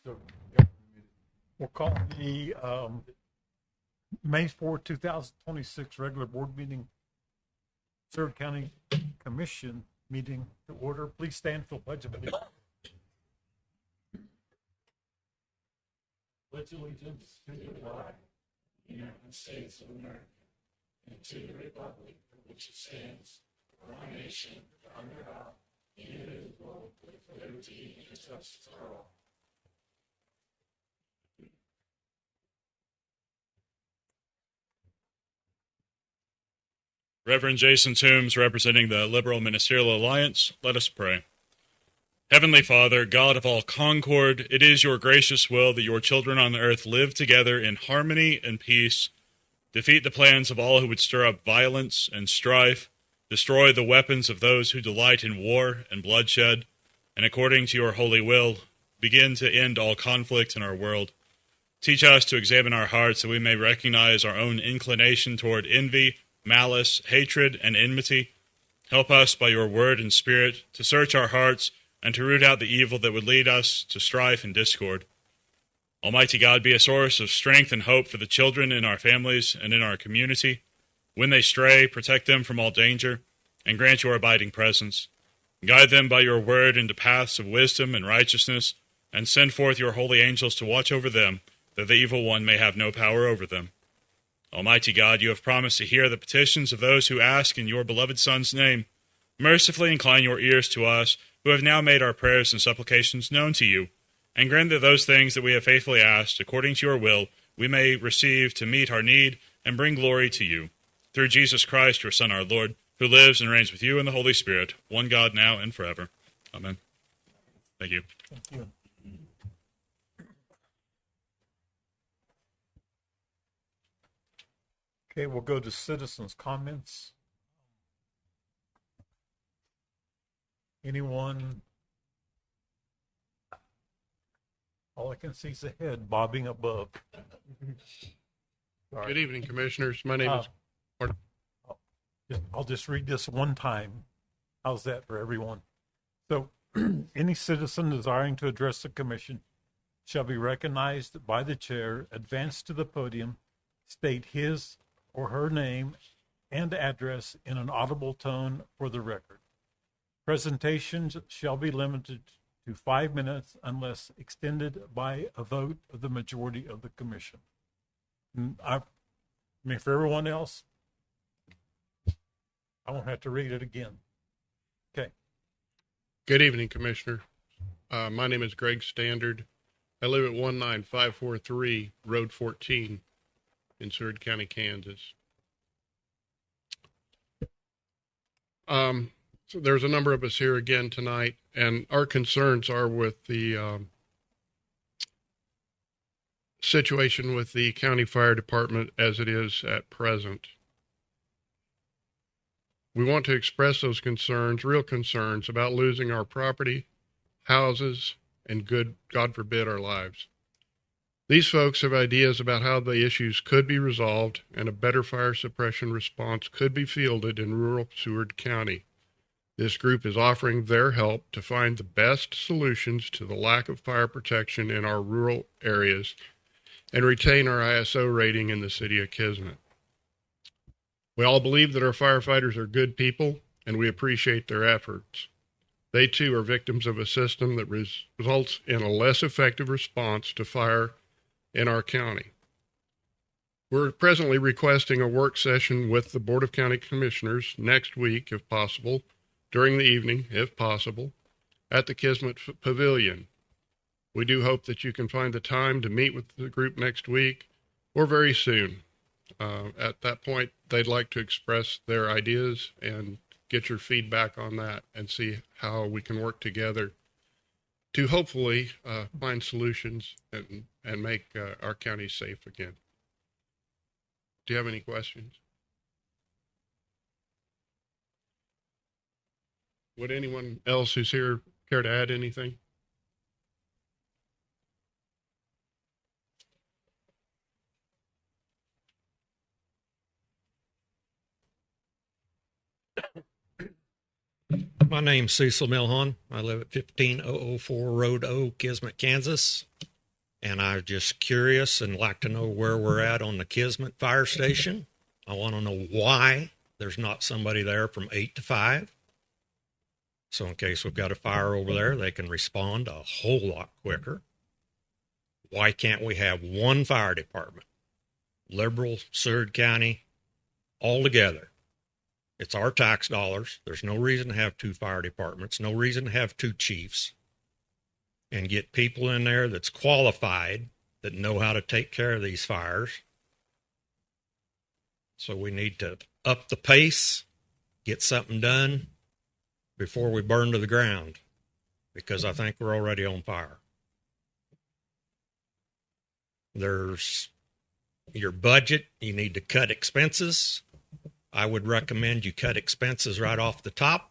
So, we'll call the May 4, 2026 regular board meeting, Seward County Commission meeting to order. Please stand for the Pledge of Allegiance. Pledge allegiance to the flag of the United States of America and to the republic for which it stands, one nation, under God, indivisible, with liberty and justice for all. Reverend Jason Toombs, representing the Liberal Ministerial Alliance, let us pray. Heavenly Father, God of all concord, it is your gracious will that your children on earth live together in harmony and peace, defeat the plans of all who would stir up violence and strife, destroy the weapons of those who delight in war and bloodshed, and according to your holy will, begin to end all conflict in our world. Teach us to examine our hearts that we may recognize our own inclination toward envy, malice, hatred, and enmity. Help us by your word and spirit to search our hearts and to root out the evil that would lead us to strife and discord. Almighty God, be a source of strength and hope for the children in our families and in our community. When they stray, protect them from all danger and grant your abiding presence. Guide them by your word into paths of wisdom and righteousness, and send forth your holy angels to watch over them, that the evil one may have no power over them. Almighty God, you have promised to hear the petitions of those who ask in your beloved Son's name. Mercifully incline your ears to us, who have now made our prayers and supplications known to you, and grant that those things that we have faithfully asked, according to your will, we may receive to meet our need and bring glory to you. Through Jesus Christ, your Son, our Lord, who lives and reigns with you in the Holy Spirit, one God, now and forever. Amen. Thank you. Thank you. Okay, we'll go to citizens' comments. Anyone? All I can see is a head bobbing above. All right. Good evening, Commissioners. My name is... I'll just read this one time. How's that for everyone? So, any citizen desiring to address the commission shall be recognized by the chair, advance to the podium, state his or her name and address in an audible tone for the record. Presentations shall be limited to 5 minutes unless extended by a vote of the majority of the commission. I mean, for everyone else, I won't have to read it again. Okay. Good evening, Commissioner. My name is Greg Standard. I live at 19543 Road 14 in Seward County, Kansas. So there's a number of us here again tonight, and our concerns are with the situation with the county fire department as it is at present. We want to express those concerns, real concerns, about losing our property, houses, and God forbid, our lives. These folks have ideas about how the issues could be resolved and a better fire suppression response could be fielded in rural Seward County. This group is offering their help to find the best solutions to the lack of fire protection in our rural areas and retain our ISO rating in the city of Kismet. We all believe that our firefighters are good people, and we appreciate their efforts. They too are victims of a system that results in a less effective response to fire in our county. We're presently requesting a work session with the Board of County Commissioners next week, if possible, during the evening, if possible, at the Kismet Pavilion. We do hope that you can find the time to meet with the group next week or very soon. At that point, they'd like to express their ideas and get your feedback on that and see how we can work together to hopefully find solutions and make our county safe again. Do you have any questions? Would anyone else who's here care to add anything? My name's Cecil Milhon. I live at 15004 Road O, Kismet, Kansas. And I'm just curious and like to know where we're at on the Kismet Fire Station. I want to know why there's not somebody there from 8 to 5. So in case we've got a fire over there, they can respond a whole lot quicker. Why can't we have one fire department? Liberal, Seward County, all together. It's our tax dollars. There's no reason to have 2 fire departments, no reason to have 2 chiefs. And get people in there that's qualified, that know how to take care of these fires. So we need to up the pace, get something done before we burn to the ground, because I think we're already on fire. There's your budget. You need to cut expenses. I would recommend you cut expenses right off the top.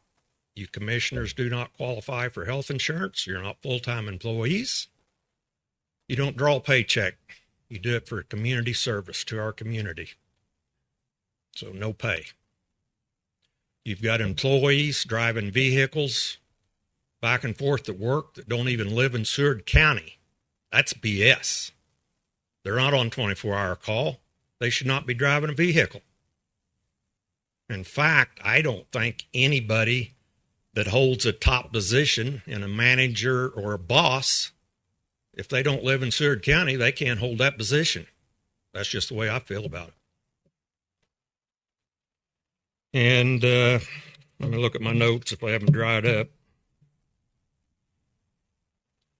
You commissioners do not qualify for health insurance. You're not full-time employees. You don't draw a paycheck. You do it for community service to our community. So no pay. You've got employees driving vehicles back and forth to work that don't even live in Seward County. That's BS. They're not on 24-hour call. They should not be driving a vehicle. In fact, I don't think anybody that holds a top position in a manager or a boss, if they don't live in Seward County, they can't hold that position. That's just the way I feel about it. And let me look at my notes if I haven't dried up.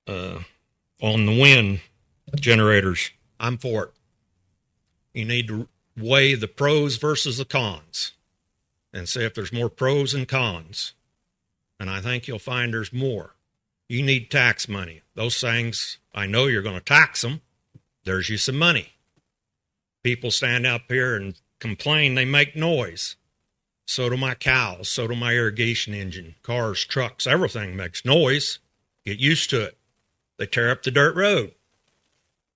On the wind generators, I'm for it. You need to weigh the pros versus the cons and see if there's more pros and cons. And I think you'll find there's more. You need tax money. Those things, I know you're going to tax them. There's you some money. People stand up here and complain they make noise. So do my cows. So do my irrigation engine. Cars, trucks, everything makes noise. Get used to it. They tear up the dirt road.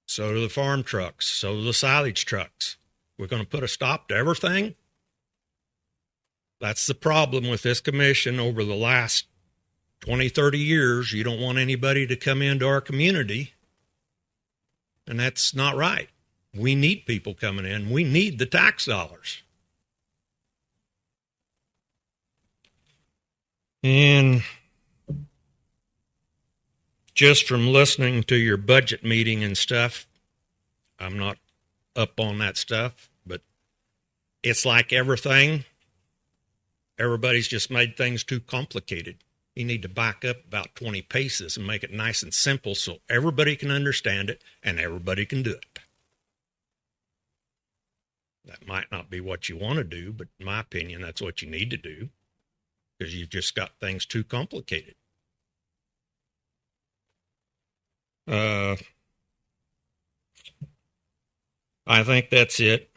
So do the farm trucks. So do the silage trucks. We're going to put a stop to everything. That's the problem with this commission over the last 20, 30 years. You don't want anybody to come into our community, and that's not right. We need people coming in. We need the tax dollars. And just from listening to your budget meeting and stuff, I'm not up on that stuff, but it's like everything. Everybody's just made things too complicated. You need to back up about 20 paces and make it nice and simple so everybody can understand it and everybody can do it. That might not be what you want to do, but in my opinion, that's what you need to do, because you've just got things too complicated. I think that's it.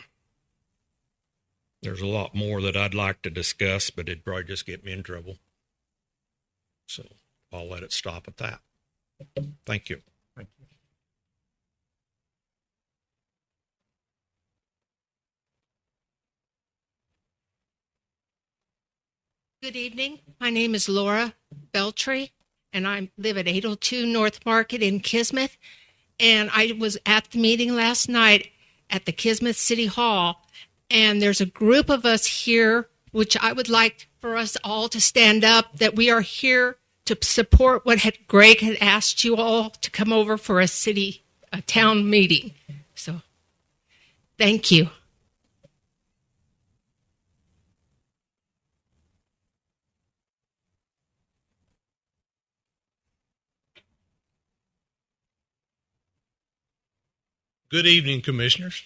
There's a lot more that I'd like to discuss, but it'd probably just get me in trouble. So I'll let it stop at that. Thank you. Thank you. Good evening. My name is Laura Beltry, and I live at 802 North Market in Kismet. And I was at the meeting last night at the Kismet City Hall, and there's a group of us here, which I would like for us all to stand up, that we are here to support what Greg had asked you all to come over for a town meeting. So, thank you. Good evening, Commissioners.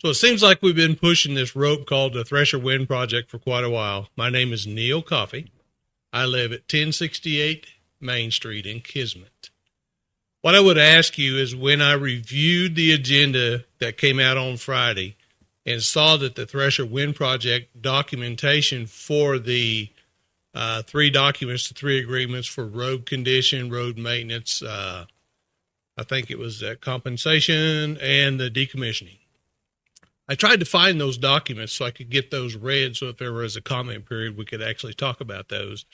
So it seems like we've been pushing this rope called the Thresher Wind Project for quite a while. My name is Neil Coffey. I live at 1068 Main Street in Kismet. What I would ask you is, when I reviewed the agenda that came out on Friday and saw that the Thresher Wind Project documentation for the 3 documents, the 3 agreements for road condition, road maintenance, I think it was compensation and the decommissioning. I tried to find those documents so I could get those read, so if there was a comment period, we could actually talk about those.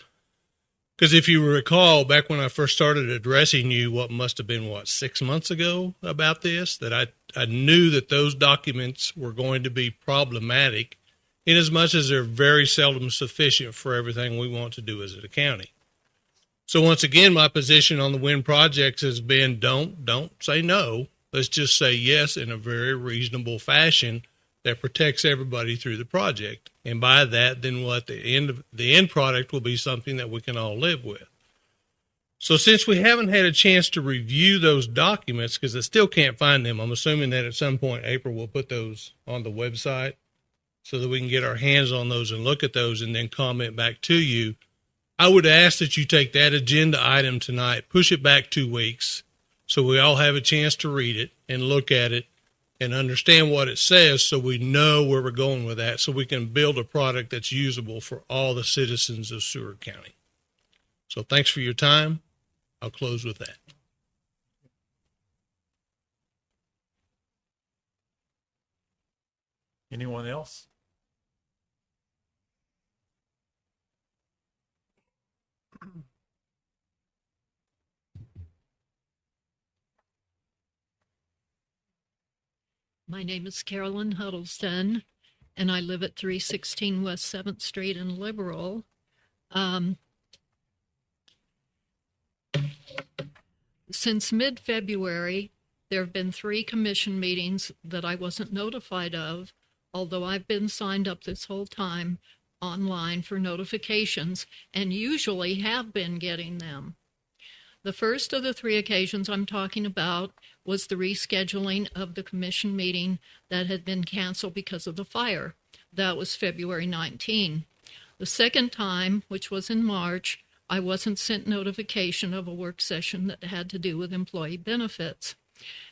Because if you recall, back when I first started addressing you, what must have been, 6 months ago about this, that I knew that those documents were going to be problematic in as much as they're very seldom sufficient for everything we want to do as a county. So once again, my position on the wind projects has been don't say no. Let's just say yes in a very reasonable fashion that protects everybody through the project. And by that, then the end product will be something that we can all live with. So since we haven't had a chance to review those documents, because I still can't find them, I'm assuming that at some point April will put those on the website so that we can get our hands on those and look at those and then comment back to you. I would ask that you take that agenda item tonight, push it back 2 weeks so we all have a chance to read it and look at it and understand what it says so we know where we're going with that, so we can build a product that's usable for all the citizens of Seward County. So thanks for your time. I'll close with that. Anyone else? My name is Carolyn Huddleston, and I live at 316 West 7th Street in Liberal. Since mid-February, there have been 3 commission meetings that I wasn't notified of, although I've been signed up this whole time online for notifications and usually have been getting them. The first of the 3 occasions I'm talking about was the rescheduling of the commission meeting that had been canceled because of the fire. That was February 19. The second time, which was in March, I wasn't sent notification of a work session that had to do with employee benefits.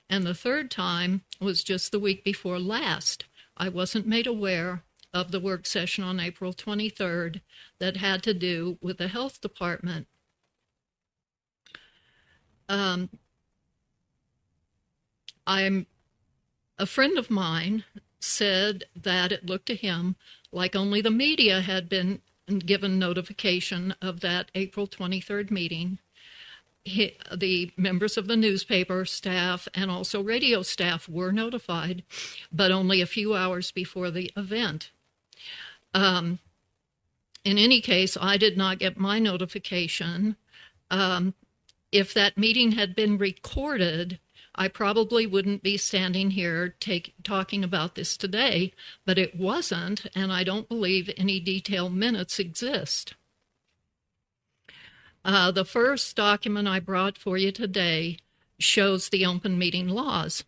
And the third time was just the week before last. I wasn't made aware of the work session on April 23rd that had to do with the health department. A friend of mine said that it looked to him like only the media had been given notification of that April 23rd meeting. The members of the newspaper staff and also radio staff were notified, but only a few hours before the event. In any case, I did not get my notification. If that meeting had been recorded, I probably wouldn't be standing here talking about this today, but it wasn't, and I don't believe any detailed minutes exist. The first document I brought for you today shows the open meeting laws.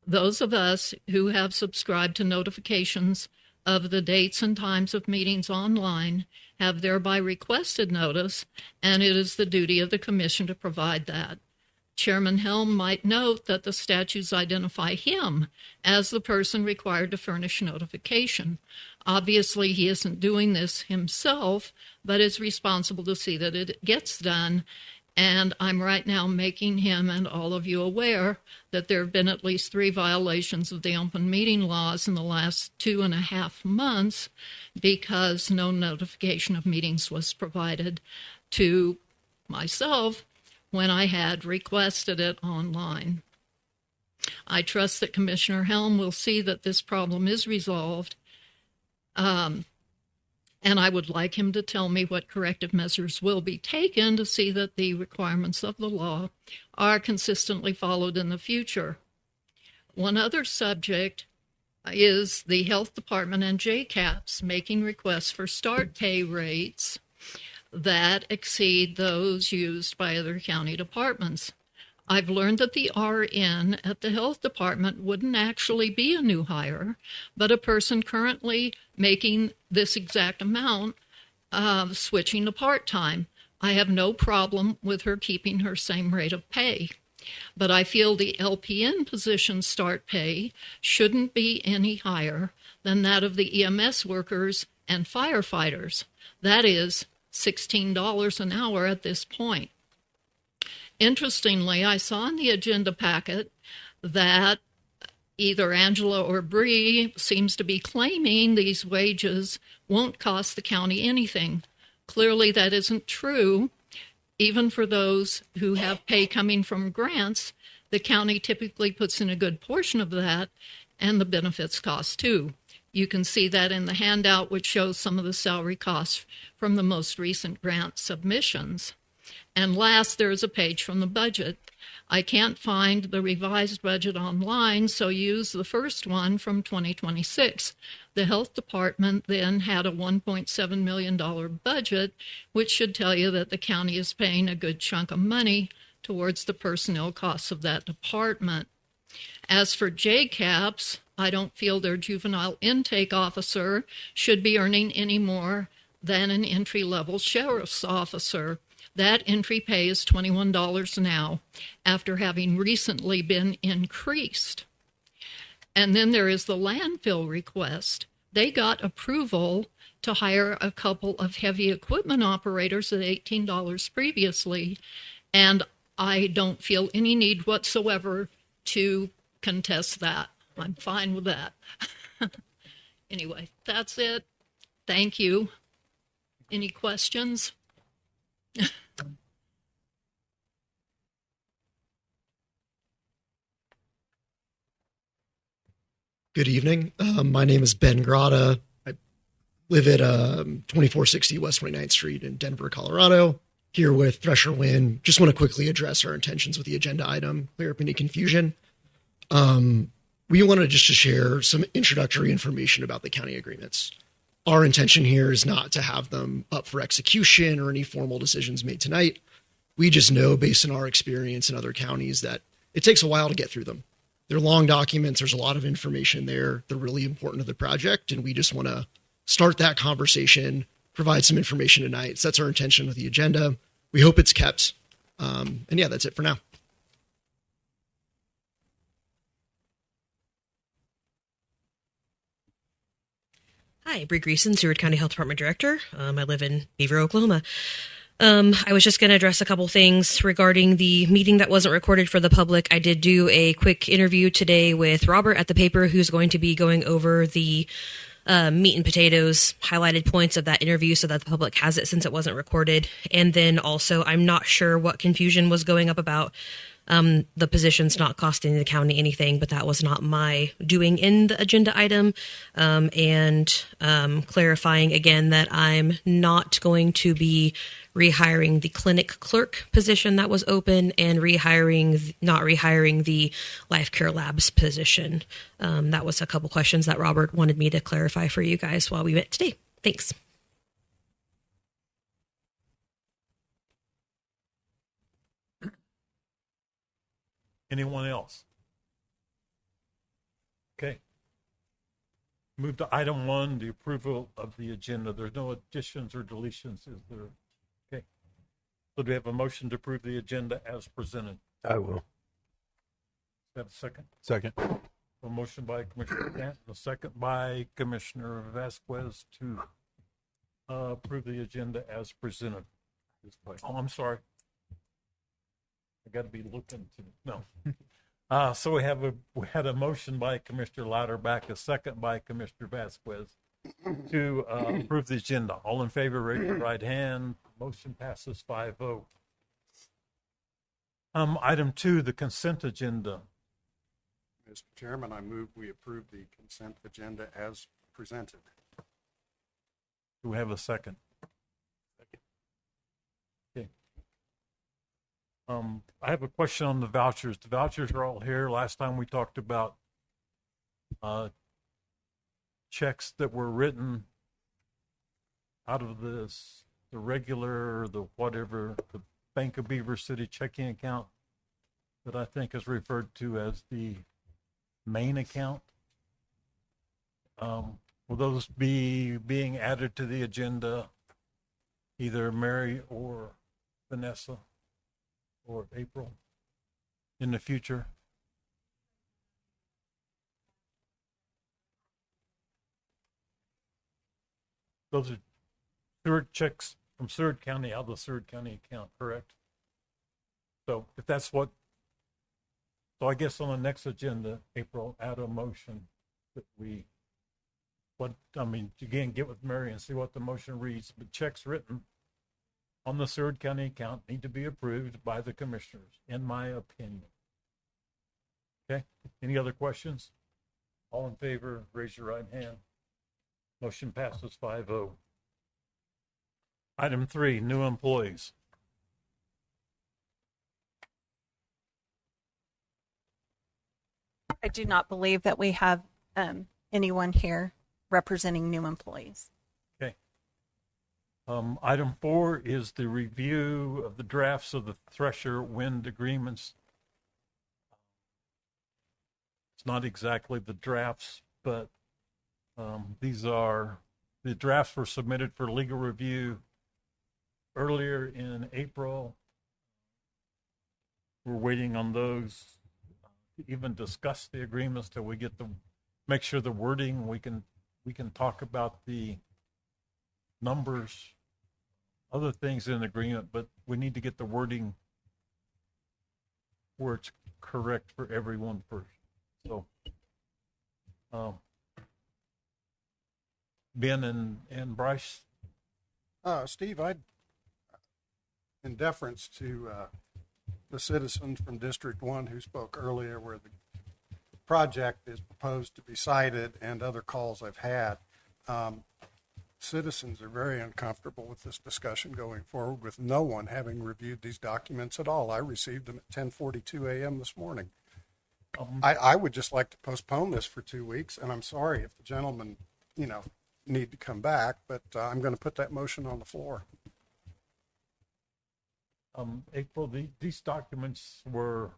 Those of us who have subscribed to notifications of the dates and times of meetings online have thereby requested notice, and it is the duty of the commission to provide that. Chairman Helm might note that the statutes identify him as the person required to furnish notification. Obviously, he isn't doing this himself, but is responsible to see that it gets done. And I'm right now making him and all of you aware that there have been at least 3 violations of the open meeting laws in the last 2.5 months because no notification of meetings was provided to myself when I had requested it online. I trust that Commissioner Helm will see that this problem is resolved, and I would like him to tell me what corrective measures will be taken to see that the requirements of the law are consistently followed in the future. One other subject is the Health Department and JCAPS making requests for start pay rates that exceed those used by other county departments. I've learned that the RN at the health department wouldn't actually be a new hire, but a person currently making this exact amount switching to part-time. I have no problem with her keeping her same rate of pay, but I feel the LPN position start pay shouldn't be any higher than that of the EMS workers and firefighters. That is $16 an hour at this point. Interestingly, I saw in the agenda packet that either Angela or Bree seems to be claiming these wages won't cost the county anything. Clearly that isn't true. Even for those who have pay coming from grants, the county typically puts in a good portion of that, and the benefits cost too. You can see that in the handout, which shows some of the salary costs from the most recent grant submissions. And last, there is a page from the budget. I can't find the revised budget online, so use the first one from 2026. The health department then had a $1.7 million budget, which should tell you that the county is paying a good chunk of money towards the personnel costs of that department. As for JCAPS, I don't feel their juvenile intake officer should be earning any more than an entry-level sheriff's officer. That entry pay is $21 now, after having recently been increased. And then there is the landfill request. They got approval to hire a couple of heavy equipment operators at $18 previously, and I don't feel any need whatsoever to contest that. I'm fine with that. Anyway, that's it. Thank you. Any questions? Good evening. My name is Ben Grata. I live at 2460 West 29th Street in Denver, Colorado, here with Thresher Wynn. Just want to quickly address our intentions with the agenda item, clear up any confusion. We wanted just to share some introductory information about the county agreements. Our intention here is not to have them up for execution or any formal decisions made tonight. We just know, based on our experience in other counties, that it takes a while to get through them. They're long documents. There's a lot of information there. They're really important to the project, and we just want to start that conversation, provide some information tonight. So that's our intention with the agenda. We hope it's kept. And yeah, that's it for now. Hi, Bree Greason, Seward County Health Department Director. I live in Beaver, Oklahoma. I was just going to address a couple things regarding the meeting that wasn't recorded for the public. I did do a quick interview today with Robert at the paper, who's going to be going over the meat and potatoes highlighted points of that interview so that the public has it since it wasn't recorded. And then also, I'm not sure what confusion was going up about the positions not costing the county anything, but that was not my doing in the agenda item. And clarifying again that I'm not going to be rehiring the clinic clerk position that was open and not rehiring the life care labs position. That was a couple questions that Robert wanted me to clarify for you guys while we met today. Thanks. Anyone else? Okay. Move to item 1, the approval of the agenda. There's no additions or deletions, is there? Okay. So do we have a motion to approve the agenda as presented? I will. Have a second? Second. A motion by Commissioner Canton, a second by Commissioner Vasquez to approve the agenda as presented. Oh, I'm sorry. I got to be looking to no. So we had a motion by Commissioner Louderback, a second by Commissioner Vasquez to approve the agenda. All in favor, raise your right hand. Motion passes 5-0. Item 2, the consent agenda. Mr. Chairman, I move we approve the consent agenda as presented. Do we have a second? Okay. I have a question on the vouchers. The vouchers are all here. Last time we talked about checks that were written out of the regular, the whatever, the Bank of Beaver City checking account that I think is referred to as the main account. Will those be being added to the agenda, either Mary or Vanessa or April in the future? Those are Seward checks from Seward County out of the Seward County account, correct? So if that's what, so I guess on the next agenda, April, add a motion that we, again, get with Mary and see what the motion reads, but checks written on the Seward County account need to be approved by the commissioners, in my opinion. Okay, any other questions? All in favor, raise your right hand. Motion passes 5-0. Item 3, new employees. I do not believe that we have anyone here representing new employees. Okay. Item 4 is the review of the drafts of the Thresher Wind agreements. It's not exactly the drafts, but these are, the drafts were submitted for legal review earlier in April. We're waiting on those to even discuss the agreements till we get the, make sure the wording, we can talk about the numbers, other things in the agreement, but we need to get the wording where it's correct for everyone first. So, Ben and Bryce. Steve, in deference to the citizens from District 1 who spoke earlier, where the project is proposed to be cited, and other calls I've had, citizens are very uncomfortable with this discussion going forward with no one having reviewed these documents at all. I received them at 10:42 a.m. this morning. I would just like to postpone this for 2 weeks, and I'm sorry if the gentlemen, need to come back, but I'm going to put that motion on the floor. April, these documents were.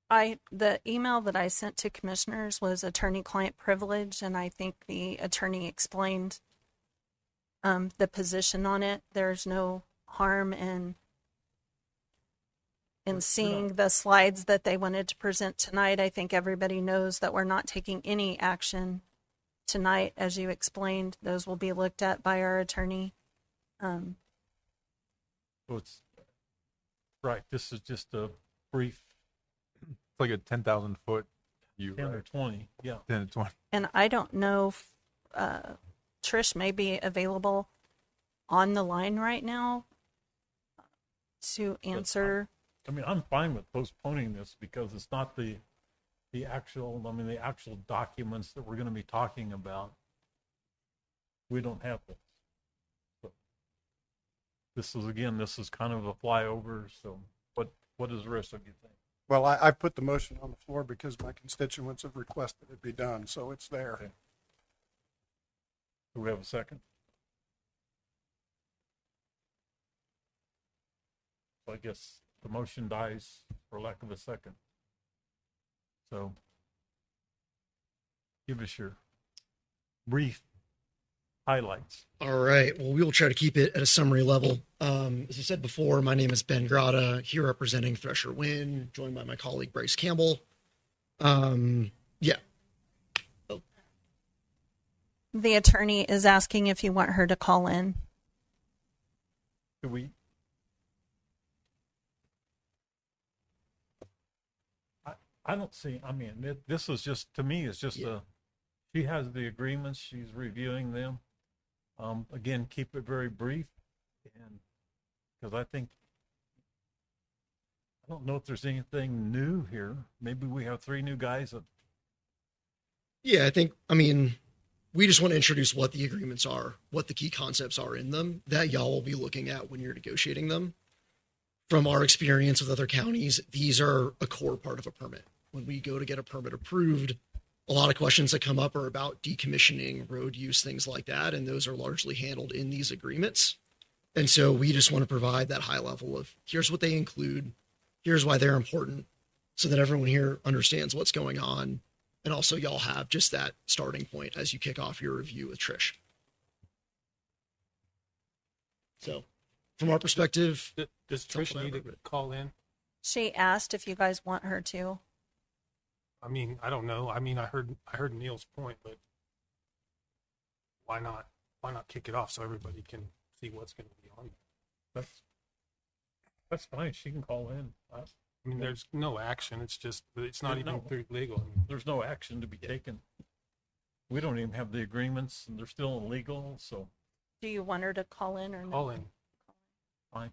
The email that I sent to commissioners was attorney-client privilege, and I think the attorney explained the position on it. There's no harm in seeing the slides that they wanted to present tonight. I think everybody knows that we're not taking any action tonight. As you explained, those will be looked at by our attorney. So it's right. This is just a brief. It's like a 10,000 foot view, 10 right? or 20. Yeah. 10 to 20. And I don't know if Trish may be available on the line right now to answer. I mean, I'm fine with postponing this because it's not the actual, the actual documents that we're going to be talking about. We don't have this. So this is kind of a flyover. So what does the rest of you think? Well, I put the motion on the floor because my constituents have requested it be done, so it's there. Okay. Do we have a second? So I guess the motion dies for lack of a second. So give us your brief highlights. All right. Well, we will try to keep it at a summary level. As I said before, my name is Ben Grotta, here representing Thresher Wind, joined by my colleague Bryce Campbell. Yeah. Oh. The attorney is asking if you want her to call in. Do we? I don't see, this is just, to me, it's just she has the agreements, she's reviewing them. Again, keep it very brief, and because I don't know if there's anything new here. Maybe we have 3 new guys. Yeah, we just want to introduce what the agreements are, what the key concepts are in them that y'all will be looking at when you're negotiating them. From our experience with other counties, these are a core part of a permit. When we go to get a permit approved, a lot of questions that come up are about decommissioning, road use, things like that, and those are largely handled in these agreements. And so we just want to provide that high level of here's what they include, here's why they're important, so that everyone here understands what's going on, and also y'all have just that starting point as you kick off your review with Trish. So from our perspective, does Trish need to call in? She asked if you guys want her to. I don't know. I heard Neil's point, but why not kick it off so everybody can see what's going to be on there? That's fine. She can call in. There's no action. It's not even through legal. There's no action to be taken. We don't even have the agreements, and they're still illegal. So, do you want her to call in or no? Call in. Fine.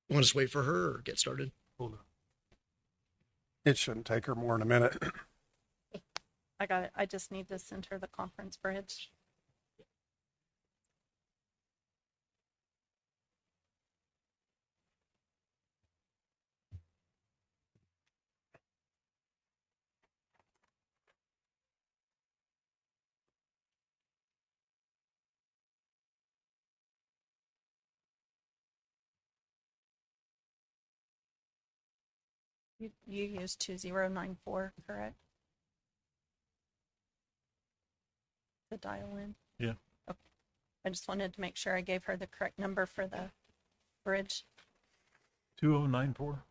You want to just wait for her or get started? Hold on. It shouldn't take her more than a minute. I got it. I just need to center the conference bridge. You used 2094, correct? To dial in? Yeah. Okay. I just wanted to make sure I gave her the correct number for the bridge. 2094.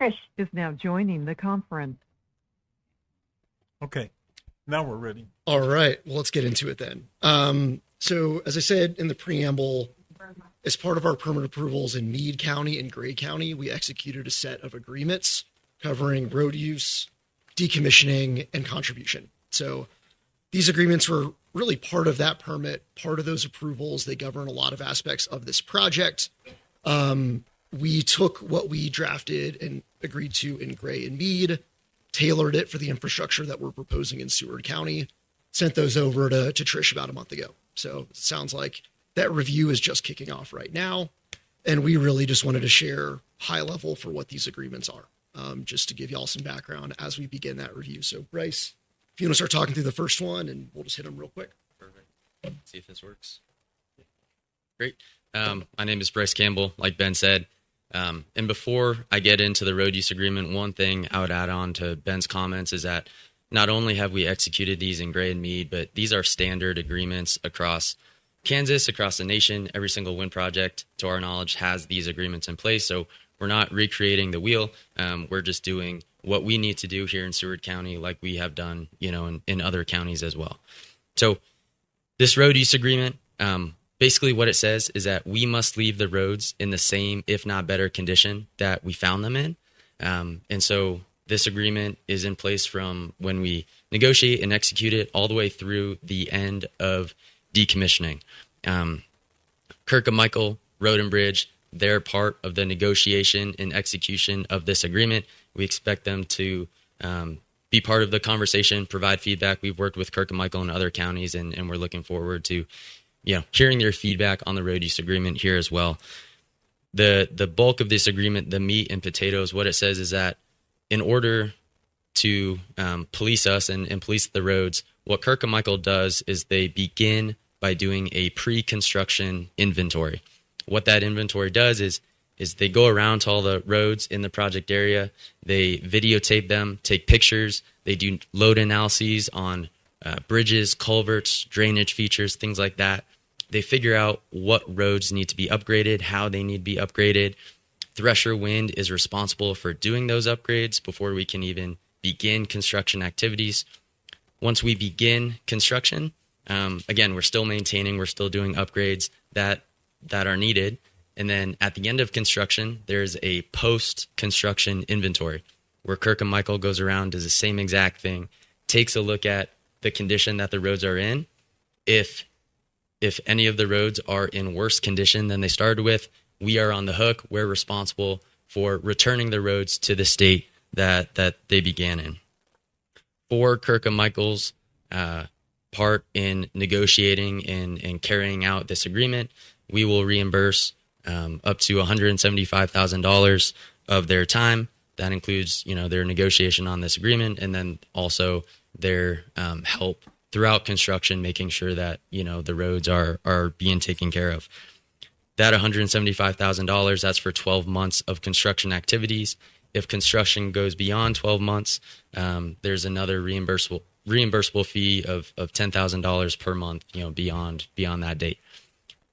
Trish is now joining the conference. Okay. Now we're ready. All right. Well, let's get into it then. So as I said in the preamble, as part of our permit approvals in Meade County and Gray County, we executed a set of agreements covering road use, decommissioning, and contribution. So these agreements were really part of that permit, part of those approvals. They govern a lot of aspects of this project. We took what we drafted and agreed to in Gray and Meade, tailored it for the infrastructure that we're proposing in Seward County, sent those over to Trish about a month ago. So it sounds like that review is just kicking off right now. And we really just wanted to share high level for what these agreements are, just to give y'all some background as we begin that review. So Bryce, if you want to start talking through the first one, and we'll just hit them real quick. Perfect. See if this works. Great. My name is Bryce Campbell, like Ben said. And before I get into the road use agreement, one thing I would add on to Ben's comments is that not only have we executed these in Gray and Meade, but these are standard agreements across Kansas, across the nation. Every single wind project, to our knowledge, has these agreements in place. So we're not recreating the wheel. We're just doing what we need to do here in Seward County, like we have done, in other counties as well. So this road use agreement, basically what it says is that we must leave the roads in the same, if not better, condition that we found them in. And so this agreement is in place from when we negotiate and execute it all the way through the end of decommissioning. Kirk and Michael Road and Bridge, they're part of the negotiation and execution of this agreement. We expect them to be part of the conversation, provide feedback. We've worked with Kirk and Michael in other counties, and we're looking forward to hearing their feedback on the road use agreement here as well. The bulk of this agreement, the meat and potatoes, what it says is that in order to police us and police the roads, what Kirk and Michael does is they begin by doing a pre-construction inventory. What that inventory does is they go around to all the roads in the project area, they videotape them, take pictures, they do load analyses on bridges, culverts, drainage features, things like that. They figure out what roads need to be upgraded, how they need to be upgraded. Thresher Wind is responsible for doing those upgrades before we can even begin construction activities. Once we begin construction, again, we're still maintaining, we're still doing upgrades that are needed. And then at the end of construction, there's a post-construction inventory where Kirk and Michael goes around, does the same exact thing, takes a look at the condition that the roads are in. If any of the roads are in worse condition than they started with, we are on the hook. We're responsible for returning the roads to the state that they began in. For Kirk and Michael's part in negotiating and carrying out this agreement, we will reimburse up to $175,000 of their time. That includes, their negotiation on this agreement, and then also their help throughout construction, making sure that, the roads are being taken care of. That $175,000, that's for 12 months of construction activities. If construction goes beyond 12 months, there's another reimbursable fee of $10,000 per month, beyond that date.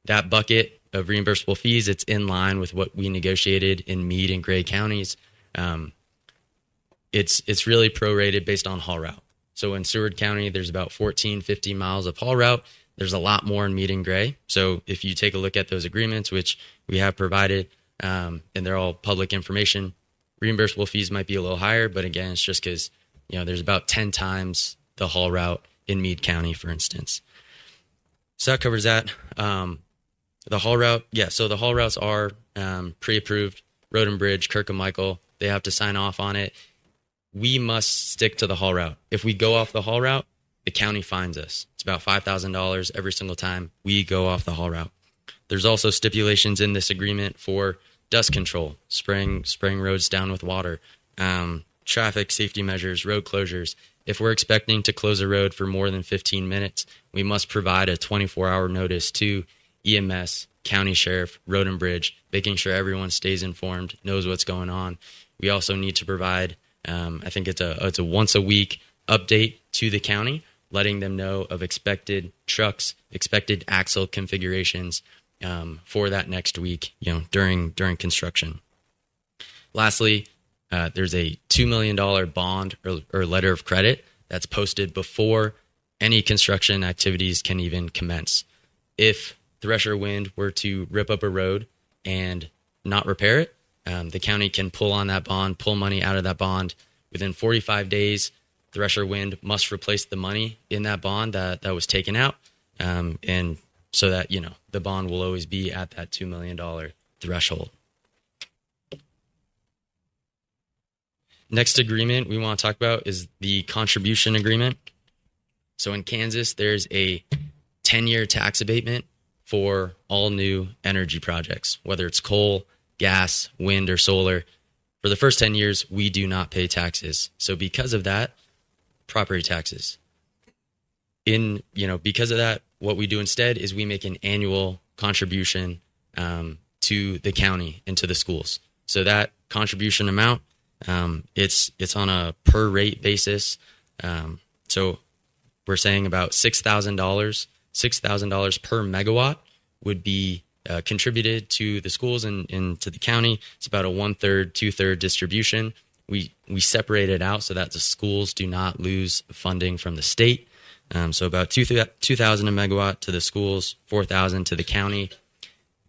That bucket of reimbursable fees, it's in line with what we negotiated in Meade and Gray counties. It's really prorated based on haul route. So in Seward County, there's about 15 miles of haul route. There's a lot more in meat and gray. So if you take a look at those agreements, which we have provided, and they're all public information, reimbursable fees might be a little higher, but again, it's just because, there's about 10 times the haul route in Meade County, for instance. So that covers that. The haul route, so the haul routes are pre-approved. Road and Bridge, Kirk and Michael, they have to sign off on it. We must stick to the haul route. If we go off the haul route, the county fines us. It's about $5,000 every single time we go off the haul route. There's also stipulations in this agreement for dust control, spraying roads down with water, traffic safety measures, road closures. If we're expecting to close a road for more than 15 minutes, we must provide a 24-hour notice to EMS, County Sheriff, Road and Bridge, making sure everyone stays informed, knows what's going on. We also need to provide, I think it's a once-a-week update to the county, letting them know of expected trucks, expected axle configurations for that next week, during construction. Lastly, there's a $2 million bond or letter of credit that's posted before any construction activities can even commence. If Thresher Wind were to rip up a road and not repair it, the county can pull on that bond, pull money out of that bond. Within 45 days, Thresher Wind must replace the money in that bond that was taken out. And so that, the bond will always be at that $2 million threshold. Next agreement we want to talk about is the contribution agreement. So in Kansas, there's a 10-year tax abatement for all new energy projects, whether it's coal, gas, wind, or solar. For the first 10 years, we do not pay taxes. So because of that, property taxes. Because of that, what we do instead is we make an annual contribution to the county and to the schools. So that contribution amount, it's on a per rate basis. So we're saying about $6,000 per megawatt would be contributed to the schools and to the county. It's about a 1/3, 2/3 distribution. We separate it out so that the schools do not lose funding from the state. So about 2,000 a megawatt to the schools, 4,000 to the county.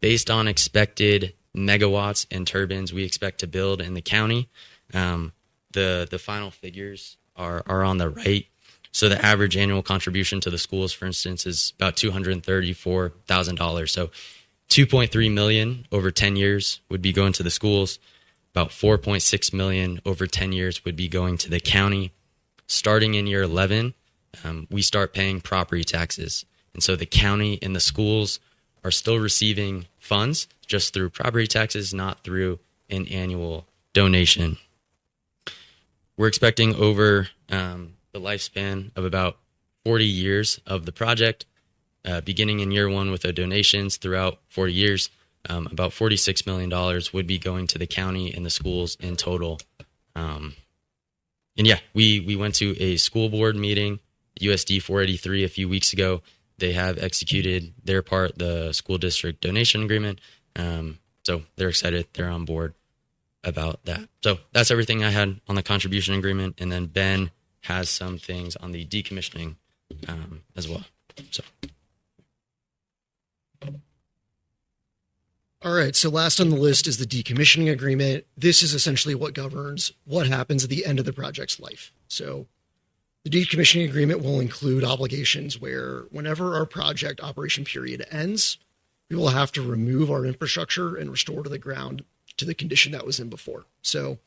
Based on expected megawatts and turbines we expect to build in the county, the final figures are on the right. So the average annual contribution to the schools, for instance, is about $234,000. So $2.3 million over 10 years would be going to the schools. About $4.6 million over 10 years would be going to the county. Starting in year 11, we start paying property taxes. And so the county and the schools are still receiving funds just through property taxes, not through an annual donation. We're expecting over the lifespan of about 40 years of the project, beginning in year one with the donations throughout 40 years. About $46 million would be going to the county and the schools in total. We went to a school board meeting, USD 483, a few weeks ago. They have executed their part, the school district donation agreement. So they're excited. They're on board about that. So that's everything I had on the contribution agreement. And then Ben has some things on the decommissioning as well. So. All right, so last on the list is the decommissioning agreement. This is essentially what governs what happens at the end of the project's life. So the decommissioning agreement will include obligations where whenever our project operation period ends, we will have to remove our infrastructure and restore to the ground to the condition that was in before. So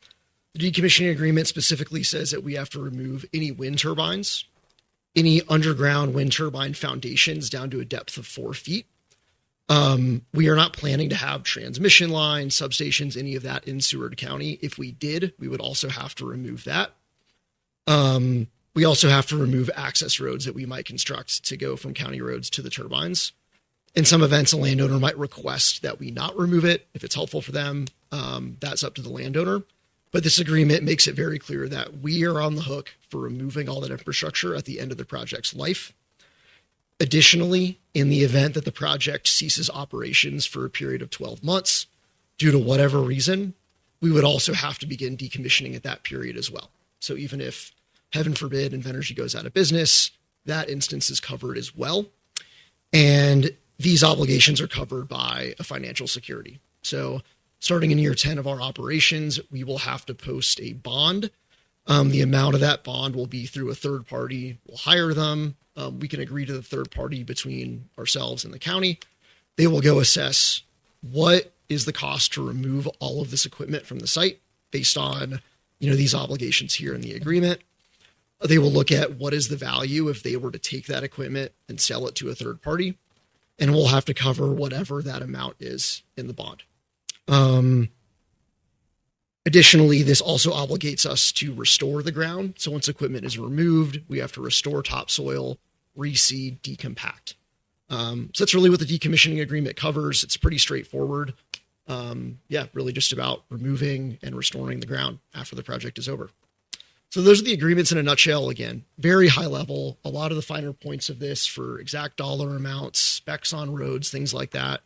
the decommissioning agreement specifically says that we have to remove any wind turbines, any underground wind turbine foundations down to a depth of 4 feet. We are not planning to have transmission lines, substations, any of that in Seward County. If we did, we would also have to remove that. We also have to remove access roads that we might construct to go from county roads to the turbines. In some events, a landowner might request that we not remove it if it's helpful for them. That's up to the landowner. But this agreement makes it very clear that we are on the hook for removing all that infrastructure at the end of the project's life. Additionally, in the event that the project ceases operations for a period of 12 months, due to whatever reason, we would also have to begin decommissioning at that period as well. So even if, heaven forbid, Invenergy goes out of business, that instance is covered as well. And these obligations are covered by a financial security. So starting in year 10 of our operations, we will have to post a bond. The amount of that bond will be through a third party. We'll hire them. We can agree to the third party between ourselves and the county. They will go assess what is the cost to remove all of this equipment from the site based on, these obligations here in the agreement. They will look at what is the value if they were to take that equipment and sell it to a third party, and we'll have to cover whatever that amount is in the bond. Additionally, this also obligates us to restore the ground. So once equipment is removed, we have to restore topsoil, reseed, decompact. So that's really what the decommissioning agreement covers. It's pretty straightforward. Really just about removing and restoring the ground after the project is over. So those are the agreements in a nutshell. Again, very high level. A lot of the finer points of this for exact dollar amounts, specs on roads, things like that.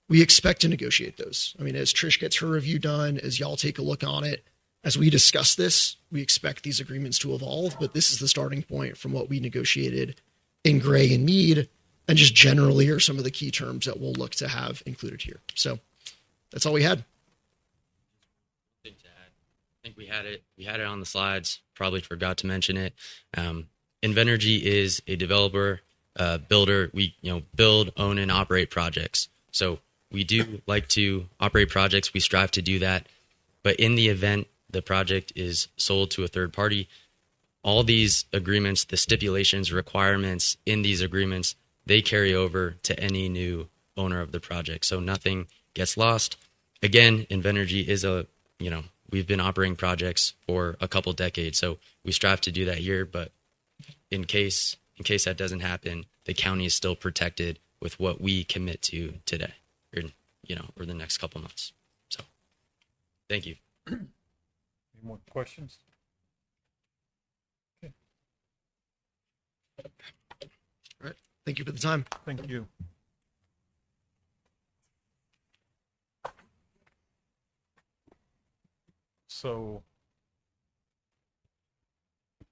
We expect to negotiate those. I mean, as Trish gets her review done, as y'all take a look on it, as we discuss this, we expect these agreements to evolve, but this is the starting point from what we negotiated in Gray and Mead, and just generally are some of the key terms that we'll look to have included here. So that's all we had. I think we had it on the slides. Probably forgot to mention it. Invenergy is a developer, builder. We build, own, and operate projects. So we do like to operate projects. We strive to do that. But in the event the project is sold to a third party, all these agreements, the stipulations, requirements in these agreements, they carry over to any new owner of the project. So nothing gets lost. Again, Invenergy is we've been operating projects for a couple decades, so we strive to do that here. But in case that doesn't happen, the county is still protected with what we commit to today, or the next couple months. So, thank you. Any more questions? Okay. All right. Thank you for the time. Thank you. So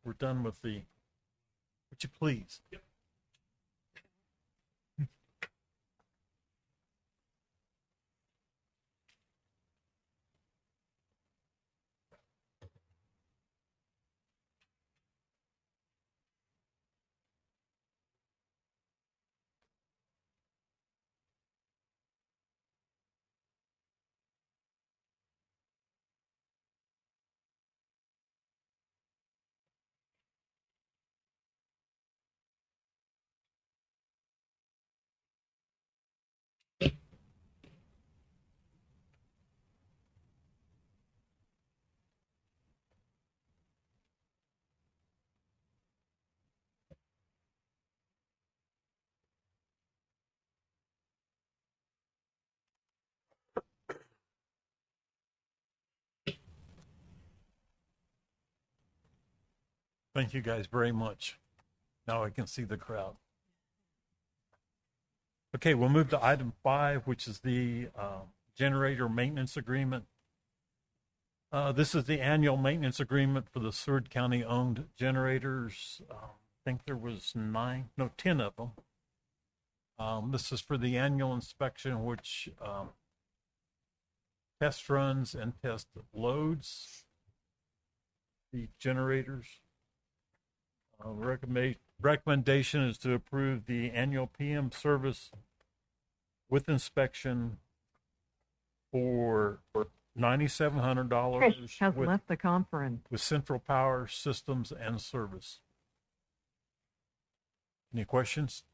we're done with the, would you please? Yep. Thank you guys very much. Now I can see the crowd. Okay, we'll move to item 5, which is the generator maintenance agreement. This is the annual maintenance agreement for the Seward County owned generators. I think there was 10 of them. This is for the annual inspection, which test runs and test loads the generators. Recommendation is to approve the annual PM service with inspection for $9,700 Trish has left the conference. with Central Power Systems and Service. Any questions?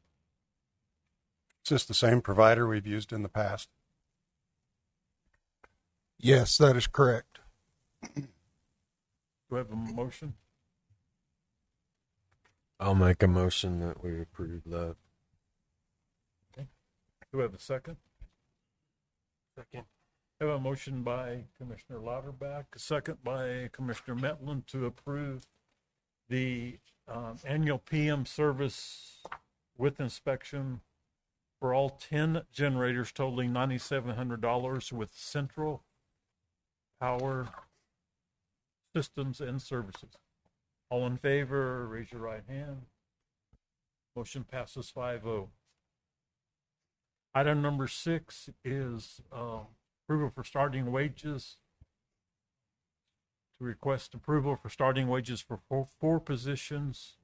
Is this the same provider we've used in the past? Yes, that is correct. Do we have a motion? I'll make a motion that we approve that. Okay. Do we have a second? Second. I have a motion by Commissioner Lauterbach, a second by Commissioner Metlin to approve the annual PM service with inspection for all 10 generators totaling $9,700 with Central Power Systems and Services. All in favor, raise your right hand. Motion passes 5-0. Item number 6 is approval for starting wages. To request approval for starting wages for four positions.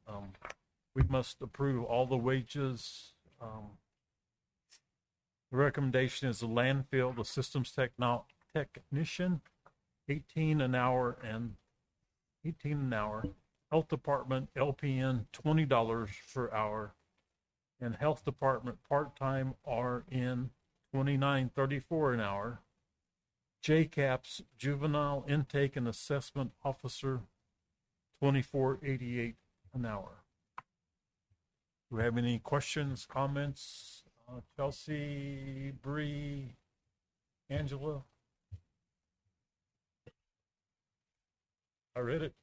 We must approve all the wages. The recommendation is the landfill, the systems technician, 18 an hour. Health department, LPN, $20 per hour. And health department part-time RN, $29.34 an hour. JCAPS, juvenile intake and assessment officer, $24.88 an hour. Do we have any questions, comments? Chelsea, Bree, Angela? I read it.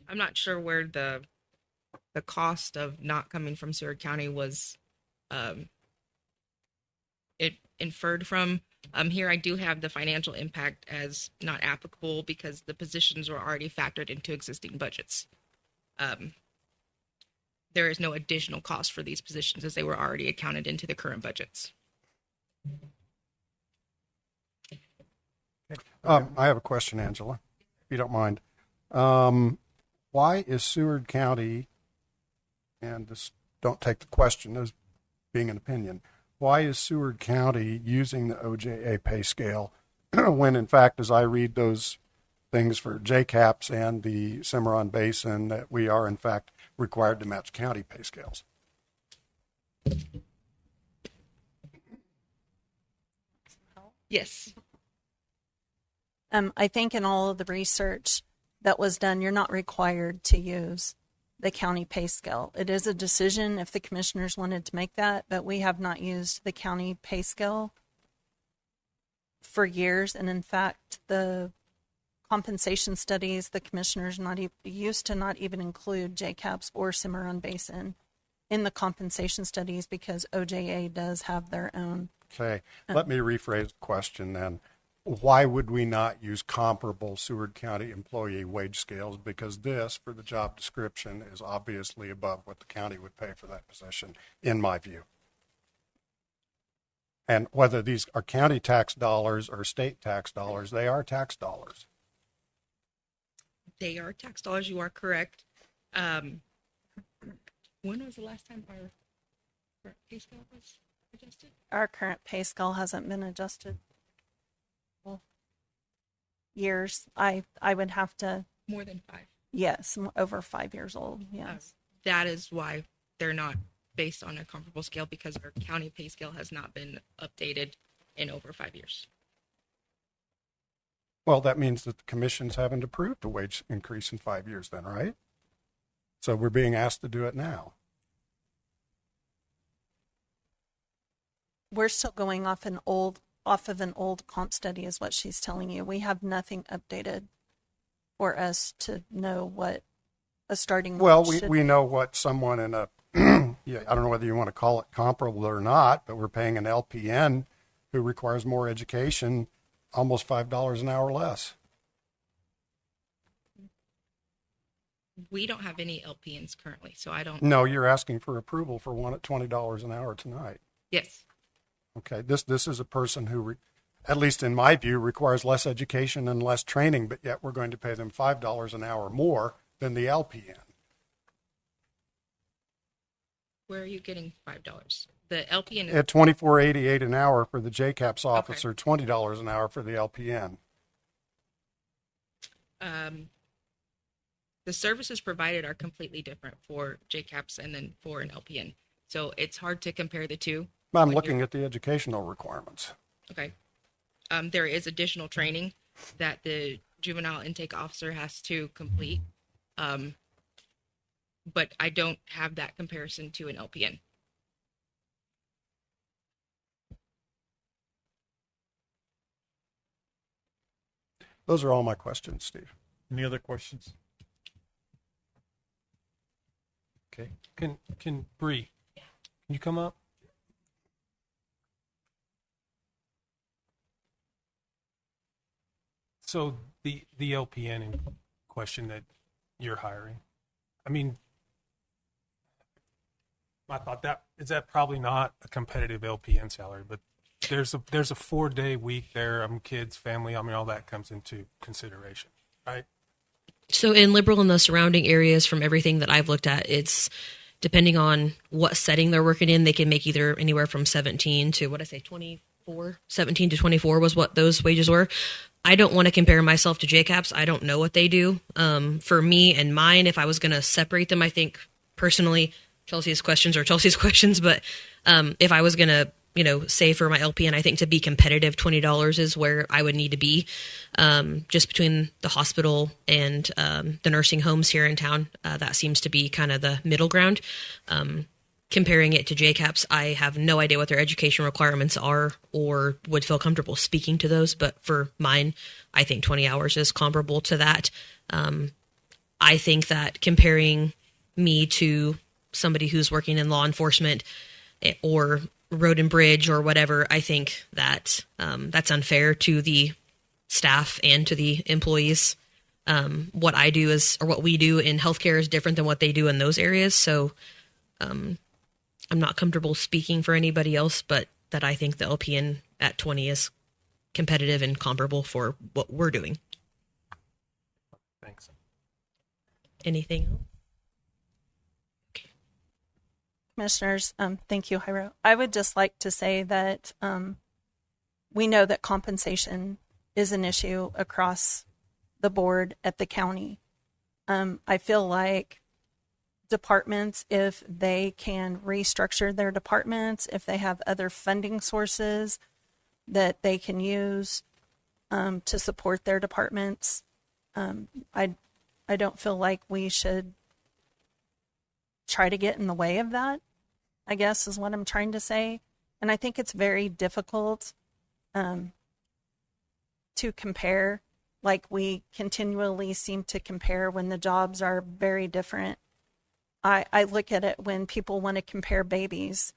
I'm not sure where the cost of not coming from Seward County was it inferred from. Here I do have the financial impact as not applicable because the positions were already factored into existing budgets. There is no additional cost for these positions as they were already accounted into the current budgets. I have a question, Angela, if you don't mind. Why is Seward County, and this, don't take the question as being an opinion, why is Seward County using the OJA pay scale when, in fact, as I read those things for JCAPS and the Cimarron Basin, that we are, in fact, required to match county pay scales? Yes. I think in all of the research that was done, you're not required to use the county pay scale. It is a decision if the commissioners wanted to make that, but we have not used the county pay scale for years. And in fact, the compensation studies, the commissioners used to not even include JCAPS or Cimarron Basin in the compensation studies because OJA does have their own. Okay, let me rephrase the question then. Why would we not use comparable Seward County employee wage scales? Because this, for the job description, is obviously above what the county would pay for that position, in my view. And whether these are county tax dollars or state tax dollars, they are tax dollars. They are tax dollars. You are correct. When was the last time our pay scale was adjusted? Our current pay scale hasn't been adjusted. Years. I would have to. More than 5. Yes, over 5 years old. Yes. That is why they're not based on a comparable scale, because our county pay scale has not been updated in over 5 years. Well, that means that the commissions haven't approved a wage increase in 5 years then, right? So we're being asked to do it now. We're still going off of an old comp study is what she's telling you. We have nothing updated for us to know what a starting well wage we know what someone in a yeah, I don't know whether you want to call it comparable or not, but we're paying an LPN who requires more education almost $5 an hour less. We don't have any LPNs currently, so I don't. No, you're asking for approval for one at $20 an hour tonight. Yes. Okay, this is a person who, at least in my view, requires less education and less training, but yet we're going to pay them $5 an hour more than the LPN. Where are you getting $5? The LPN is At $24.88 an hour for the JCAPS officer, okay. $20 an hour for the LPN. The services provided are completely different for JCAPS and then for an LPN. So it's hard to compare the two. I'm looking at the educational requirements. Okay. There is additional training that the juvenile intake officer has to complete. But I don't have that comparison to an LPN. Those are all my questions, Steve. Any other questions? Okay. Can Bree, can you come up? So the LPN in question that you're hiring, I mean, I thought that is that probably not a competitive LPN salary, but there's a 4-day week there. Kids, family. I mean, all that comes into consideration, right? So in Liberal and the surrounding areas, from everything that I've looked at, it's depending on what setting they're working in, they can make either anywhere from 17 to 24. 17 to 24 was what those wages were. I don't want to compare myself to JCAPS. I don't know what they do. For me and mine, if I was going to separate them, I think personally, Chelsea's questions, but if I was going to, say for my LPN, I think to be competitive, $20 is where I would need to be, just between the hospital and the nursing homes here in town. That seems to be kind of the middle ground. Comparing it to JCAPS, I have no idea what their education requirements are or would feel comfortable speaking to those. But for mine, I think 20 hours is comparable to that. I think that comparing me to somebody who's working in law enforcement or road and bridge or whatever, I think that that's unfair to the staff and to the employees. What I do or what we do in healthcare is different than what they do in those areas. So I'm not comfortable speaking for anybody else, but that I think the LPN at 20 is competitive and comparable for what we're doing. Thanks. Anything else? Commissioners, thank you, Hiro. I would just like to say that we know that compensation is an issue across the board at the county. I feel like departments, if they can restructure their departments, if they have other funding sources that they can use to support their departments, I don't feel like we should try to get in the way of that, I guess is what I'm trying to say. And I think it's very difficult to compare, like we continually seem to compare when the jobs are very different. I look at it when people want to compare babies,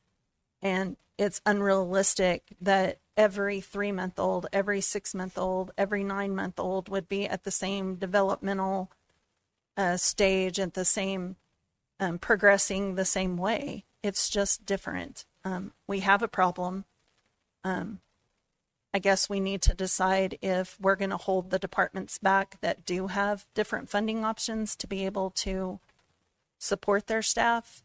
and it's unrealistic that every 3-month-old, every 6-month-old, every 9-month-old would be at the same developmental stage, at the same progressing the same way. It's just different. We have a problem. I guess we need to decide if we're going to hold the departments back that do have different funding options to be able to support their staff.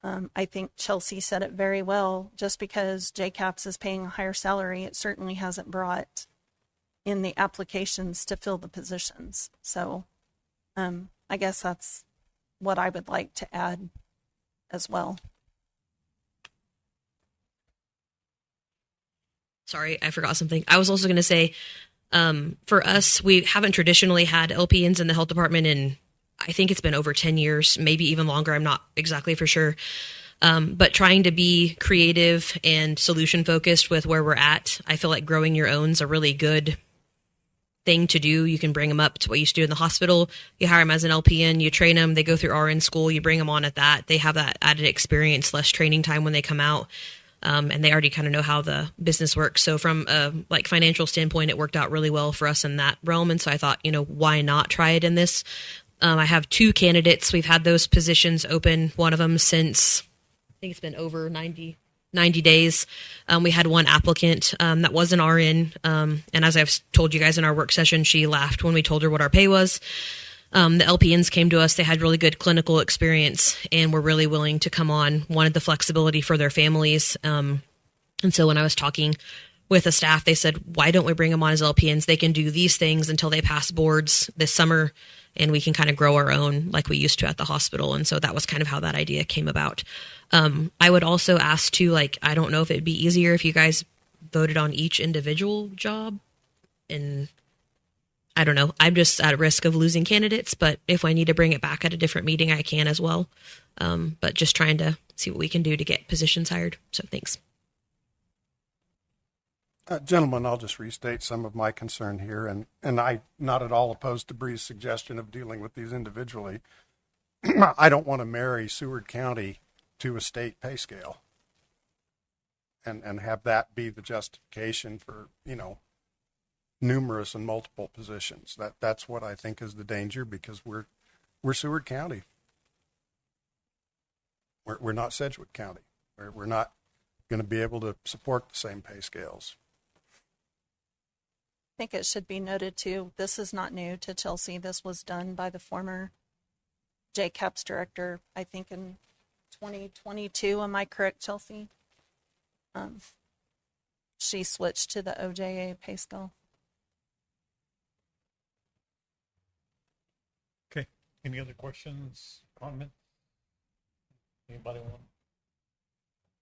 I think Chelsea said it very well. Just because JCAPS is paying a higher salary, it certainly hasn't brought in the applications to fill the positions. So I guess that's what I would like to add as well. Sorry, I forgot something. I was also going to say, for us, we haven't traditionally had LPNs in the health department in, I think it's been over 10 years, maybe even longer. I'm not exactly for sure. But trying to be creative and solution focused with where we're at, I feel like growing your own is a really good thing to do. You can bring them up to what you used to do in the hospital. You hire them as an LPN, you train them, they go through RN school, you bring them on at that. They have that added experience, less training time when they come out. And they already kind of know how the business works. So from a financial standpoint, it worked out really well for us in that realm. And so I thought, why not try it in this? I have 2 candidates. We've had those positions open, one of them since, I think it's been over 90 days. We had one applicant that was an RN. And as I've told you guys in our work session, she laughed when we told her what our pay was. The LPNs came to us. They had really good clinical experience and were really willing to come on, wanted the flexibility for their families. And so when I was talking with the staff, they said, why don't we bring them on as LPNs? They can do these things until they pass boards this summer, and we can kind of grow our own like we used to at the hospital. And so that was kind of how that idea came about. I would also ask too, I don't know if it'd be easier if you guys voted on each individual job, and I don't know. I'm just at risk of losing candidates, but if I need to bring it back at a different meeting, I can as well. But just trying to see what we can do to get positions hired. So thanks. Gentlemen, I'll just restate some of my concern here, and I'm not at all opposed to Bree's suggestion of dealing with these individually. I don't want to marry Seward County to a state pay scale and have that be the justification for, numerous and multiple positions. That's what I think is the danger, because we're Seward County. We're not Sedgwick County. We're not going to be able to support the same pay scales. I think it should be noted too, this is not new to Chelsea. This was done by the former JCAPS director, I think in 2022. Am I correct, Chelsea? She switched to the OJA pay scale. Okay. Any other questions, comments? Anybody want?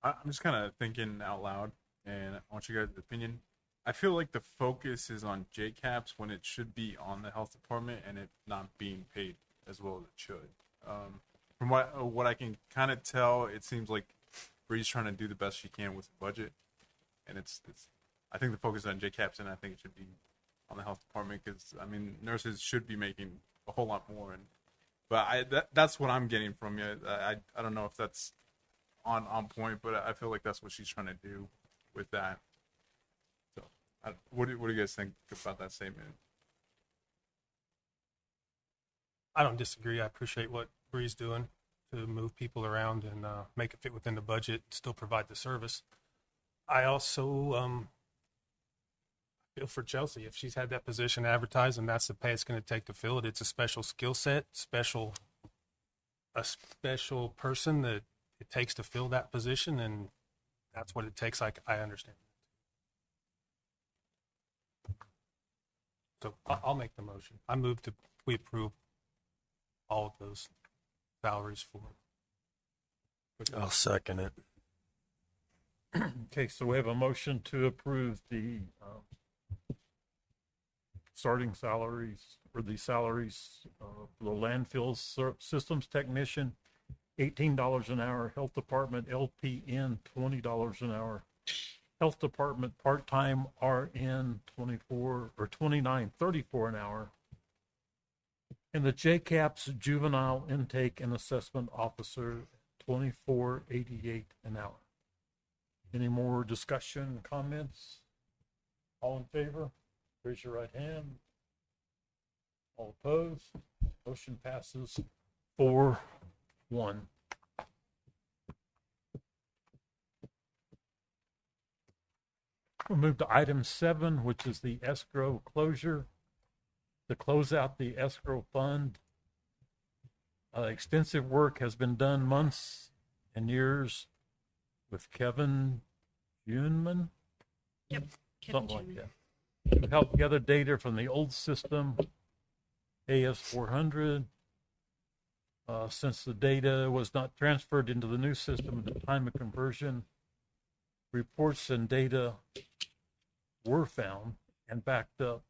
I'm just kind of thinking out loud, and I want you guys' opinion. I feel like the focus is on JCAPS when it should be on the health department and it not being paid as well as it should. From what I can kind of tell, it seems like Bree's trying to do the best she can with the budget, and it's. I think the focus is on JCAPS, and I think it should be on the health department because I mean nurses should be making a whole lot more, that's what I'm getting from you. I don't know if that's on point, but I feel like that's what she's trying to do with that. So, what do you guys think about that statement? I don't disagree. I appreciate what Bree's doing to move people around and make it fit within the budget, still provide the service. I also feel for Chelsea. If she's had that position advertised and that's the pay it's going to take to fill it, it's a special skill set, a special person that it takes to fill that position, and that's what it takes. I understand. So I'll make the motion. I move we approve all of those salaries for. I'll second it. Okay, so we have a motion to approve the starting salaries or the salaries for the landfill systems technician, $18 an hour. Health department LPN, $20 an hour. Health department part-time RN, $29.34 an hour. And the JCAPS juvenile intake and assessment officer, $24.88 an hour. Any more discussion, comments? All in favor? Raise your right hand. All opposed? Motion passes 4-1. We'll move to item 7, which is the escrow closure. To close out the escrow fund, extensive work has been done, months and years, with Kevin Junman. Yep. Something like that. To help gather data from the old system, AS400. Since the data was not transferred into the new system at the time of conversion, reports and data were found and backed up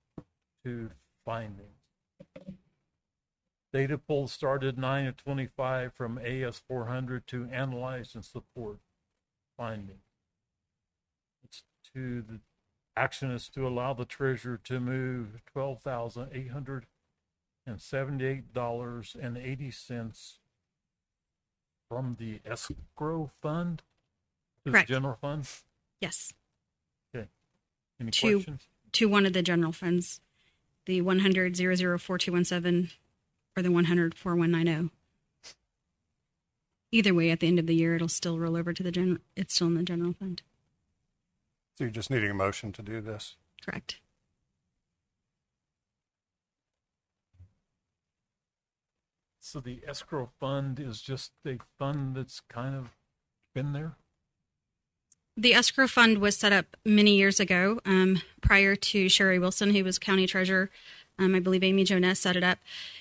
to findings. Data pull started 9/25 from AS400 to analyze and support findings. The action is to allow the treasurer to move $12,878.80 from the escrow fund to Correct. the general fund. Yes. Okay. Any questions? To one of the general funds, the 100-004217 or the 100-4190. Either way, at the end of the year, it'll still roll over to the general. It's still in the general fund. So you're just needing a motion to do this? Correct. So the escrow fund is just a fund that's kind of been there? The escrow fund was set up many years ago, prior to Sherry Wilson, who was county treasurer. I believe Amy Jones set it up.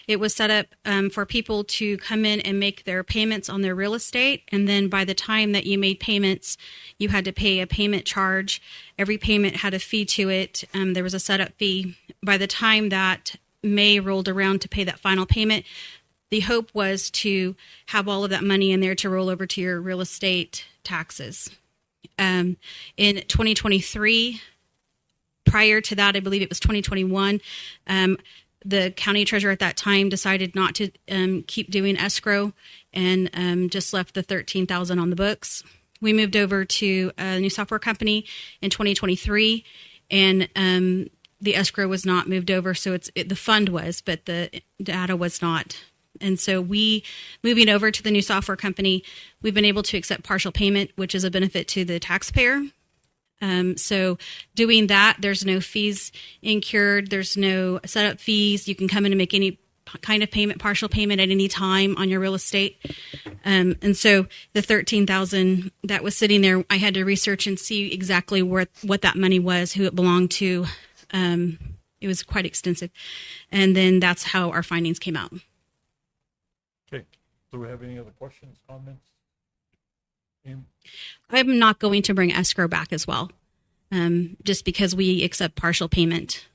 It was set up for people to come in and make their payments on their real estate. And then by the time that you made payments, you had to pay a payment charge. Every payment had a fee to it. There was a setup fee. By the time that May rolled around to pay that final payment, the hope was to have all of that money in there to roll over to your real estate taxes. In 2023, prior to that, I believe it was 2021, the county treasurer at that time decided not to keep doing escrow and just left the $13,000 on the books. We moved over to a new software company in 2023, and the escrow was not moved over. So the fund was, but the data was not And so moving over to the new software company, we've been able to accept partial payment, which is a benefit to the taxpayer. So doing that, there's no fees incurred. There's no setup fees. You can come in and make any kind of payment, partial payment at any time on your real estate. And so the $13,000 that was sitting there, I had to research and see exactly what that money was, who it belonged to. It was quite extensive. And then that's how our findings came out. Okay. Do we have any other questions, comments? I'm not going to bring escrow back as well, just because we accept partial payment.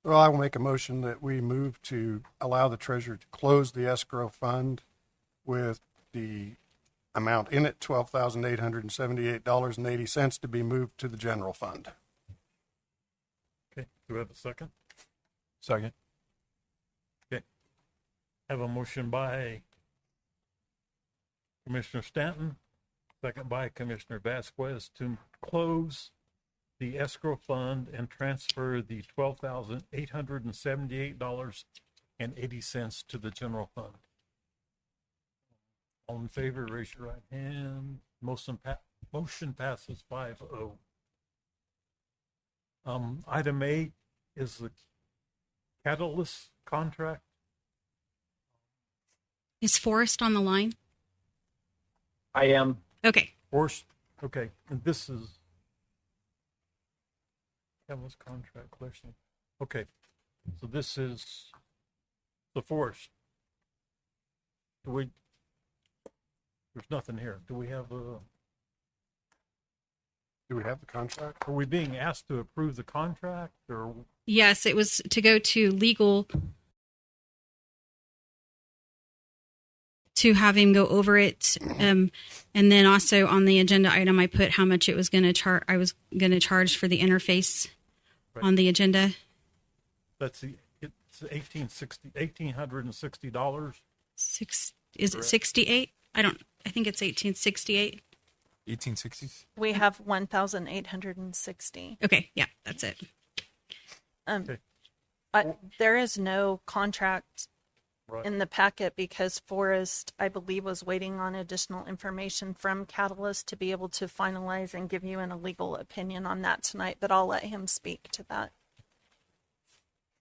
Well, I will make a motion that we move to allow the treasurer to close the escrow fund with the amount in it, $12,878.80, to be moved to the general fund. Okay. Do we have a second? Second. Okay. Have a motion by Commissioner Stanton, second by Commissioner Vasquez, to close the escrow fund and transfer the $12,878.80 to the general fund. All in favor, raise your right hand. Motion passes 5-0. Item 8 is the catalyst contract. Is Forrest on the line? I am. Okay. Forrest. Okay. And this is catalyst contract collection. Okay. So this is the Forrest. There's nothing here. Do we have the contract? Are we being asked to approve the contract, or? Yes, it was to go to legal to have him go over it. And then also on the agenda item, I put how much it was going to charge. I was going to charge for the interface on the agenda. It's $1,860. Is it 68? I think it's 1868. 1860. We have 1,860. Okay, yeah, that's it. There is no contract in the packet because Forrest, I believe, was waiting on additional information from Catalyst to be able to finalize and give you a legal opinion on that tonight, but I'll let him speak to that.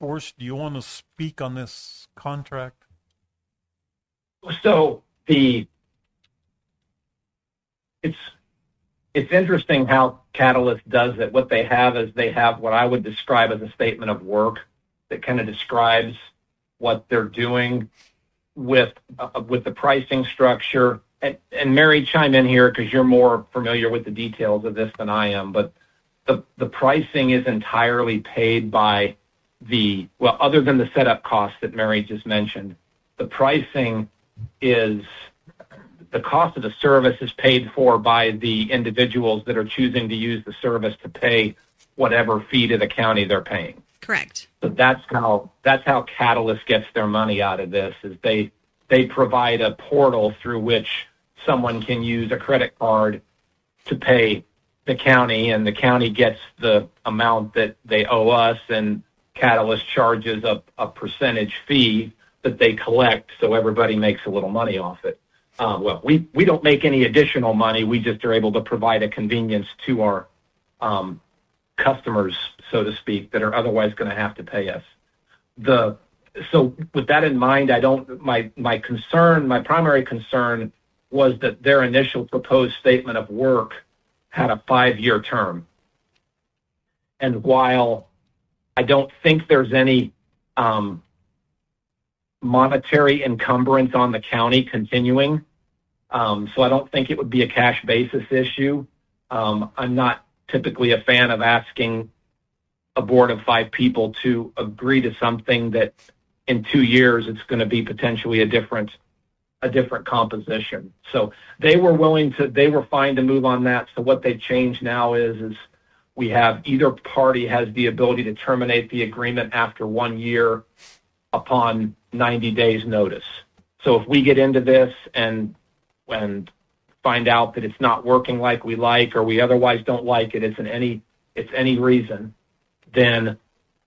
Forrest, do you want to speak on this contract? So it's interesting how Catalyst does it. What they have is they have what I would describe as a statement of work that kind of describes what they're doing with the pricing structure. And Mary, chime in here because you're more familiar with the details of this than I am. But the pricing is entirely paid by other than the setup costs that Mary just mentioned, the pricing is the cost of the service is paid for by the individuals that are choosing to use the service to pay whatever fee to the county they're paying. Correct. So that's how Catalyst gets their money out of this, is they provide a portal through which someone can use a credit card to pay the county, and the county gets the amount that they owe us, and Catalyst charges a percentage fee that they collect, so everybody makes a little money off it. We don't make any additional money. We just are able to provide a convenience to our customers, so to speak, that are otherwise going to have to pay us. So with that in mind, my primary concern was that their initial proposed statement of work had a 5-year term. And while I don't think there's any monetary encumbrance on the county continuing, so I don't think it would be a cash basis issue. I'm not typically a fan of asking a board of 5 people to agree to something that in 2 years it's going to be potentially a different composition. So they were fine to move on that. So what they changed now is we have either party has the ability to terminate the agreement after 1 year upon 90 days notice. So if we get into this and find out that it's not working like we like, or we otherwise don't like it, it's any reason, then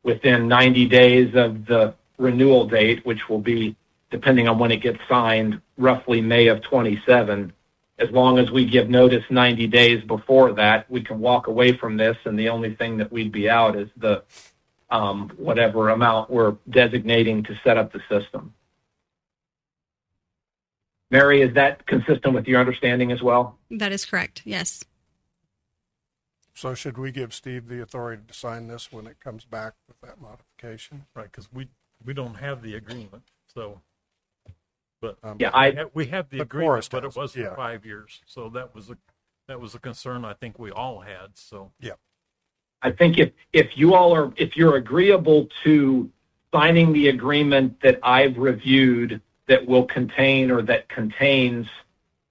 within 90 days of the renewal date, which will be, depending on when it gets signed, roughly May of 27. As long as we give notice 90 days before that, we can walk away from this, and the only thing that we'd be out is the whatever amount we're designating to set up the system. Mary, is that consistent with your understanding as well? That is correct. Yes. So should we give Steve the authority to sign this when it comes back with that modification? Right, because we don't have the agreement, so. But yeah, we have the agreement, but it was for 5 years, so that was a concern I think we all had. So yeah, I think if you're agreeable to signing the agreement that I've reviewed that will contain or that contains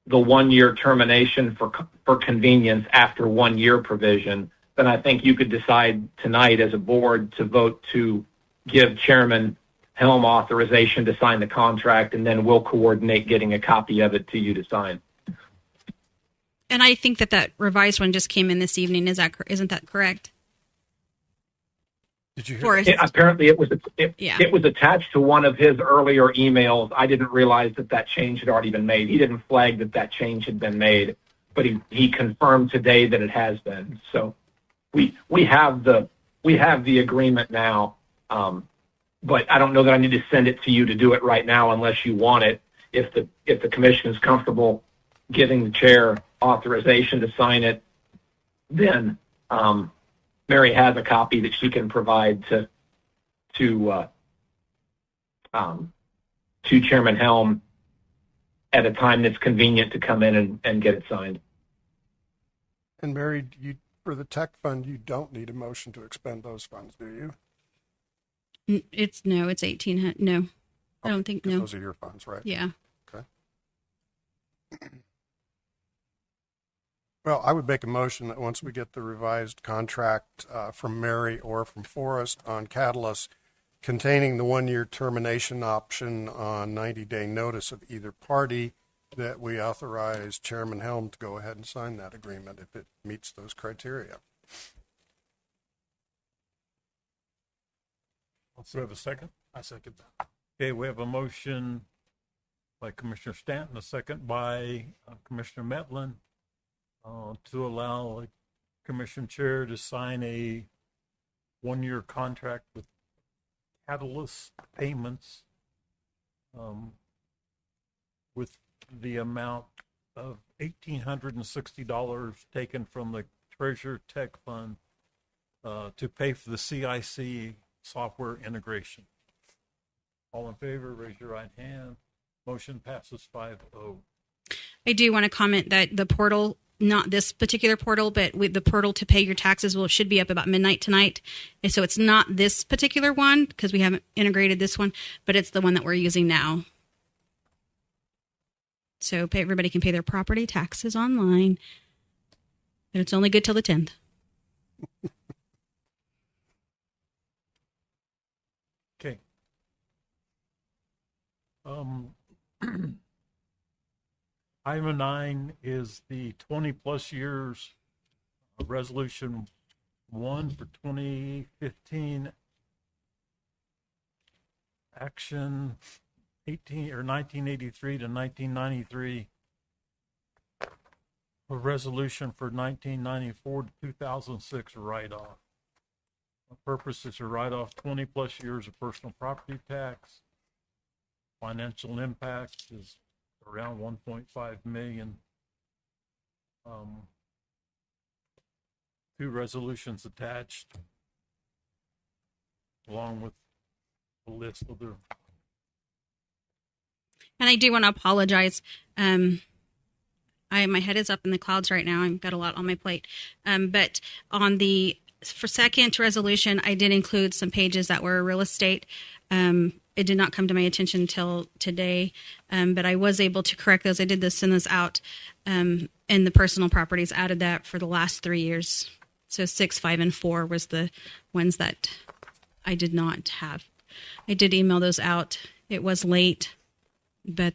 the 1 year termination for convenience after 1 year provision, then I think you could decide tonight as a board to vote to give Chairman Helm authorization to sign the contract, and then we'll coordinate getting a copy of it to you to sign. And I think that revised one just came in this evening. Isn't that correct? Did you hear apparently it was attached to one of his earlier emails. I didn't realize that change had already been made. He didn't flag that change had been made, but he confirmed today that it has been. So we have the agreement now. But I don't know that I need to send it to you to do it right now unless you want it. If the commission is comfortable giving the chair authorization to sign it, then Mary has a copy that she can provide to Chairman Helm at a time that's convenient to come in and get it signed. And Mary, for the tech fund, you don't need a motion to expend those funds, do you? It's 1,800. No, I don't think. No, those are your funds, right? Yeah. Okay. Well, I would make a motion that once we get the revised contract from Mary or from Forrest on Catalyst containing the 1 year termination option on 90-day notice of either party, that we authorize Chairman Helm to go ahead and sign that agreement if it meets those criteria. Do we have a second? I second that. Okay, we have a motion by Commissioner Stanton, a second by Commissioner Metlin to allow the commission chair to sign a 1 year contract with Catalyst Payments with the amount of $1,860 taken from the Treasure Tech Fund to pay for the CIC software integration. All in favor, raise your right hand. Motion passes 5-0. I do want to comment that the portal, not this particular portal, but with the portal to pay your taxes should be up about midnight tonight. And so it's not this particular one because we haven't integrated this one, but it's the one that we're using now. So everybody can pay their property taxes online. And it's only good till the 10th. Okay. Item 9 is the 20-plus years resolution 1 for 2015 action 1983 to 1993. A resolution for 1994 to 2006 write-off. The purpose is to write off 20-plus years of personal property tax. Financial impact is around $1.5 million. 2 resolutions attached, along with a list of the. And I do want to apologize. My head is up in the clouds right now. I've got a lot on my plate. But on for second resolution, I did include some pages that were real estate. It did not come to my attention until today, but I was able to correct those. I did send those out, and the personal properties added that for the last 3 years. So 6, 5, and 4 was the ones that I did not have. I did email those out. It was late, but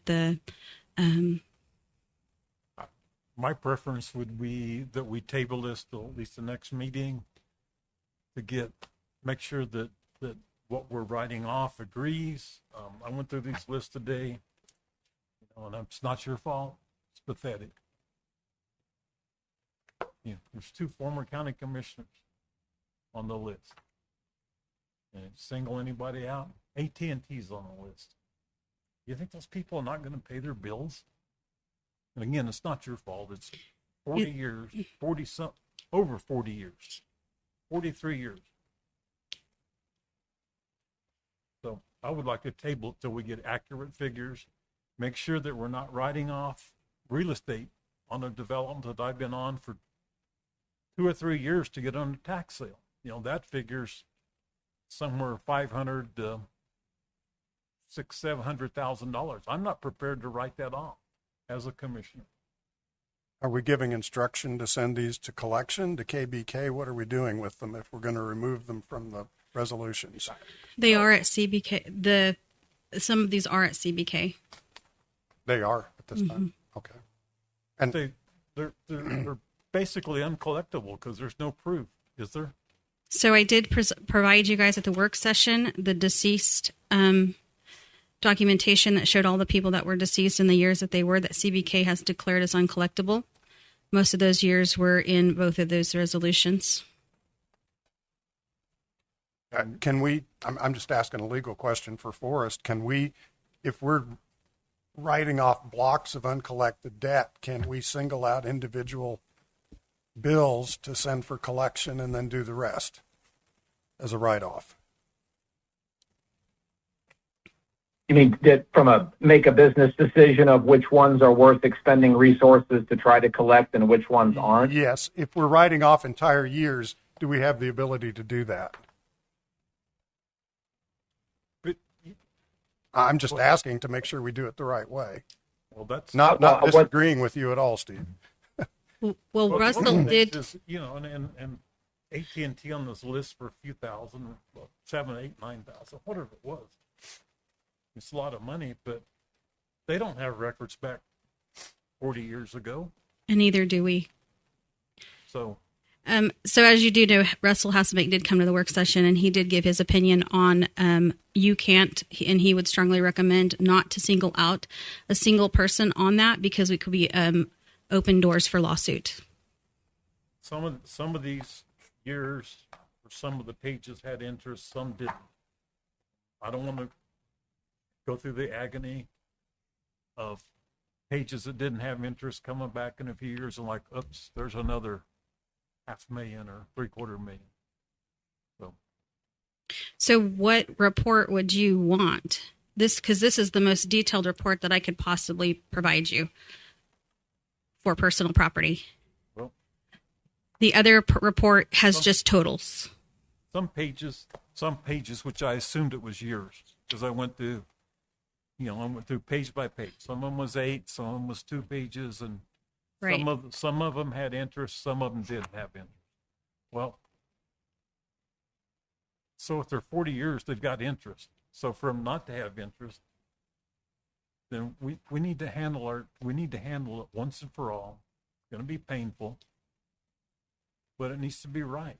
my preference would be that we table this till at least the next meeting to make sure that what we're writing off agrees. I went through these lists today, and it's not your fault. It's pathetic. There's 2 former county commissioners on the list. And single anybody out, AT&T's on the list. You think those people are not going to pay their bills? And again, it's not your fault. It's 40 years, over 40 years, 43 years. So I would like to table it till we get accurate figures. Make sure that we're not writing off real estate on a development that I've been on for 2 or 3 years to get on a tax sale. That figures somewhere $500,000 to $700,000. I'm not prepared to write that off as a commissioner. Are we giving instruction to send these to collection, to KBK? What are we doing with them if we're going to remove them from the resolutions? They are at CBK. Some of these are at CBK. They are at this time? Okay. And they're basically uncollectible because there's no proof, is there? So I did provide you guys at the work session the deceased documentation that showed all the people that were deceased in the years that they were, that CBK has declared as uncollectible. Most of those years were in both of those resolutions. Can we, I'm just asking a legal question for Forrest, can we, if we're writing off blocks of uncollected debt, can we single out individual bills to send for collection and then do the rest as a write-off? You mean make a business decision of which ones are worth expending resources to try to collect and which ones aren't? Yes. If we're writing off entire years, do we have the ability to do that? I'm just asking to make sure we do it the right way. Well, that's not disagreeing with you at all, Steve. Well, Russell did. And AT&T on this list for a few thousand, 7, 8, 9,000, whatever it was. It's a lot of money, but they don't have records back 40 years ago. And neither do we. So as you do know, Russell Hasselbeck did come to the work session, and he did give his opinion on you can't, and he would strongly recommend not to single out a single person on that because it could be open doors for lawsuit. Some of these years, or some of the pages had interest, some didn't. I don't want to go through the agony of pages that didn't have interest coming back in a few years and like, oops, there's another $500,000 or $750,000. So what report would you want? Because this is the most detailed report that I could possibly provide you for personal property. Well, the other report has just totals. Some pages, which I assumed it was yours, because I went through page by page. Some of them was 8, some of them was 2 pages, and right. Some of them had interest, some of them didn't have interest. Well, so if they're 40 years, they've got interest. So for them not to have interest, then we need to handle it once and for all. It's going to be painful, but it needs to be right.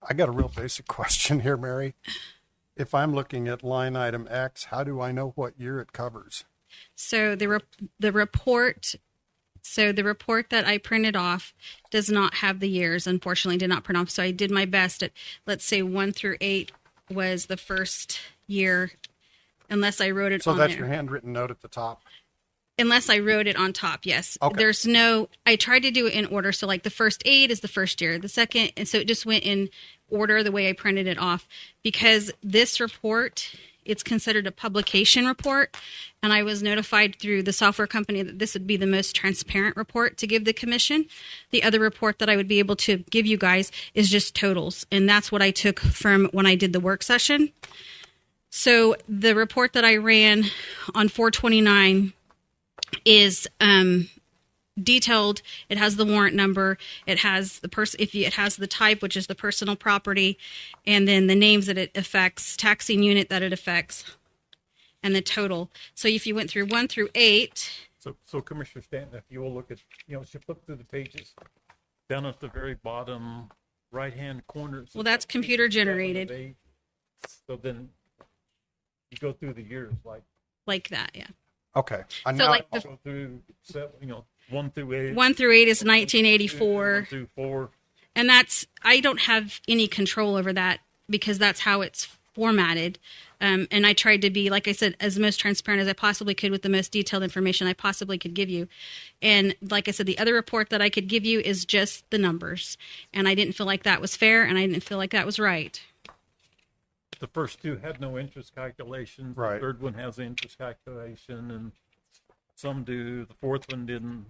I got a real basic question here, Mary. If I'm looking at line item X, how do I know what year it covers? So the report that I printed off does not have the years, unfortunately, did not print off. So I did my best at, let's say 1 through 8 was the first year, unless I wrote it on there. So that's your handwritten note at the top? Unless I wrote it on top, yes. Okay. I tried to do it in order. So like the first 8 is the first year, the second, and so it just went in order the way I printed it off. Because this report, it's considered a publication report, and I was notified through the software company that this would be the most transparent report to give the commission. The other report that I would be able to give you guys is just totals, and that's what I took from when I did the work session. So the report that I ran on 429 is detailed. It has the warrant number. It has it has the type, which is the personal property, and then the names that it affects, taxing unit that it affects, and the total. So if you went through 1 through 8. So Commissioner Stanton, if you will look at, as you flip through the pages, down at the very bottom right-hand corner. Well, that's computer generated. So then you go through the years like that, yeah. Okay. So like go through 1 through 8. 1 through 8 is 1984. 1 through 4. And I don't have any control over that because that's how it's formatted. And I tried to be, like I said, as most transparent as I possibly could with the most detailed information I possibly could give you. And like I said, the other report that I could give you is just the numbers. And I didn't feel like that was fair, and I didn't feel like that was right. The first two had no interest calculations. Right. The third one has the interest calculation, and some do. The fourth one didn't.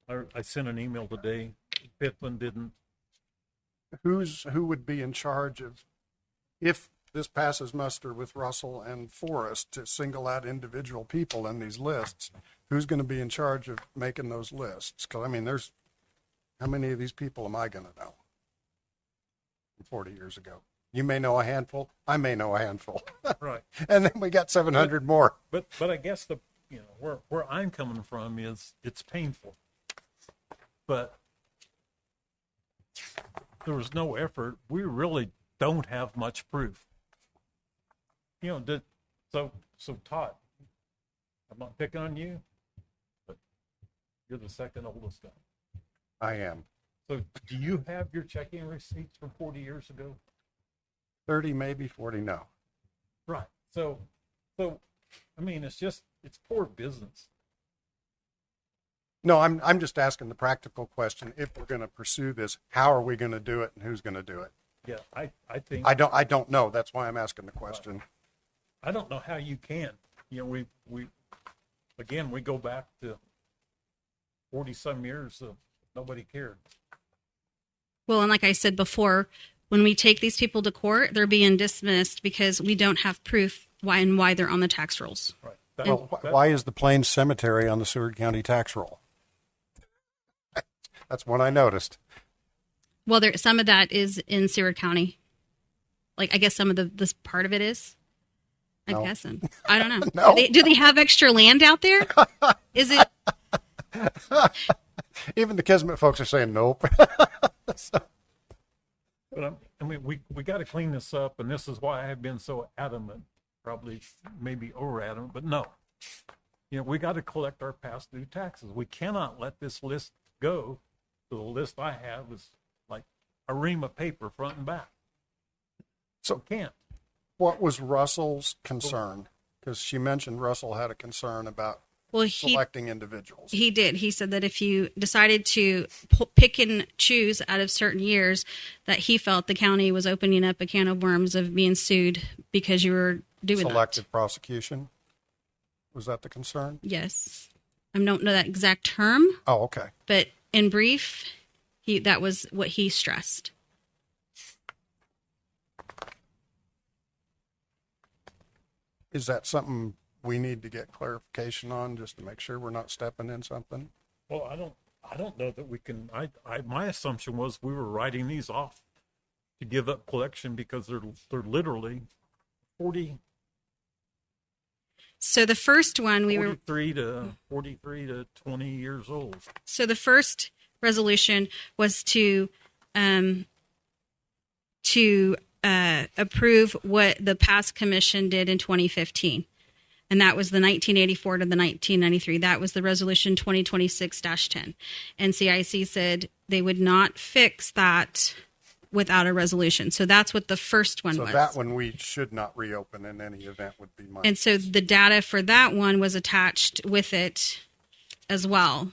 I sent an email today. The fifth one didn't. Who would be in charge of, if this passes muster with Russell and Forrest, to single out individual people in these lists? Who's going to be in charge of making those lists? Because, I mean, how many of these people am I going to know from 40 years ago? You may know a handful. I may know a handful. Right. And then we got 700 more. But I guess where I'm coming from is it's painful. But there was no effort. We really don't have much proof. So Todd, I'm not picking on you, but you're the second oldest guy. I am. So do you have your checking receipts from 40 years ago? 30, maybe 40, no. Right. So I mean, it's poor business. No, I'm just asking the practical question. If we're going to pursue this, how are we going to do it, and who's going to do it? Yeah, I think I don't know. That's why I'm asking the question. I don't know how you can. We go back to 40 some years of nobody cared. Well, and like I said before, when we take these people to court, they're being dismissed because we don't have proof why they're on the tax rolls. Right. Why is the Plains Cemetery on the Seward County tax roll? That's one I noticed. Well, some of that is in Seward County. Like, I guess some of this part of it is. I guess. I don't know. No. Do they have extra land out there? Is it? Even the Kismet folks are saying nope. But we got to clean this up, and this is why I have been so adamant, probably maybe over adamant, but no. We got to collect our past due taxes. We cannot let this list go. So the list I have is like a ream of paper front and back. So we can't. What was Russell's concern? Because she mentioned Russell had a concern about selecting individuals. He did. He said that if you decided to pick and choose out of certain years, that he felt the county was opening up a can of worms of being sued because you were doing selective prosecution. Was that the concern? Yes. I don't know that exact term. Oh, okay. But in brief, that was what he stressed. Is that something we need to get clarification on, just to make sure we're not stepping in something? Well, I don't know that we can. My assumption was we were writing these off to give up collection because they're literally 40. So the first one 43 to 20 years old. So the first resolution was to approve what the past commission did in 2015. And that was the 1984 to the 1993. That was the resolution 2026-10. NCIC said they would not fix that without a resolution. So that's what the first one was. So that one we should not reopen in any event would be mine. And so the data for that one was attached with it as well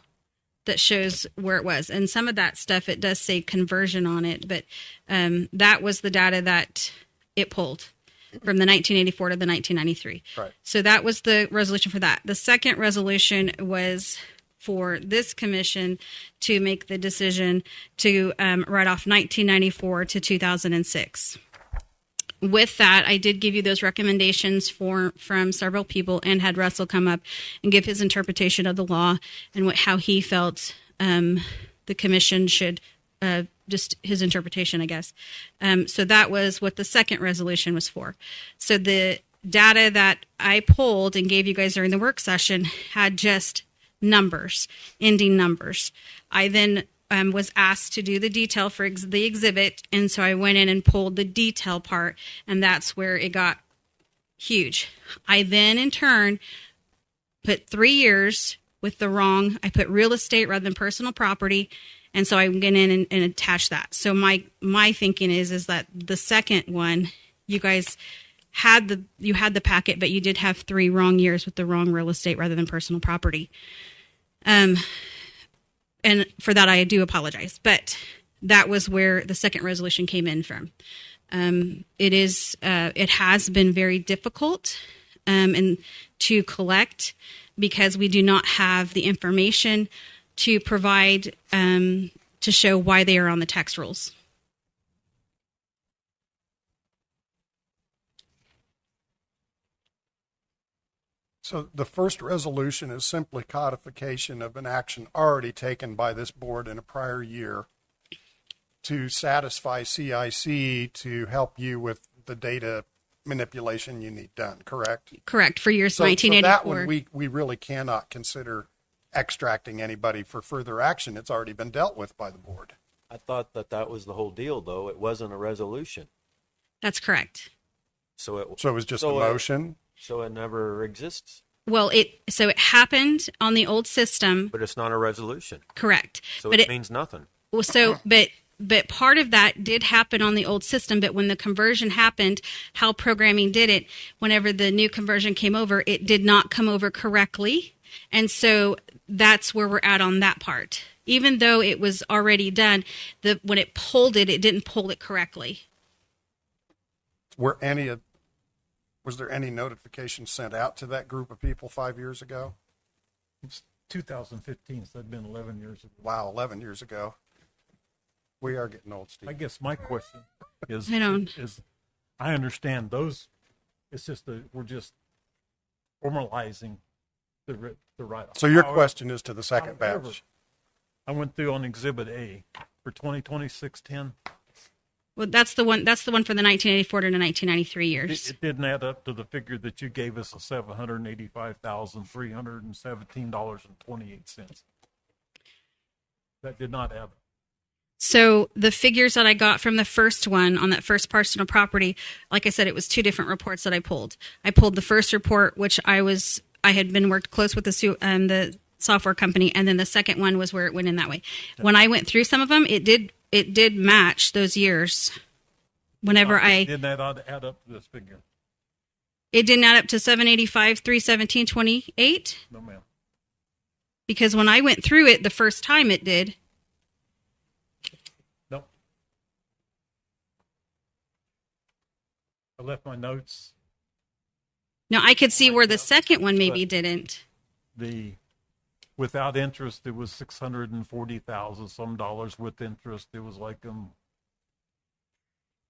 that shows where it was. And some of that stuff, it does say conversion on it, but that was the data that it pulled from the 1984 to the 1993. Right. So that was the resolution for that. The second resolution was for this commission to make the decision to write off 1994 to 2006. With that, I did give you those recommendations from several people and had Russell come up and give his interpretation of the law and how he felt the commission should just his interpretation, I guess. So that was what the second resolution was for. So the data that I pulled and gave you guys during the work session had just numbers, ending numbers. I then was asked to do the detail for the exhibit, and so I went in and pulled the detail part, and that's where it got huge. I then, in turn, put 3 years with the wrong. I put real estate rather than personal property, and so I went in and attached that. So my thinking is that the second one, you guys had the packet, but you did have 3 wrong years with the wrong real estate rather than personal property. And for that, I do apologize. But that was where the second resolution came in from. It has been very difficult and to collect because we do not have the information to provide to show why they are on the tax rolls. So the first resolution is simply codification of an action already taken by this board in a prior year to satisfy CIC to help you with the data manipulation you need done, correct? Correct, for years So 1984. that one we really cannot consider extracting anybody for further action. It's already been dealt with by the board. I thought that was the whole deal, though. It wasn't a resolution. That's correct. So it was just a motion? So it never exists. Well, it happened on the old system. But it's not a resolution. Correct. So but it means nothing. Well, but part of that did happen on the old system. But when the conversion happened, how programming did it, whenever the new conversion came over, it did not come over correctly. And so that's where we're at on that part. Even though it was already done, when it pulled it, it didn't pull it correctly. Was there any notification sent out to that group of people 5 years ago? It's 2015, so that'd been 11 years ago. Wow, 11 years ago. We are getting old, Steve. I guess my question is, I understand those. It's just that we're just formalizing the write-off. So your question is to the second batch. I went through on Exhibit A for 2026-10. Well, that's the one for the 1984 to 1993 years. It didn't add up to the figure that you gave us of $785,317.28. That did not add up. So the figures that I got from the first one on that first personal property, like I said, it was 2 different reports that I pulled. I pulled the first report, which I had been worked close with the software company, and then the second one was where it went in that way. When I went through some of them, it did match those years. Whenever did that add up to this figure? It didn't add up to 785, 317, 28. No, ma'am. Because when I went through it the first time, it did. Nope. I left my notes. Now I could see where the second one maybe didn't. Without interest, it was $640,000 some dollars. With interest, it was like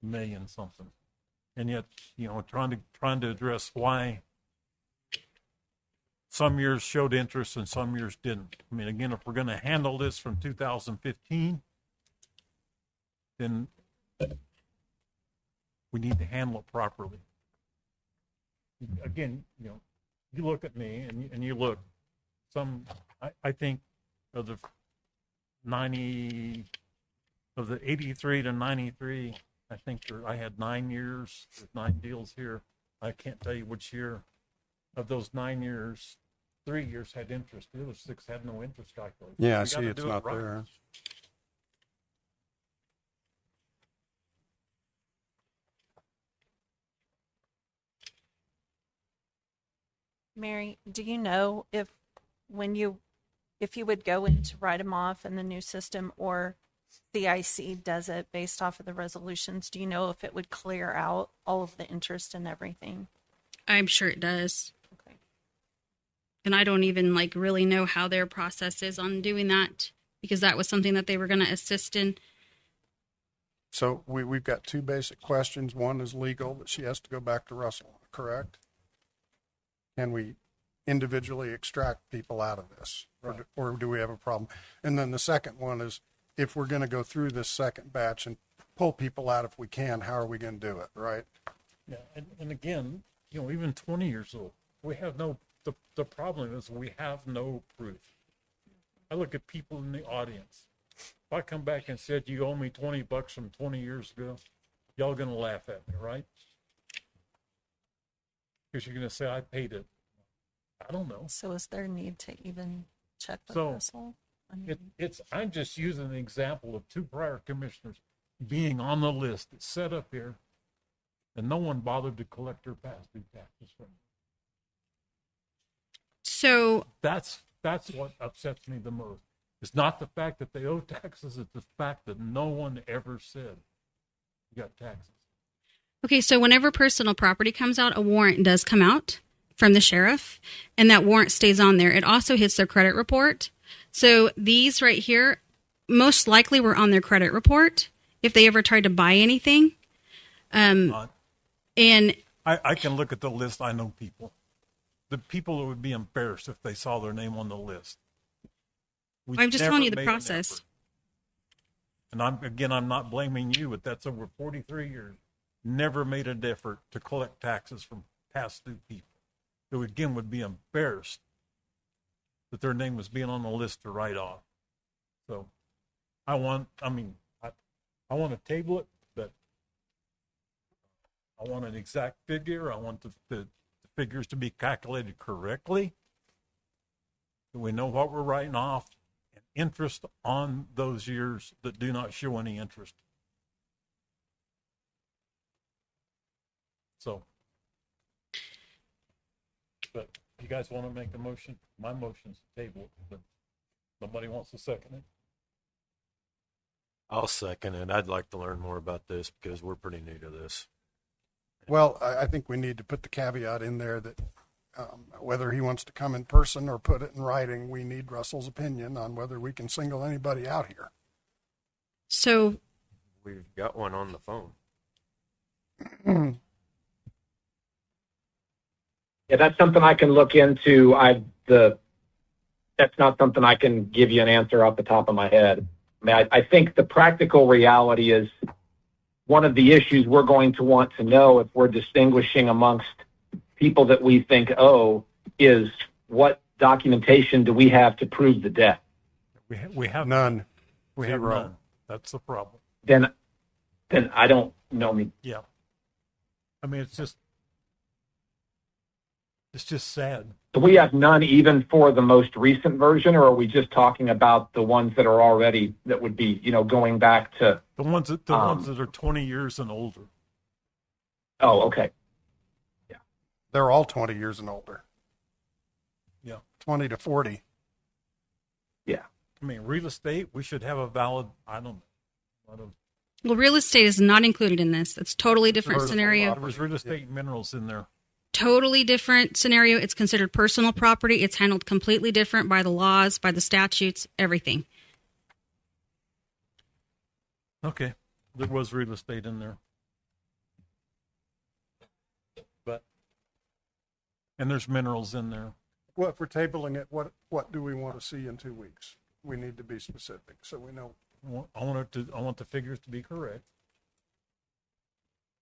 million something. And yet, trying to address why some years showed interest and some years didn't. I mean, again, if we're going to handle this from 2015, then we need to handle it properly. Again, you look at me and you look. I think of the 83 to 93, I think I had 9 years. There's 9 deals here. I can't tell you which year. Of those 9 years, 3 years had interest. The other 6 had no interest calculated. Yeah, I see it's not there. Mary, do you know if you would go in to write them off in the new system, or CIC does it based off of the resolutions? Do you know if it would clear out all of the interest and everything? I'm sure it does. Okay. And I don't even really know how their process is on doing that, because that was something that they were going to assist in. So we've got 2 basic questions. One is legal, that she has to go back to Russell, correct? Can we individually extract people out of this, or do we have a problem? And then the second one is, if we're going to go through this second batch and pull people out if we can, how are we going to do it, right? Yeah, and again, even 20 years old, we have the problem is we have no proof. I look at people in the audience. If I come back and said you owe me $20 from 20 years ago, y'all gonna laugh at me, right? Because you're gonna say I paid it. I don't know. So is there a need to even check with So Russell? I mean, I'm just using an example of 2 prior commissioners being on the list that's set up here, and no one bothered to collect their past due taxes from them. So That's what upsets me the most. It's not the fact that they owe taxes, it's the fact that no one ever said you got taxes. okay, so whenever personal property comes out, a warrant does come out from the sheriff, and that warrant stays on there. It also hits their credit report. So these right here, most likely were on their credit report if they ever tried to buy anything. And I can look at the list. I know people. The people that would be embarrassed if they saw their name on the list. I'm just telling you the process. And I'm not blaming you, but that's over 43 years. Never made an effort to collect taxes from past due people. Who again would be embarrassed that their name was being on the list to write off. So I want to table it, but I want an exact figure. I want the figures to be calculated correctly. So we know what we're writing off and interest on those years that do not show any interest. So, but you guys want to make a motion? My motion's to table it, but nobody wants to second it. I'll second it. I'd like to learn more about this because we're pretty new to this. Well, I think we need to put the caveat in there that whether he wants to come in person or put it in writing, we need Russell's opinion on whether we can single anybody out here. So we've got one on the phone. Yeah, that's something I can look into. That's not something I can give you an answer off the top of my head. I mean, I think the practical reality is one of the issues we're going to want to know if we're distinguishing amongst people that we think owe is what documentation do we have to prove the debt? We have none. We have none. That's the problem. Then I don't know. Yeah. I mean, it's just sad. Do we have none even for the most recent version, or are we just talking about the ones that are already, that would be, going back to the ones that are 20 years and older? Oh, okay. Yeah. They're all 20 years and older. Yeah. 20 to 40. Yeah. I mean, real estate, we should have a valid, well, real estate is not included in this. It's totally different scenario. There's real estate and minerals in there. Totally different scenario. It's considered personal property. It's handled completely different by the laws, by the statutes, everything. Okay. There was real estate in there. And there's minerals in there. Well, if we're tabling it, what do we want to see in 2 weeks? We need to be specific so we know. I want the figures to be correct.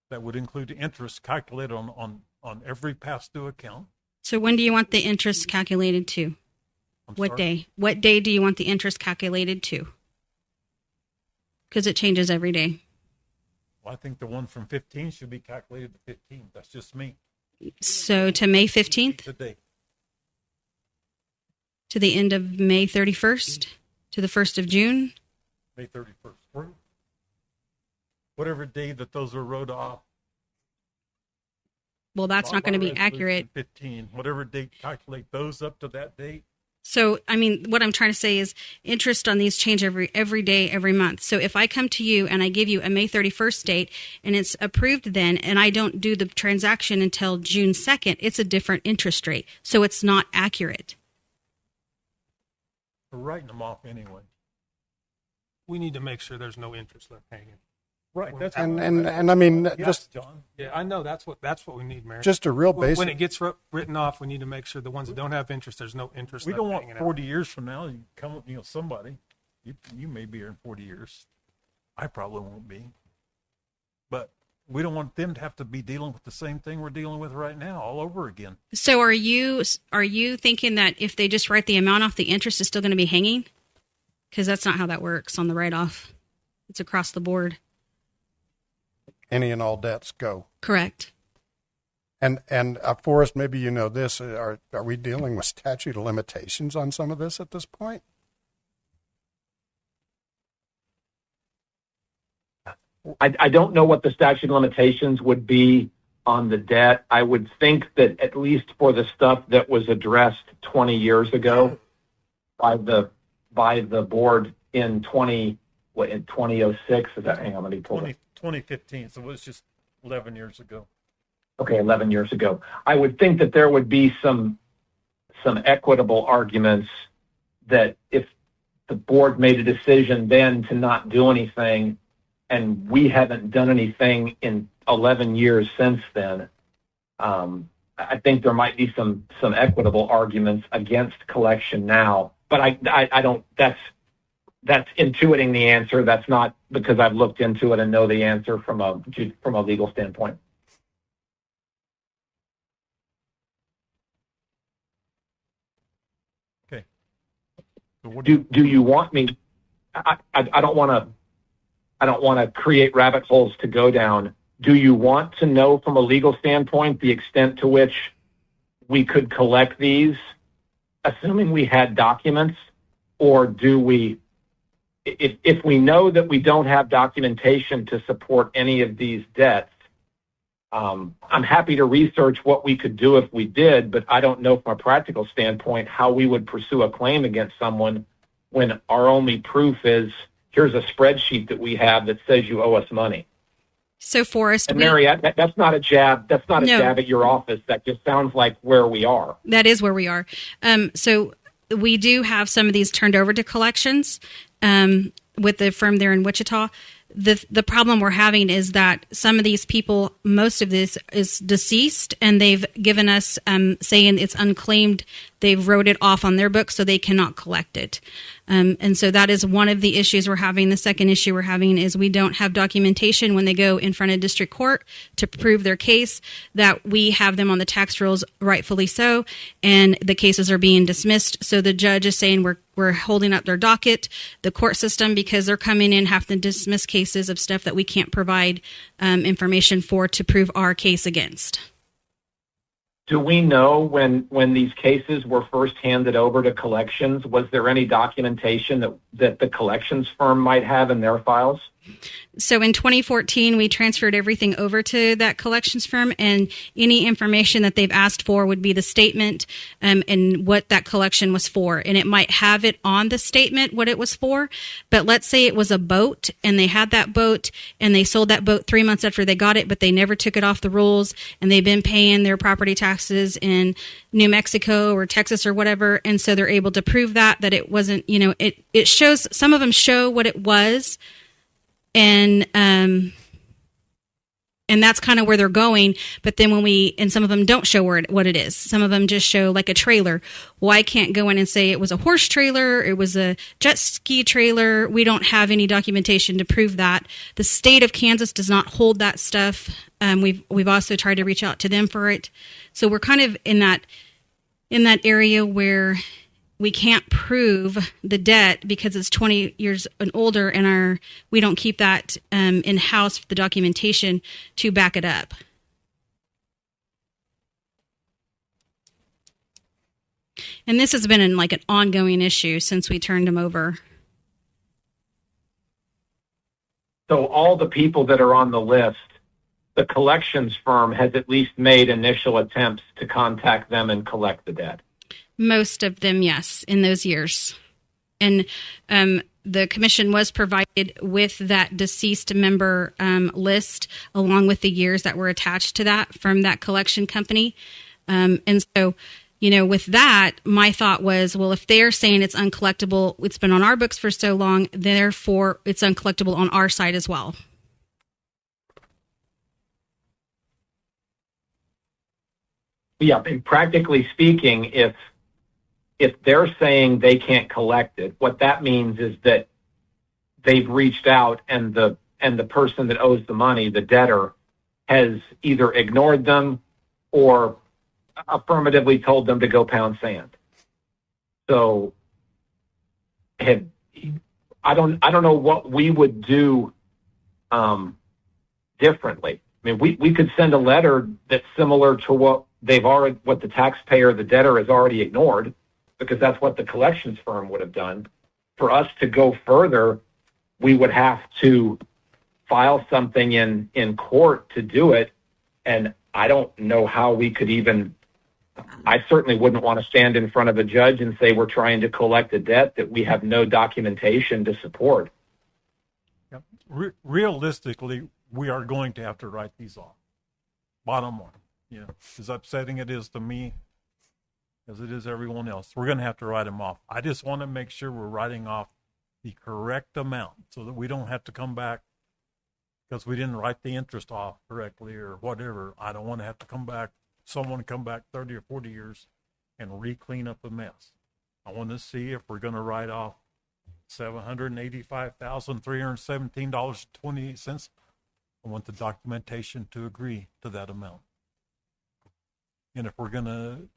That would include interest calculated on every past due account. So when do you want the interest calculated to? What day? What day do you want the interest calculated to? Because it changes every day. Well, I think the one from 15 should be calculated to 15. That's just me. So to May 15th? Today. To the end of May 31st? To the 1st of June? May 31st. Whatever day that those were wrote off. Well, that's not going to be accurate. 15. Whatever date, calculate those up to that date. So, I mean, what I'm trying to say is interest on these change every day, every month. So if I come to you and I give you a May 31st date and it's approved then, and I don't do the transaction until June 2nd, it's a different interest rate. So it's not accurate. We're writing them off anyway. We need to make sure there's no interest left hanging. Right. That's and I mean, yes, just John. Yeah, I know that's what we need, Mary. Just a real basic. When it gets written off, we need to make sure the ones that don't have interest, there's no interest. We left don't want hanging 40 years from now. You come up, somebody. You may be here in 40 years. I probably won't be. But we don't want them to have to be dealing with the same thing we're dealing with right now all over again. So are you thinking that if they just write the amount off, the interest is still going to be hanging? because that's not how that works on the write-off. It's across the board. Any and all debts go. Correct. And Forrest, maybe you know this. Are we dealing with statute of limitations on some of this at this point? I don't know what the statute of limitations would be on the debt. I would think that at least for the stuff that was addressed 20 years ago by the board in 2006. Is that, hang on, let me pull it. 2015, so it was just 11 years ago. Okay, 11 years ago. I would think that there would be some equitable arguments that if the board made a decision then to not do anything, and we haven't done anything in 11 years since then, I think there might be some equitable arguments against collection now. But I don't. That's intuiting the answer. That's not because I've looked into it and know the answer from a legal standpoint. Okay. So do you want me? I don't want to create rabbit holes to go down. Do you want to know from a legal standpoint the extent to which we could collect these, assuming we had documents, or do we? If we know that we don't have documentation to support any of these debts, I'm happy to research what we could do if we did, but I don't know from a practical standpoint how we would pursue a claim against someone when our only proof is, here's a spreadsheet that we have that says you owe us money. So, Forrest, and Mary, that's not a jab. That's not a jab at your office. That just sounds like where we are. That is where we are. So we do have some of these turned over to collections with the firm there in Wichita. The problem we're having is that some of these people, most of this is deceased, and they've given us saying it's unclaimed. They've wrote it off on their books, so they cannot collect it. And so that is one of the issues we're having. The second issue we're having is we don't have documentation when they go in front of district court to prove their case that we have them on the tax rolls, rightfully so, and the cases are being dismissed. So the judge is saying we're holding up their docket, the court system, because they're coming in having to dismiss cases of stuff that we can't provide information for to prove our case against. Do we know when these cases were first handed over to collections, was there any documentation that the collections firm might have in their files? So in 2014, we transferred everything over to that collections firm, and any information that they've asked for would be the statement and what that collection was for. And it might have it on the statement what it was for, but let's say it was a boat and they had that boat and they sold that boat 3 months after they got it, but they never took it off the rolls, and they've been paying their property taxes in New Mexico or Texas or whatever, and so they're able to prove that it wasn't, it shows, some of them show what it was, and that's kind of where they're going. But then and some of them don't show what it is. Some of them just show like a trailer. Well, I can't go in and say it was a horse trailer, it was a jet ski trailer. We don't have any documentation to prove that. The state of Kansas does not hold that stuff. We've also tried to reach out to them for it. So we're kind of in that area where we can't prove the debt because it's 20 years and older, and we don't keep that in-house for the documentation to back it up. And this has been an ongoing issue since we turned them over. So all the people that are on the list, the collections firm has at least made initial attempts to contact them and collect the debt. Most of them, yes, in those years. And the commission was provided with that deceased member list along with the years that were attached to that from that collection company. And so, with that, my thought was, well, if they're saying it's uncollectible, it's been on our books for so long, therefore it's uncollectible on our side as well. Yeah, and practically speaking, if they're saying they can't collect it, what that means is that they've reached out and the person that owes the money, the debtor, has either ignored them or affirmatively told them to go pound sand. So I don't know what we would do differently. I mean, we could send a letter that's similar to what the taxpayer, the debtor, has already ignored, because that's what the collections firm would have done. For us to go further, we would have to file something in court to do it, and I don't know how we could even. I certainly wouldn't want to stand in front of a judge and say we're trying to collect a debt that we have no documentation to support. Yep. Realistically, we are going to have to write these off. Bottom line, as upsetting it is to me, as it is everyone else, we're going to have to write them off. I just want to make sure we're writing off the correct amount so that we don't have to come back because we didn't write the interest off correctly or whatever. I don't want to have to someone come back 30 or 40 years and re-clean up a mess. I want to see if we're going to write off $785,317.28. I want the documentation to agree to that amount. And if we're going to,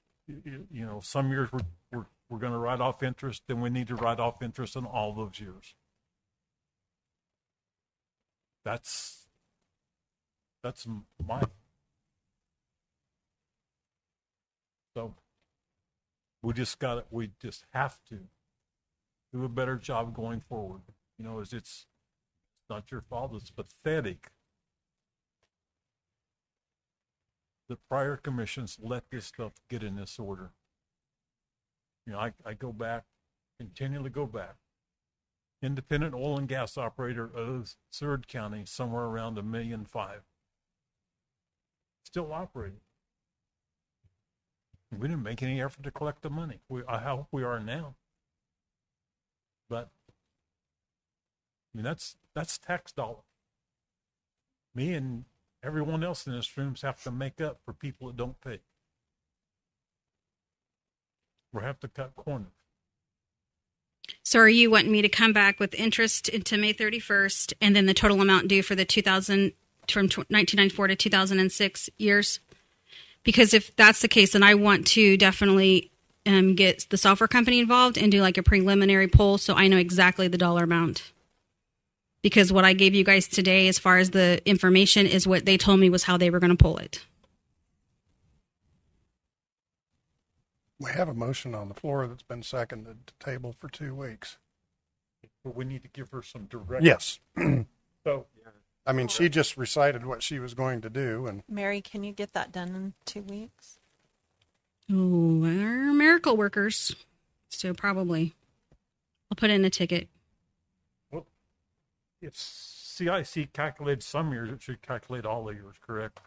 some years we're going to write off interest, then we need to write off interest in all those years. That's my. So we just have to do a better job going forward. It's not your fault. It's pathetic. The prior commissions let this stuff get in this order. I continually go back. Independent oil and gas operator owes Seward County somewhere around $1.5 million. Still operating. We didn't make any effort to collect the money. I hope we are now. But that's tax dollars. Me and everyone else in this room have to make up for people that don't pay. We'll have to cut corners. So are you wanting me to come back with interest into May 31st and then the total amount due for the 1994 to 2006 years? Because if that's the case, then I want to definitely get the software company involved and do like a preliminary poll so I know exactly the dollar amount. Because what I gave you guys today as far as the information is what they told me was how they were going to pull it. We have a motion on the floor that's been seconded to table for 2 weeks. But we need to give her some direction. Yes. So, I mean, she just recited what she was going to do. And Mary, can you get that done in 2 weeks? Oh, we're miracle workers. So probably. I'll put in a ticket. Well, if CIC calculated some years, it should calculate all the years, correct?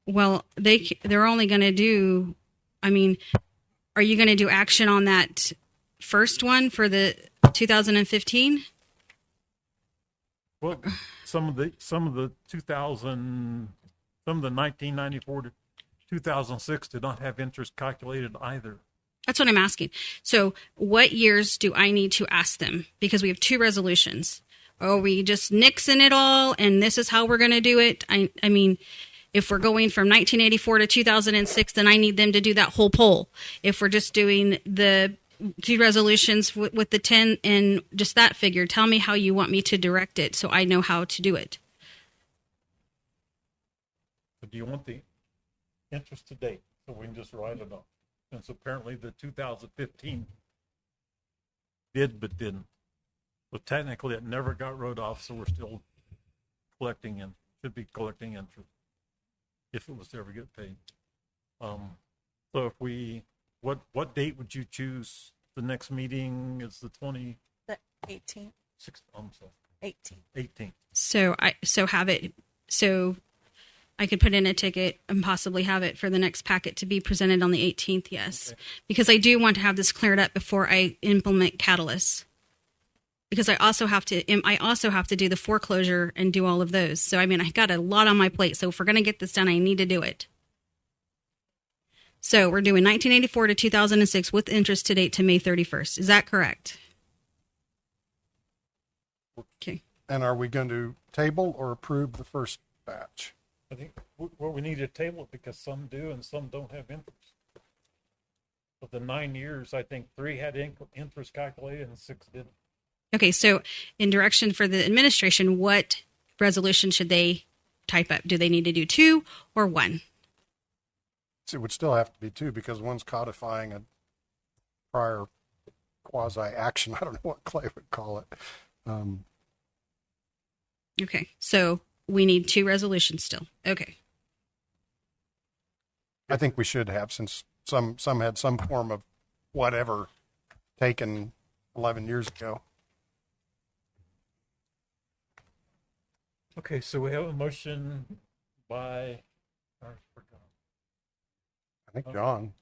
Well, they're only going to do, are you going to do action on that first one for the 2015? Well, some of the 1994 to 2006 did not have interest calculated either. That's what I'm asking. So what years do I need to ask them? Because we have 2 resolutions. Are we just nixing it all and this is how we're going to do it? I mean, if we're going from 1984 to 2006, then I need them to do that whole poll. If we're just doing the 2 resolutions with the 10 and just that figure, tell me how you want me to direct it so I know how to do it. But do you want the interest to date so we can just write it off? Since apparently the 2015 did but didn't. So technically it never got wrote off, so we're still collecting and should be collecting interest if it was to ever get paid. So if what date would you choose? The next meeting is the 18th. 18th. So I could put in a ticket and possibly have it for the next packet to be presented on the 18th. Yes, okay. Because I do want to have this cleared up before I implement Catalyst. Because I also have to do the foreclosure and do all of those. So I got a lot on my plate. So if we're going to get this done, I need to do it. So we're doing 1984 to 2006 with interest to date to May 31st. Is that correct? Okay. And are we going to table or approve the first batch? I think we need to table it because some do and some don't have interest. Of the 9 years, I think 3 had interest calculated and 6 didn't. Okay, so in direction for the administration, what resolution should they type up? Do they need to do 2 or 1? It would still have to be 2 because one's codifying a prior quasi action. I don't know what Clay would call it. Okay, so we need 2 resolutions still. Okay. I think we should have, since some had some form of whatever taken 11 years ago. Okay, so we have a motion by, I think John.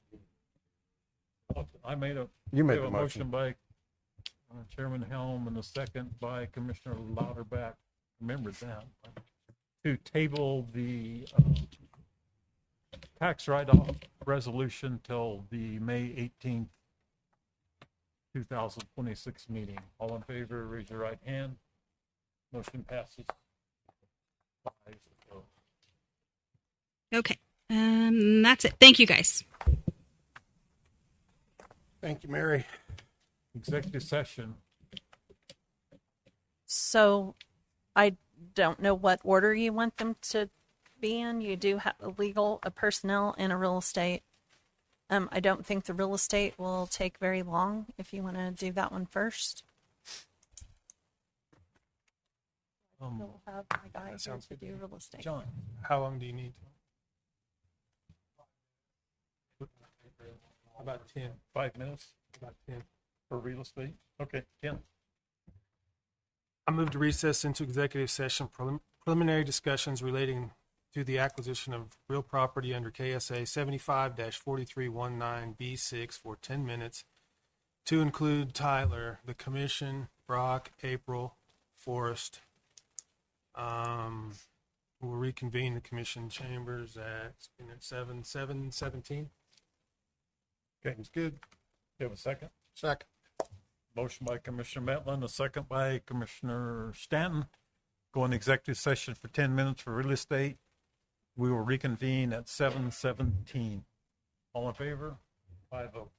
I made a, You made we have the a motion. by Chairman Helm and a second by Commissioner Lauterbach. Remembered that. To table the tax write-off resolution till the May 18th, 2026 meeting. All in favor, raise your right hand. Motion passes. 5-0. Okay. That's it. Thank you, guys. Thank you, Mary. Executive session. So I don't know what order you want them to be in. You do have a legal, a personnel, and a real estate. I don't think the real estate will take very long if you want to do that one first. We'll have my guy here sounds to do real estate. John. How long do you need? About 10. 5 minutes About 10. for real estate. Okay, 10. I move to recess into executive session preliminary discussions relating to the acquisition of real property under KSA 75-4319B6 for 10 minutes to include Tyler, the commission, Brock, April, Forrest. We'll reconvene the commission chambers at 7:17. Okay, it's good. You have a second? Second. Motion by Commissioner Matlin, a second by Commissioner Stanton. Go in executive session for 10 minutes for real estate. We will reconvene at 7:17. All in favor? 5-0.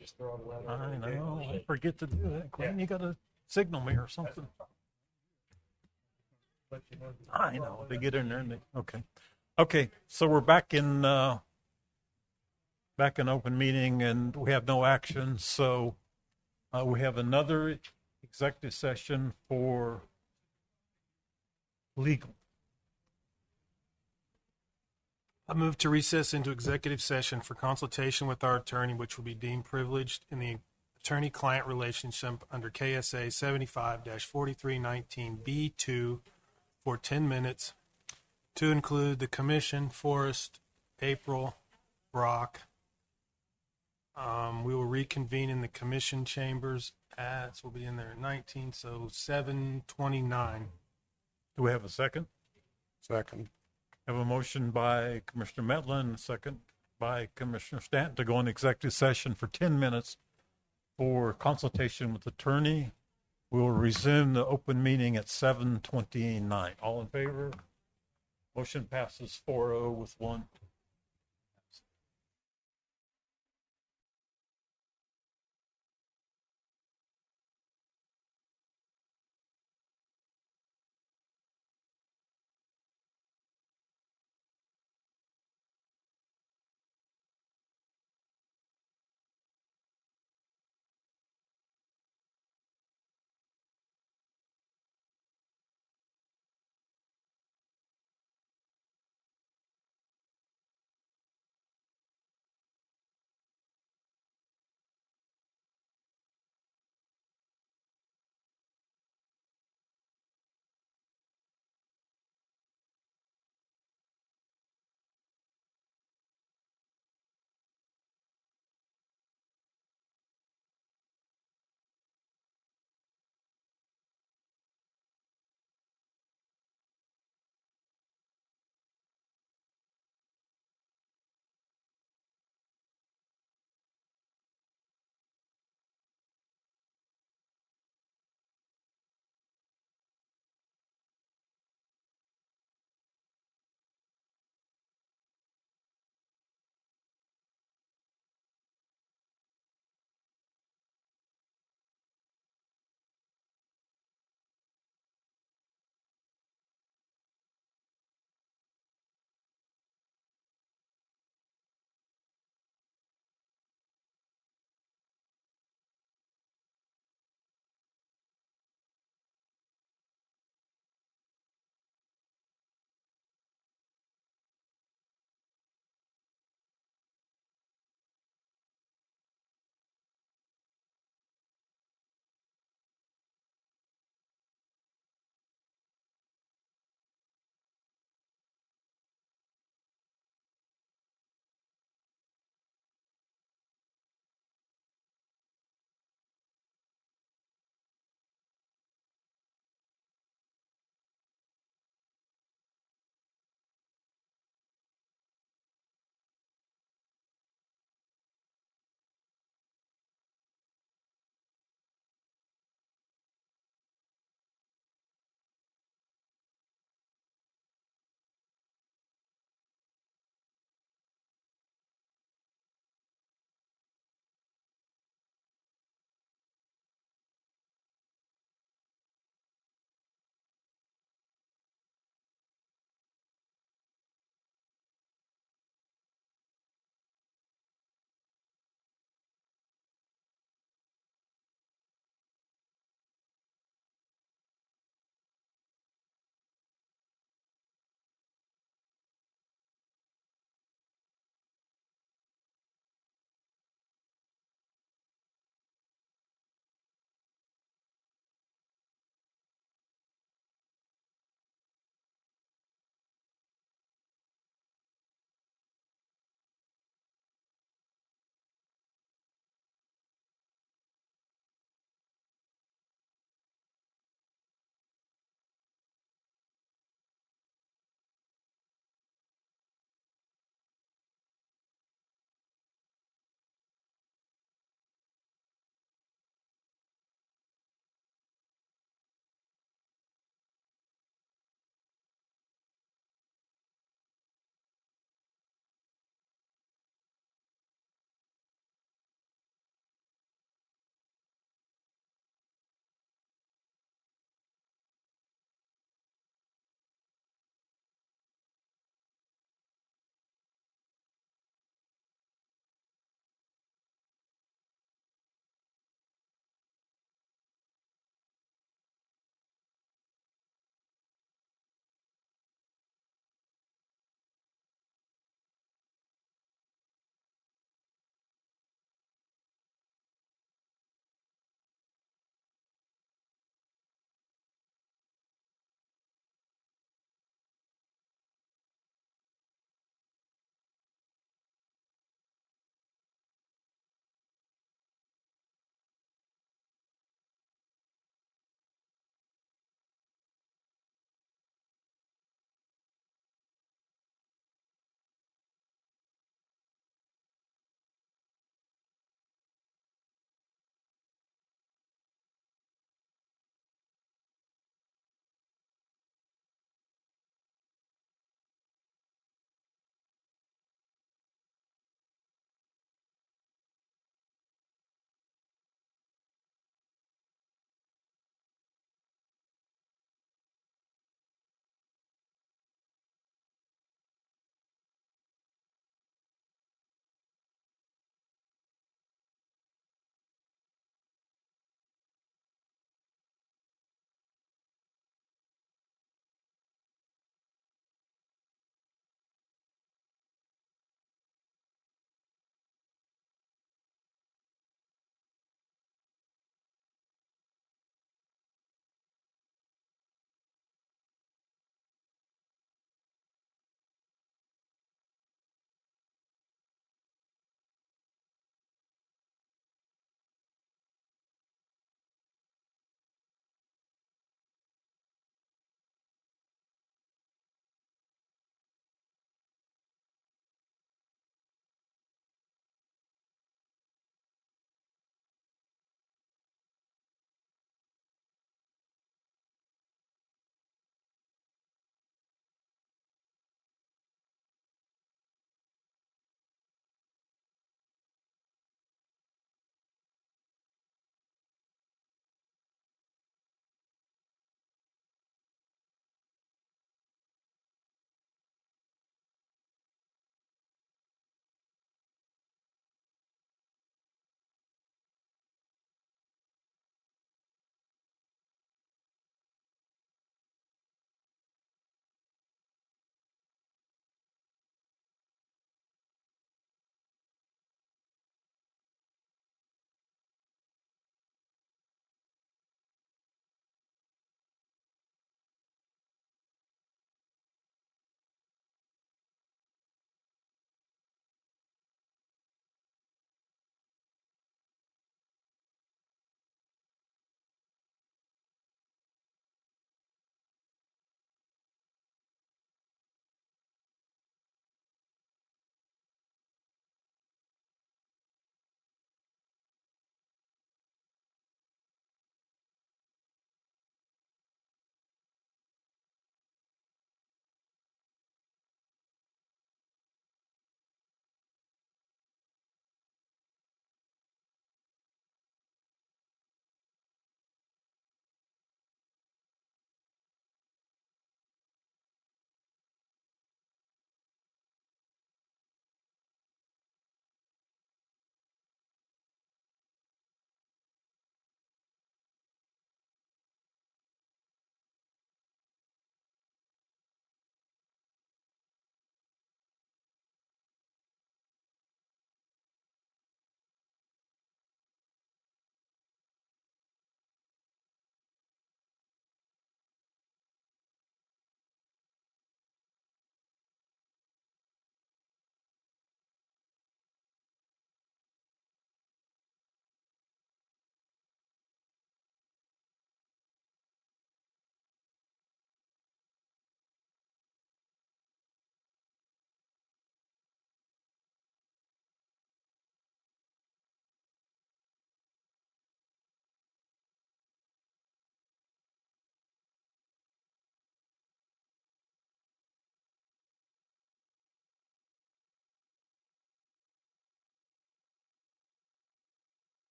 I know. I forget to do that. Quinn, you got to signal me or something. I know. They get in there and they, okay. Okay, so we're back in open meeting and we have no action. So we have another executive session for legal. I move to recess into executive session for consultation with our attorney, which will be deemed privileged in the attorney-client relationship under KSA 75-4319B2 for 10 minutes to include the commission, Forrest, April, Brock. We will reconvene in the commission chambers at, so we'll be in there at 19, so 7:29. Do we have a second? Second. Have a motion by Commissioner Metlin, a second by Commissioner Stanton to go in executive session for 10 minutes for consultation with attorney. We will resume the open meeting at 7:29. All in favor? Motion passes 4-0 with one.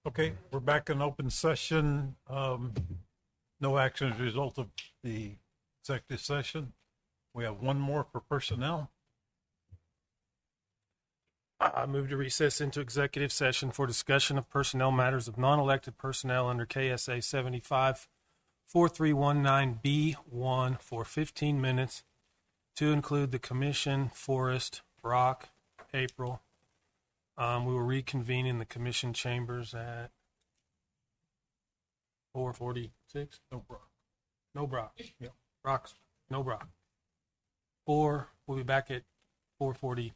Okay, we're back in open session. No action as a result of the executive session. We have one more for personnel. I move to recess into executive session for discussion of personnel matters of non-elected personnel under KSA 75-4319B1 for 15 minutes to include the commission, Forrest, Brock, April. We will reconvene in the commission chambers at 4:46. No Brock. No Brock. Yep. Brock's no Brock. We'll be back at 4:46.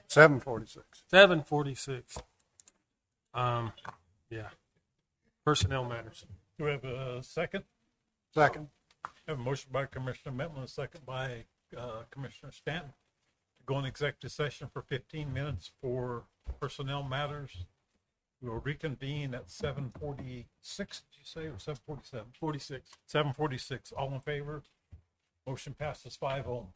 7:46. 7:46. Yeah. Personnel matters. Do we have a second? Second. Have a motion by Commissioner Mettman, a second by Commissioner Stanton to go in executive session for 15 minutes for personnel matters. We will reconvene at 7:46. Did you say, or 7:47? 46. 7:46. All in favor? Motion passes 5-0.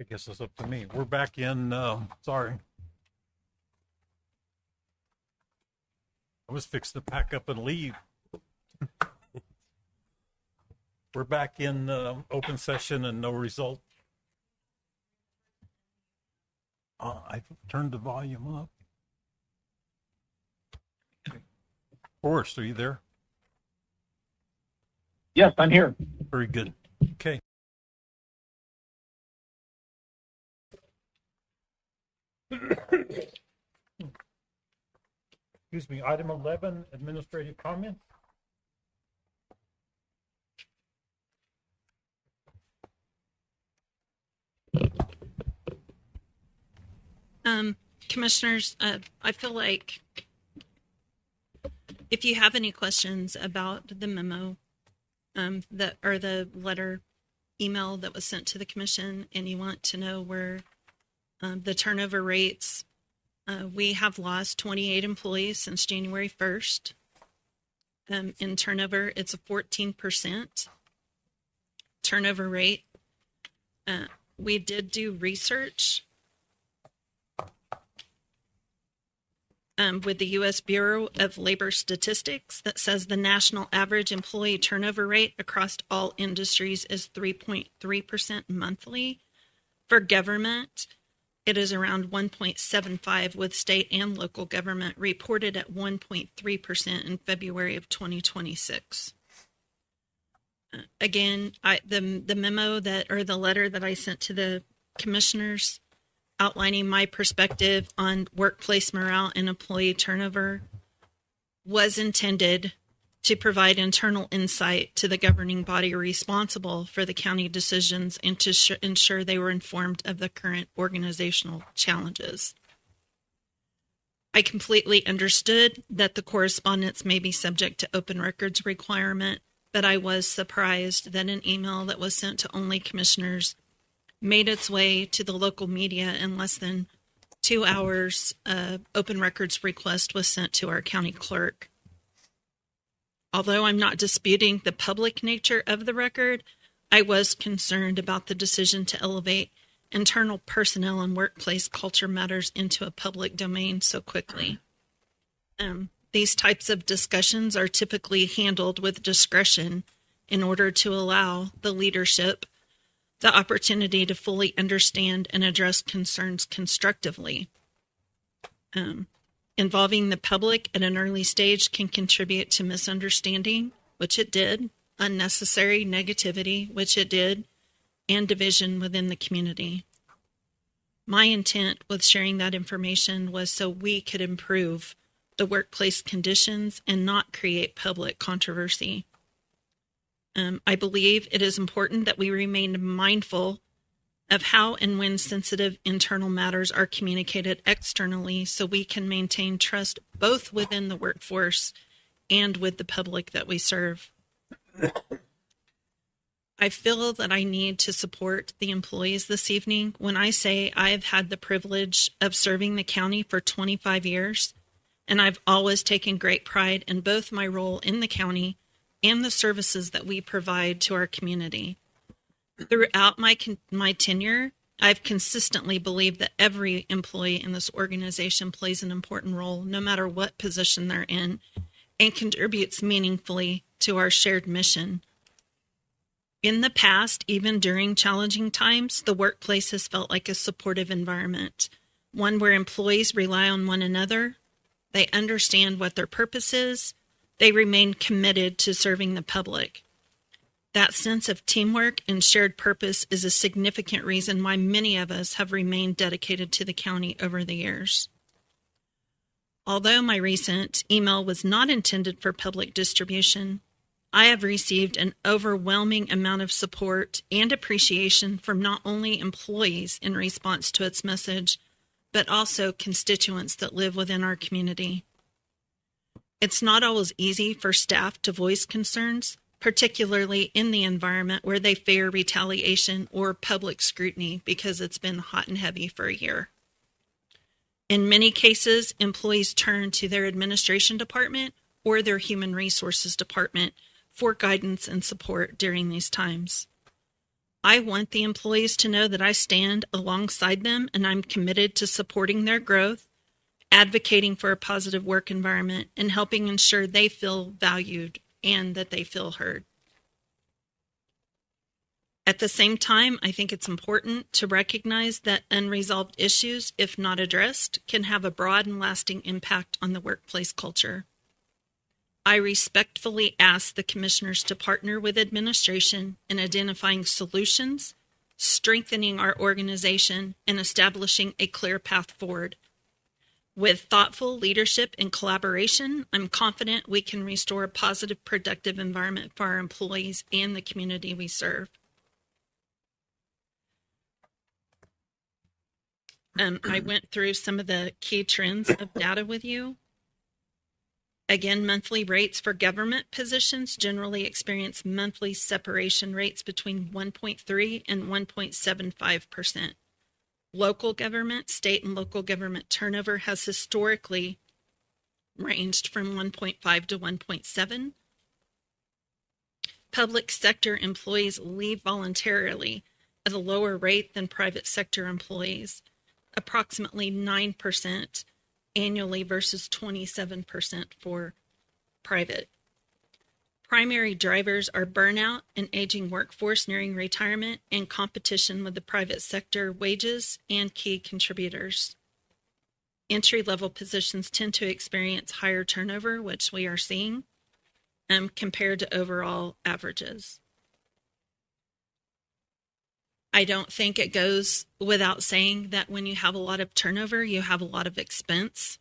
I guess it's up to me. We're back in, sorry. I was fixed to pack up and leave. We're back in open session and no result. I've turned the volume up. Forrest, are you there? Yes, I'm here. Very good. Okay. Excuse me, item 11, administrative comments. Commissioners, I feel like if you have any questions about the memo that or the letter email that was sent to the commission, and you want to know where the turnover rates, we have lost 28 employees since January 1st. In turnover, it's a 14% turnover rate. We did do research with the U.S. Bureau of Labor Statistics that says the national average employee turnover rate across all industries is 3.3% monthly. For government, it is around 1.75, with state and local government reported at 1.3% in February of 2026. Again, the memo or the letter that I sent to the commissioners outlining my perspective on workplace morale and employee turnover was intended to provide internal insight to the governing body responsible for the county decisions and to ensure they were informed of the current organizational challenges. I completely understood that the correspondence may be subject to open records requirement, but I was surprised that an email that was sent to only commissioners made its way to the local media in less than 2 hours. Open records request was sent to our county clerk. Although I'm not disputing the public nature of the record, I was concerned about the decision to elevate internal personnel and workplace culture matters into a public domain so quickly. These types of discussions are typically handled with discretion in order to allow the leadership the opportunity to fully understand and address concerns constructively. Involving the public at an early stage can contribute to misunderstanding, which it did, unnecessary negativity, which it did, and division within the community. My intent with sharing that information was so we could improve the workplace conditions and not create public controversy. I believe it is important that we remain mindful of how and when sensitive internal matters are communicated externally so we can maintain trust both within the workforce and with the public that we serve. I feel that I need to support the employees this evening when I say I have had the privilege of serving the county for 25 years, and I've always taken great pride in both my role in the county and the services that we provide to our community. Throughout my tenure, I've consistently believed that every employee in this organization plays an important role, no matter what position they're in, and contributes meaningfully to our shared mission. In the past, even during challenging times, the workplace has felt like a supportive environment, one where employees rely on one another, they understand what their purpose is, they remain committed to serving the public. That sense of teamwork and shared purpose is a significant reason why many of us have remained dedicated to the county over the years. Although my recent email was not intended for public distribution, I have received an overwhelming amount of support and appreciation from not only employees in response to its message, but also constituents that live within our community. It's not always easy for staff to voice concerns, particularly in the environment where they fear retaliation or public scrutiny because it's been hot and heavy for a year. In many cases, employees turn to their administration department or their human resources department for guidance and support during these times. I want the employees to know that I stand alongside them and I'm committed to supporting their growth, advocating for a positive work environment, and helping ensure they feel valued and that they feel heard. At the same time, I think it's important to recognize that unresolved issues, if not addressed, can have a broad and lasting impact on the workplace culture. I respectfully ask the commissioners to partner with administration in identifying solutions, strengthening our organization, and establishing a clear path forward. With thoughtful leadership and collaboration, I'm confident we can restore a positive, productive environment for our employees and the community we serve. I went through some of the key trends of data with you. Again, monthly rates for government positions generally experience monthly separation rates between 1.3 and 1.75%. Local government, state and local government turnover has historically ranged from 1.5 to 1.7. Public sector employees leave voluntarily at a lower rate than private sector employees, approximately 9% annually versus 27% for private. Primary drivers are burnout, an aging workforce nearing retirement, and competition with the private sector wages and key contributors. Entry-level positions tend to experience higher turnover, which we are seeing, compared to overall averages. I don't think it goes without saying that when you have a lot of turnover, you have a lot of expense.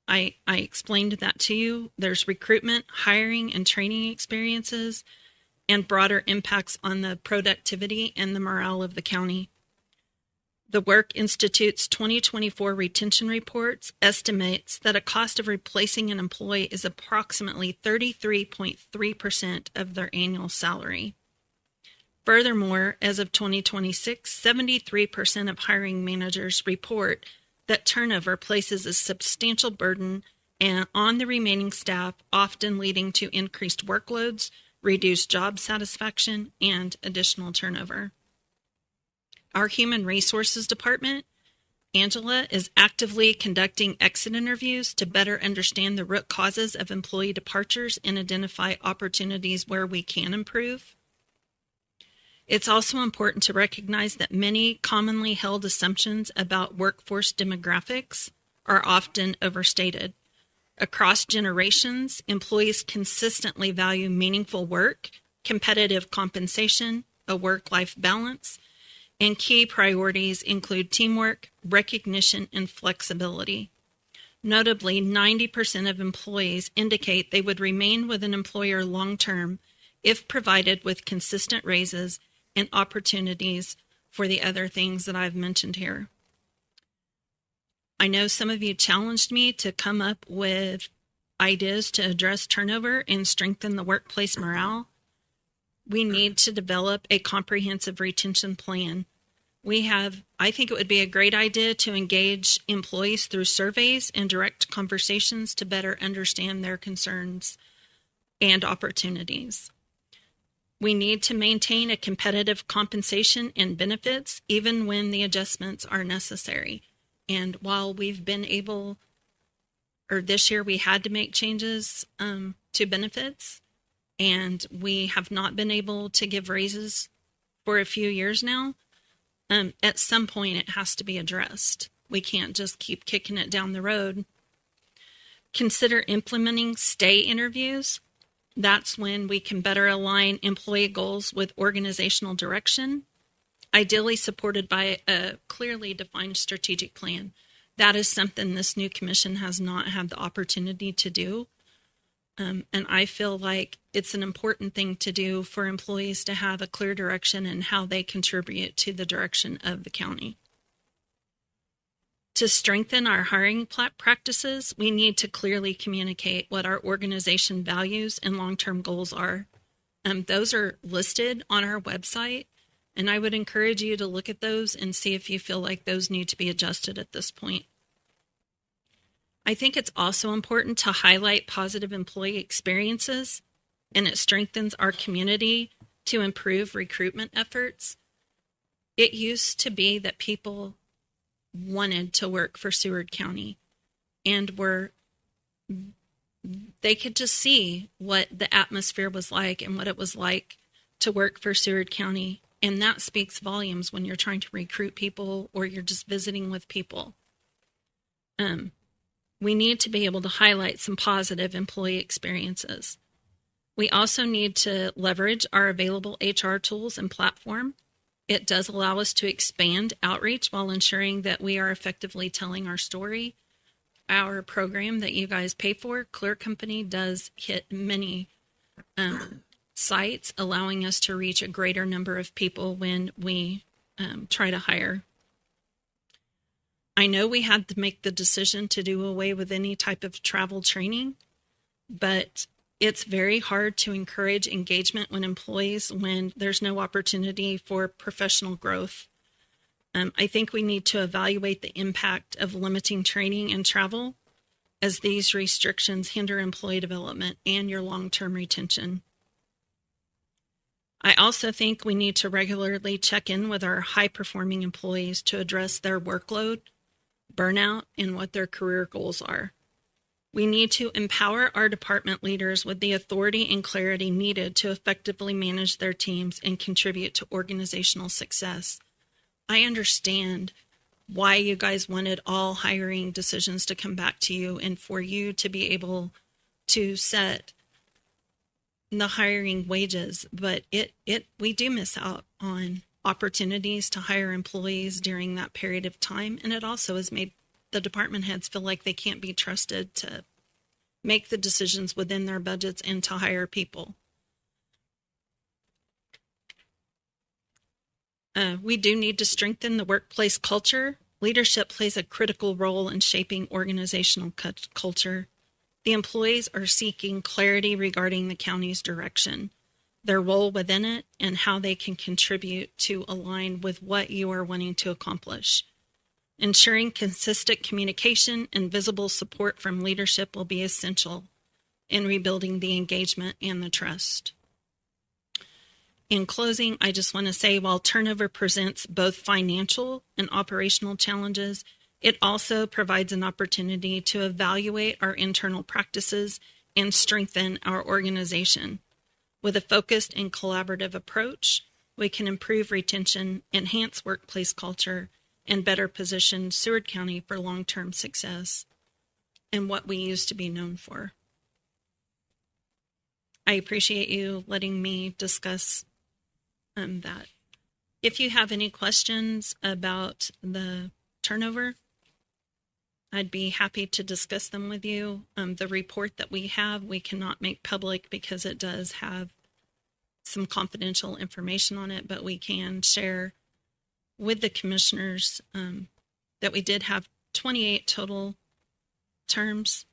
I explained that to you. There's recruitment, hiring, and training experiences, and broader impacts on the productivity and the morale of the county. The Work Institute's 2024 retention reports estimates that a cost of replacing an employee is approximately 33.3% of their annual salary. Furthermore, as of 2026, 73% of hiring managers report that turnover places a substantial burden on the remaining staff, often leading to increased workloads, reduced job satisfaction, and additional turnover. Our Human Resources Department, Angela, is actively conducting exit interviews to better understand the root causes of employee departures and identify opportunities where we can improve. It's also important to recognize that many commonly held assumptions about workforce demographics are often overstated. Across generations, employees consistently value meaningful work, competitive compensation, a work-life balance, and key priorities include teamwork, recognition, and flexibility. Notably, 90% of employees indicate they would remain with an employer long-term if provided with consistent raises and opportunities for the other things that I've mentioned here. I know some of you challenged me to come up with ideas to address turnover and strengthen the workplace morale. We need to develop a comprehensive retention plan. I think it would be a great idea to engage employees through surveys and direct conversations to better understand their concerns and opportunities. We need to maintain a competitive compensation and benefits even when the adjustments are necessary. And while we've been able, or this year we had to make changes to benefits, and we have not been able to give raises for a few years now, at some point it has to be addressed. We can't just keep kicking it down the road. Consider implementing stay interviews. That's when we can better align employee goals with organizational direction, ideally supported by a clearly defined strategic plan. That is something this new commission has not had the opportunity to do. And I feel like it's an important thing to do for employees to have a clear direction in how they contribute to the direction of the county. To strengthen our hiring practices, we need to clearly communicate what our organization values and long-term goals are. Those are listed on our website, and I would encourage you to look at those and see if you feel like those need to be adjusted at this point. I think it's also important to highlight positive employee experiences, and it strengthens our community to improve recruitment efforts. It used to be that people wanted to work for Seward County and they could just see what the atmosphere was like and what it was like to work for Seward County. And that speaks volumes when you're trying to recruit people or you're just visiting with people. We need to be able to highlight some positive employee experiences. We also need to leverage our available HR tools and platform. It does allow us to expand outreach while ensuring that we are effectively telling our story. Our program that you guys pay for, Clear Company, does hit many sites, allowing us to reach a greater number of people when we try to hire. I know we had to make the decision to do away with any type of travel training, but it's very hard to encourage engagement when there's no opportunity for professional growth. I think we need to evaluate the impact of limiting training and travel, as these restrictions hinder employee development and your long-term retention. I also think we need to regularly check in with our high-performing employees to address their workload, burnout, and what their career goals are. We need to empower our department leaders with the authority and clarity needed to effectively manage their teams and contribute to organizational success. I understand why you guys wanted all hiring decisions to come back to you and for you to be able to set the hiring wages, but we do miss out on opportunities to hire employees during that period of time, and it also has made the department heads feel like they can't be trusted to make the decisions within their budgets and to hire people. We do need to strengthen the workplace culture. Leadership plays a critical role in shaping organizational culture. The employees are seeking clarity regarding the county's direction, their role within it, and how they can contribute to align with what you are wanting to accomplish. Ensuring consistent communication and visible support from leadership will be essential in rebuilding the engagement and the trust. In closing, I just want to say while turnover presents both financial and operational challenges, it also provides an opportunity to evaluate our internal practices and strengthen our organization. With a focused and collaborative approach, we can improve retention, enhance workplace culture, and better position Seward County for long-term success and what we used to be known for. I appreciate you letting me discuss that. If you have any questions about the turnover, I'd be happy to discuss them with you. The report that we have, we cannot make public because it does have some confidential information on it, but we can share with the commissioners that we did have 28 total terms.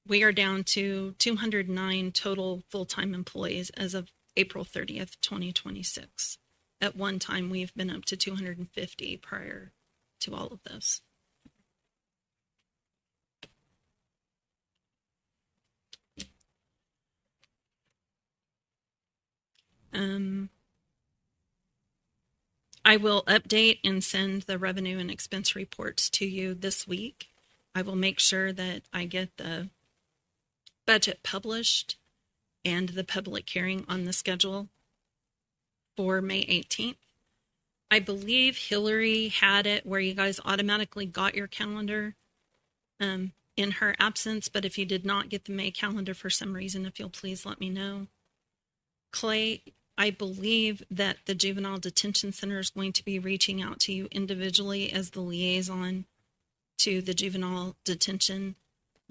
We are down to 209 total full-time employees as of April 30th, 2026. At one time, we've been up to 250 prior to all of this. I will update and send the revenue and expense reports to you this week. I will make sure that I get the budget published and the public hearing on the schedule for May 18th. I believe Hillary had it where you guys automatically got your calendar in her absence, but if you did not get the May calendar for some reason, if you'll please let me know. Clay, I believe that the Juvenile Detention Center is going to be reaching out to you individually as the liaison to the juvenile detention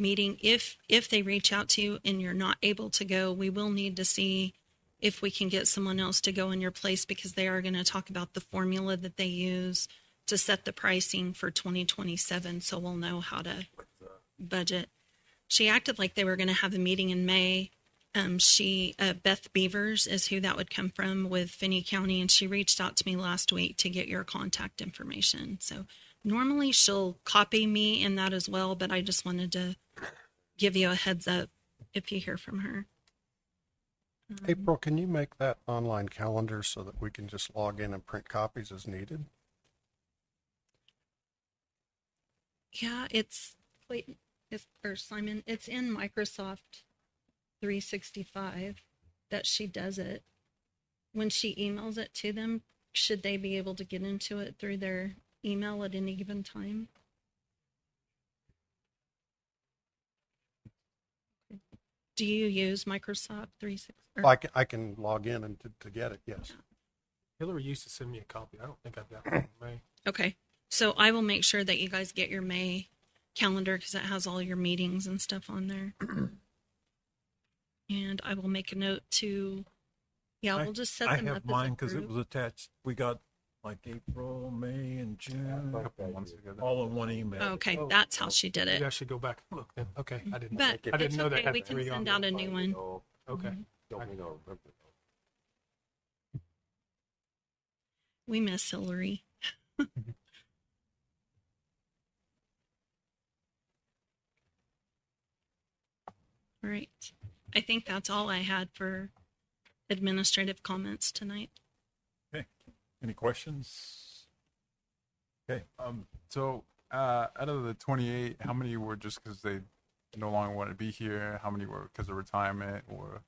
meeting. If they reach out to you and you're not able to go, we will need to see if we can get someone else to go in your place, because they are going to talk about the formula that they use to set the pricing for 2027. So we'll know how to budget. She acted like they were going to have a meeting in May. Beth Beavers is who that would come from with Finney County, and she reached out to me last week to get your contact information. So normally she'll copy me in that as well, but I just wanted to give you a heads up if you hear from her. April, can you make that online calendar so that we can just log in and print copies as needed? Yeah, Simon, it's in Microsoft 365 that she does it. When she emails it to them, should they be able to get into it through their email at any given time? Do you use Microsoft 365? I can log in and to get it, yes. Hillary used to send me a copy. I don't think I've got one in May. Okay. So I will make sure that you guys get your May calendar, because it has all your meetings and stuff on there. And I will make a note to, we'll just set them up. I have mine because it was attached. We got like April, May, and June, all in one email. Okay, that's how she did it. Maybe I should go back and look then. Okay, I didn't It's know okay. that. We can send out a new one. Okay. We miss Hillary. All right. I think that's all I had for administrative comments tonight. Okay. Any questions? Okay. So out of the 28, how many were just because they no longer want to be here? How many were because of retirement or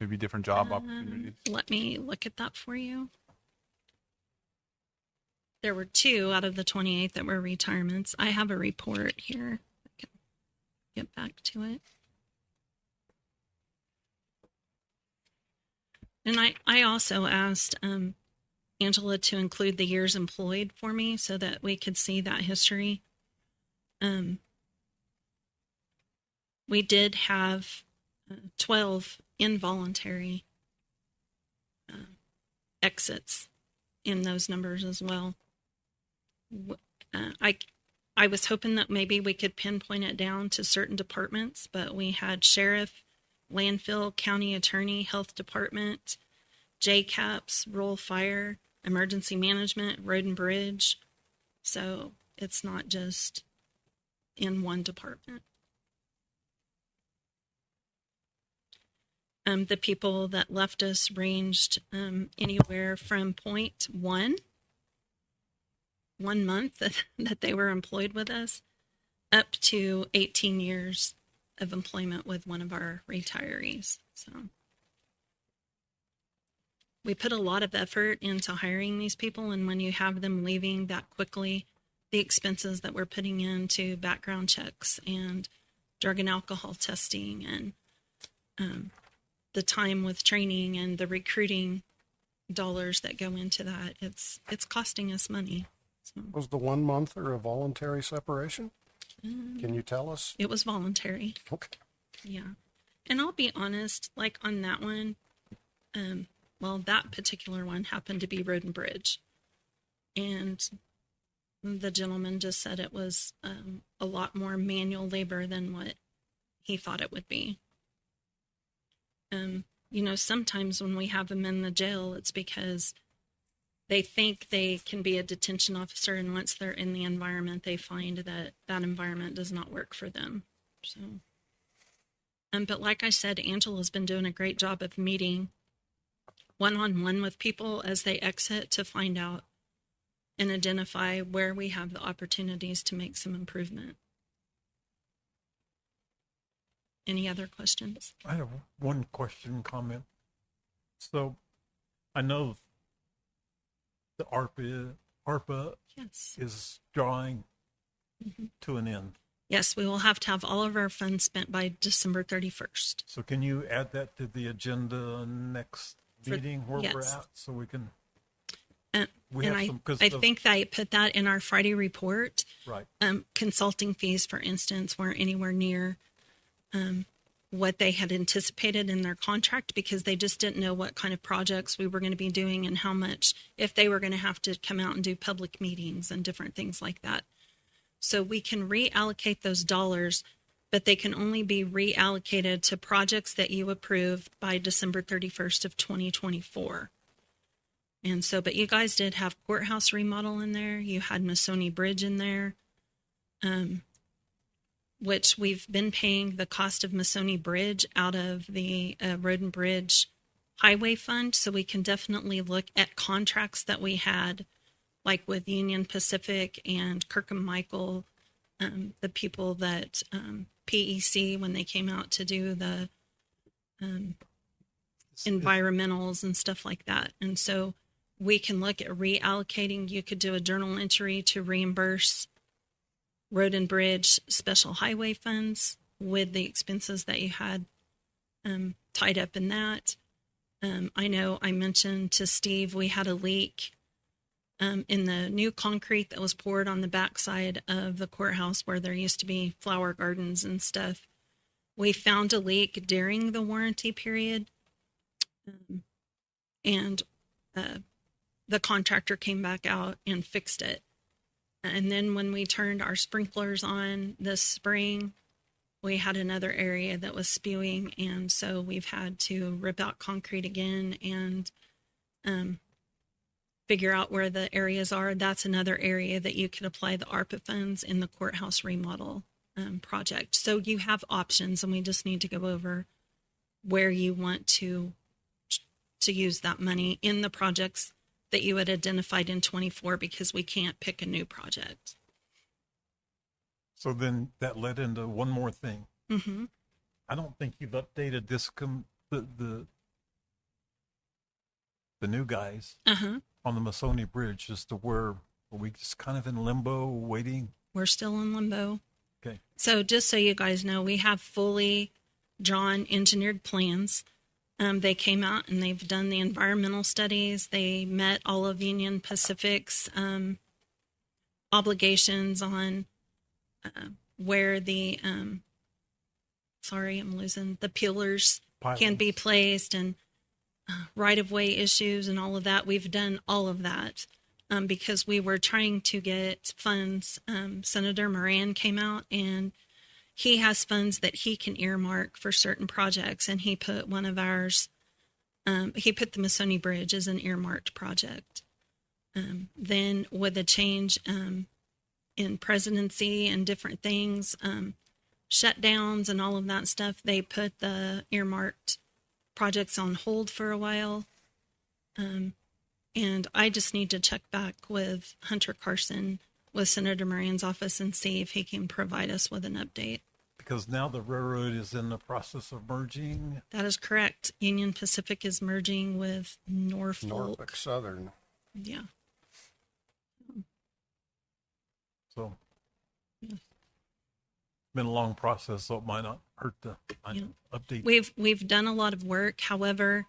maybe different job opportunities? Let me look at that for you. There were 2 out of the 28 that were retirements. I have a report here. I can get back to it. And I also asked Angela to include the years employed for me so that we could see that history. We did have 12 involuntary exits in those numbers as well. I was hoping that maybe we could pinpoint it down to certain departments, but we had sheriff, landfill, county attorney, health department, JCAPS, rural fire, emergency management, road and bridge. So it's not just in one department. The people that left us ranged anywhere from 1 month that they were employed with us, up to 18 years of employment with one of our retirees. So we put a lot of effort into hiring these people, and when you have them leaving that quickly, the expenses that we're putting into background checks and drug and alcohol testing and the time with training and the recruiting dollars that go into that, it's costing us money. So, was the 1 month or a voluntary separation? Can you tell us? It was voluntary. Okay. Yeah. And I'll be honest, like on that one, that particular one happened to be Road and Bridge. And the gentleman just said it was a lot more manual labor than what he thought it would be. Sometimes when we have them in the jail, it's because they think they can be a detention officer, and once they're in the environment, they find that that environment does not work for them. So, but like I said, Angela's been doing a great job of meeting one-on-one with people as they exit to find out and identify where we have the opportunities to make some improvement. Any other questions? I have one question, comment. So I know the ARPA yes. is drawing to an end. Yes, we will have to have all of our funds spent by December 31st. So can you add that to the agenda next meeting where we're at, so we can... I think that I put that in our Friday report. Right. Consulting fees, for instance, weren't anywhere near what they had anticipated in their contract, because they just didn't know what kind of projects we were going to be doing and how much, if they were going to have to come out and do public meetings and different things like that. So we can reallocate those dollars, but they can only be reallocated to projects that you approve by December 31st of 2024. And so, but you guys did have courthouse remodel in there. You had Masoni Bridge in there, which we've been paying the cost of Masoni Bridge out of the Road and Bridge Highway Fund. So we can definitely look at contracts that we had, like with Union Pacific and Kirkham Michael, the people that PEC, when they came out to do the environmentals and stuff like that. And so we can look at reallocating. You could do a journal entry to reimburse Road and Bridge special highway funds with the expenses that you had tied up in that. I know I mentioned to Steve we had a leak in the new concrete that was poured on the backside of the courthouse where there used to be flower gardens and stuff. We found a leak during the warranty period, and the contractor came back out and fixed it. And then when we turned our sprinklers on this spring, we had another area that was spewing, and so we've had to rip out concrete again and figure out where the areas are. That's another area that you could apply the ARPA funds in the courthouse remodel project. So you have options, and we just need to go over where you want to use that money in the projects that you had identified in 24, because we can't pick a new project. So then that led into one more thing. Mm-hmm. I don't think you've updated this the new guys on the Masoni Bridge as to where are we just kind of in limbo waiting? We're still in limbo. Okay. So just so you guys know, we have fully drawn engineered plans. They came out and they've done the environmental studies. They met all of Union Pacific's obligations on where the the pillars can be placed, and right-of-way issues and all of that. We've done all of that because we were trying to get funds. Senator Moran came out, and he has funds that he can earmark for certain projects, and he put one of ours, he put the Masoni Bridge as an earmarked project. Then with a change in presidency and different things, shutdowns and all of that stuff, they put the earmarked projects on hold for a while. And I just need to check back with Hunter Carson with Senator Moran's office and see if he can provide us with an update. Because now the railroad is in the process of merging. That is correct. Union Pacific is merging with Norfolk Southern. Yeah. So it's been a long process, so it might not hurt to update. We've done a lot of work. However,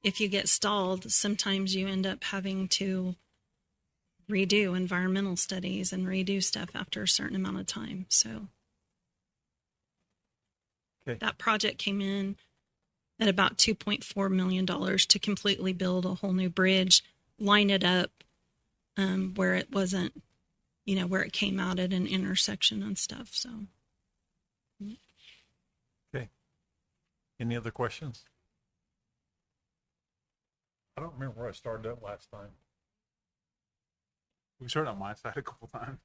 if you get stalled, sometimes you end up having to redo environmental studies and redo stuff after a certain amount of time. So that project came in at about $2.4 million to completely build a whole new bridge, line it up where it wasn't, where it came out at an intersection and stuff. So. Okay. Any other questions? I don't remember where I started up last time. We started on my side a couple times.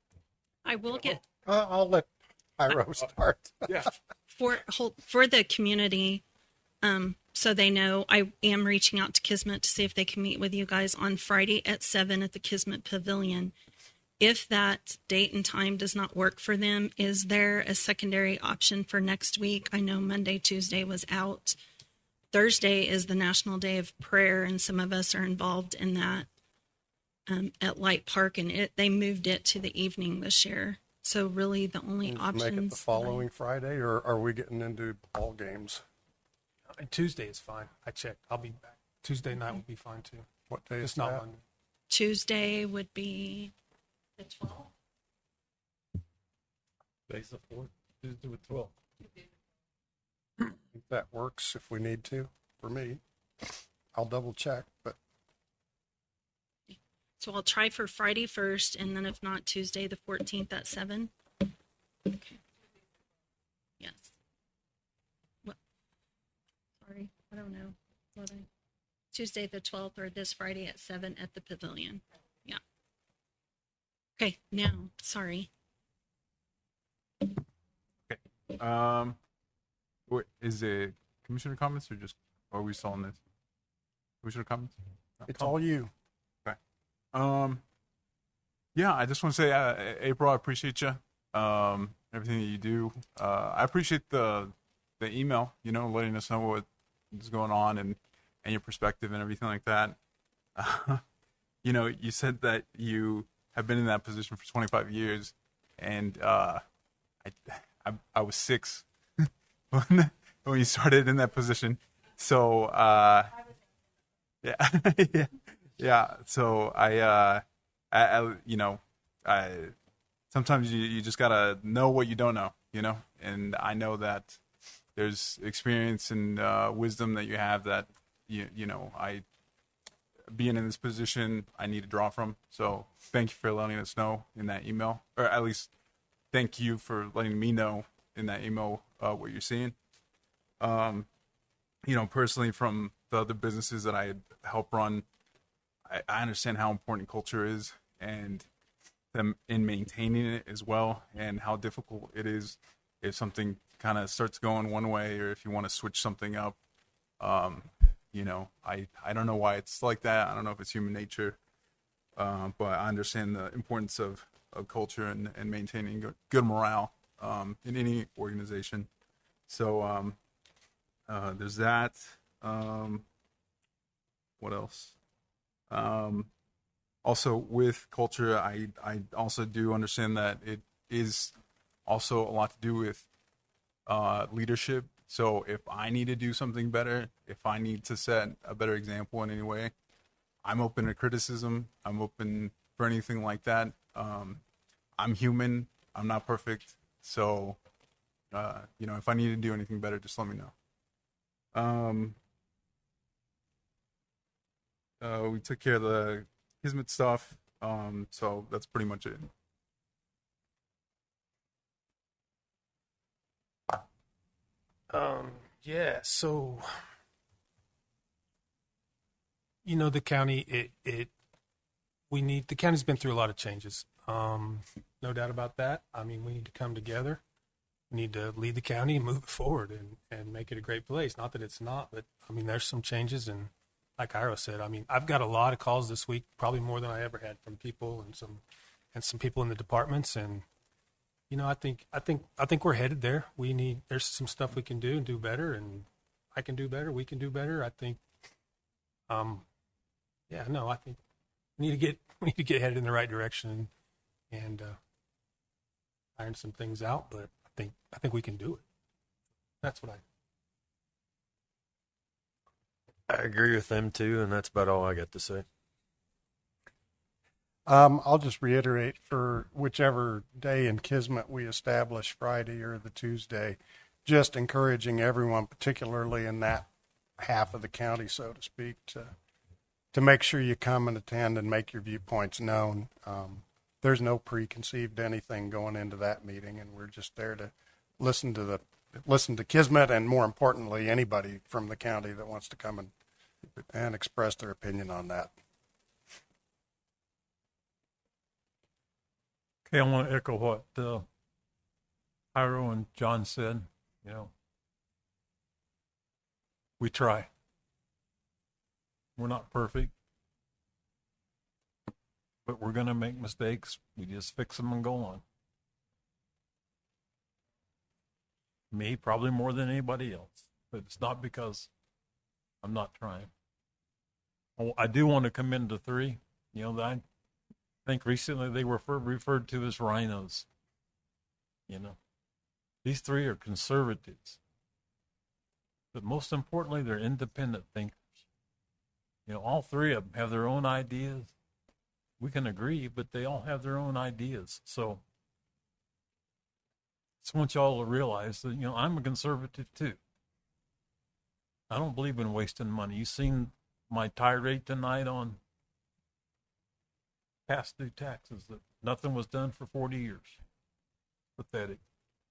I will get. I'll let Pyro start. Yeah. For the community, so they know, I am reaching out to Kismet to see if they can meet with you guys on Friday at 7 at the Kismet Pavilion. If that date and time does not work for them, is there a secondary option for next week? I know Monday, Tuesday was out. Thursday is the National Day of Prayer, and some of us are involved in that at Light Park, and they moved it to the evening this year. So really the only options. Make it the following Friday, or are we getting into ball games? Tuesday is fine. I checked. I'll be back. Tuesday night will be fine too. What day It's is not that? Monday. Tuesday would be the 12th. Today's the 4th, Tuesday with 12. think that works if we need to, for me. I'll double check, but So I'll try for Friday first, and then if not, Tuesday the 14th at 7. Okay. Yes. What? Sorry, I don't know. Tuesday the 12th or this Friday at 7 at the pavilion. Yeah. Okay, now, sorry. What is it? Commissioner comments or just are we still on this? Commissioner comments? it's all you. Okay. Yeah, I just want to say, April, I appreciate you. Everything that you do. I appreciate the email. Letting us know what is going on and your perspective and everything like that. You said that you have been in that position for 25 years, and I was 6 when you started in that position. So yeah, yeah. So I sometimes you just gotta know what you don't know, and I know that there's experience and wisdom that you have that I being in this position I need to draw from. So thank you for letting us know in that email, or at least thank you for letting me know in that email what you're seeing. Personally, from the other businesses that I help run, I understand how important culture is and them in maintaining it as well, and how difficult it is if something kind of starts going one way or if you want to switch something up. I don't know why it's like that. I don't know if it's human nature, but I understand the importance of culture and maintaining good morale in any organization. So there's that. What else? Also, with culture, I also do understand that it is also a lot to do with leadership. So if I need to do something better, if I need to set a better example in any way, I'm open to criticism. I'm open for anything like that. I'm human. I'm not perfect. So, if I need to do anything better, just let me know. We took care of the Kismet stuff. So that's pretty much it. Yeah, so the county the county's been through a lot of changes. No doubt about that. I mean, we need to come together. We need to lead the county and move it forward and make it a great place. Not that it's not, but I mean, there's some changes, and like Ira said, I mean, I've got a lot of calls this week, probably more than I ever had, from people and some people in the departments, and I think we're headed there. There's some stuff we can do and do better, and I can do better. We can do better. I think, I think we need to get headed in the right direction and iron some things out. But I think we can do it. That's what I agree with them too, and that's about all I got to say. I'll just reiterate, for whichever day in Kismet we establish, Friday or the Tuesday, just encouraging everyone, particularly in that half of the county, so to speak, to make sure you come and attend and make your viewpoints known. There's no preconceived anything going into that meeting, and we're just there to listen to Kismet, and more importantly, anybody from the county that wants to come and express their opinion on that. Okay, I want to echo what Hiro and John said. We try. We're not perfect, but we're going to make mistakes. We just fix them and go on. Me, probably more than anybody else, but it's not because I'm not trying. I do want to commend the three. I think recently they were referred to as rhinos. These three are conservatives, but most importantly, they're independent thinkers. All three of them have their own ideas. We can agree, but they all have their own ideas. So I just want y'all to realize that, I'm a conservative too. I don't believe in wasting money. You seen my tirade tonight on past due taxes, that nothing was done for 40 years. Pathetic.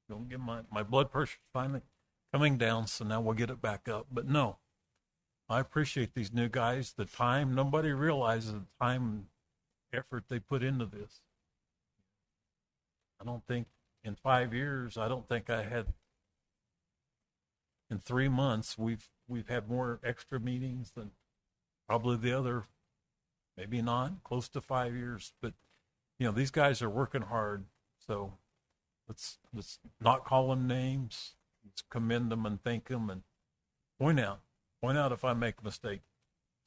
Don't get my blood pressure finally coming down, so now we'll get it back up. But no, I appreciate these new guys, the time. Nobody realizes the time and effort they put into this. I don't think in 5 years, I don't think I had, in 3 months, we've had more extra meetings than probably the other, maybe not, close to 5 years. But, these guys are working hard. So let's not call them names. Let's commend them and thank them and point out if I make a mistake.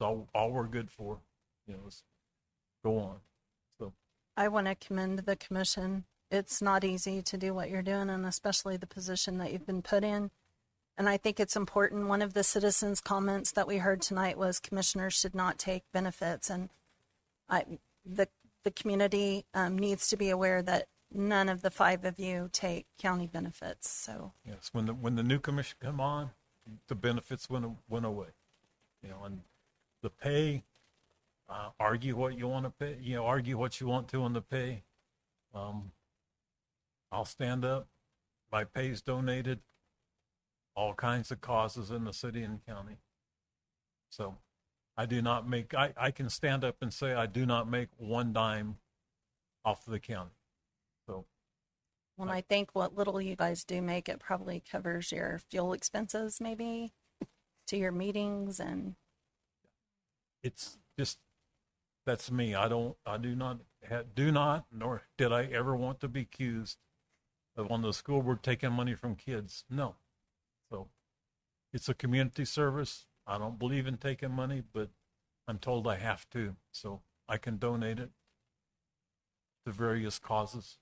It's all we're good for. Let's go on. So I want to commend the commission. It's not easy to do what you're doing, and especially the position that you've been put in. And I think it's important. One of the citizens' comments that we heard tonight was commissioners should not take benefits. And the community needs to be aware that none of the 5 of you take county benefits. So yes, when the new commission come on, the benefits went away. And the pay, argue what you want to pay. Argue what you want to on the pay. I'll stand up. My pay's donated. All kinds of causes in the city and county. So I do not make, I can stand up and say I do not make one dime off of the county. So when I think what little you guys do make, it probably covers your fuel expenses maybe to your meetings, and it's just, that's me. I do not, nor did I ever want to be accused of on the school board taking money from kids. No. So it's a community service. I don't believe in taking money, but I'm told I have to. So I can donate it to various causes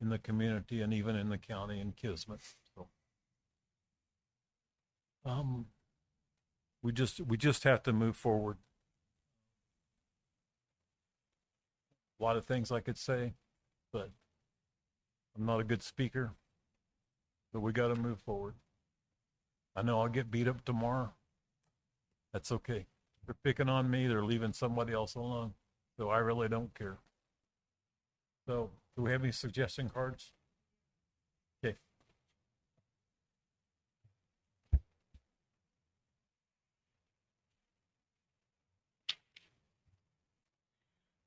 in the community and even in the county in Kismet. So we just have to move forward. A lot of things I could say, but I'm not a good speaker. But we got to move forward. I know I'll get beat up tomorrow. That's okay. They're picking on me. They're leaving somebody else alone. So I really don't care. So do we have any suggestion cards? Okay.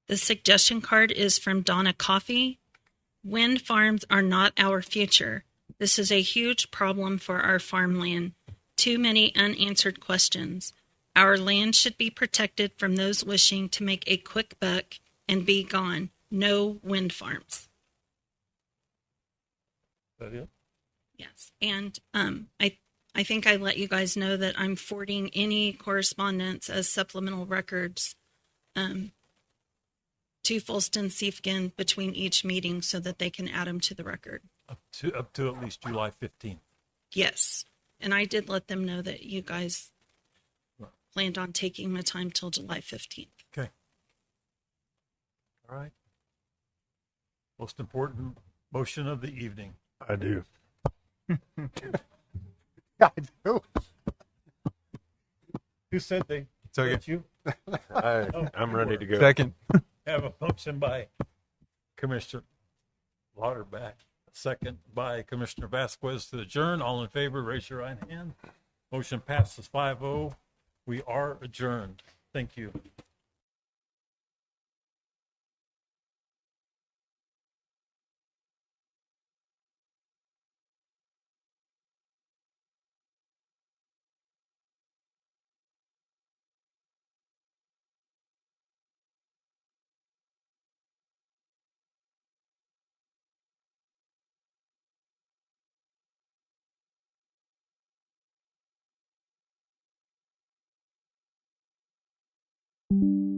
The suggestion card is from Donna Coffey. Wind farms are not our future. This is a huge problem for our farmland. Too many unanswered questions. Our land should be protected from those wishing to make a quick buck and be gone. No wind farms. Is that it? Yes. And I think I let you guys know that I'm forwarding any correspondence as supplemental records to Fulston Siefkin between each meeting so that they can add them to the record. Up to at least July 15th. Yes. And I did let them know that you guys planned on taking the time till July 15th. Okay. All right. Most important motion of the evening. I do. I do. Who said they? Second. You? I'm ready to go. Second. Have a motion by Commissioner Lauterbach, second by Commissioner Vasquez to adjourn. All in favor, raise your right hand. Motion passes 5-0. We are adjourned. Thank you. Thank you.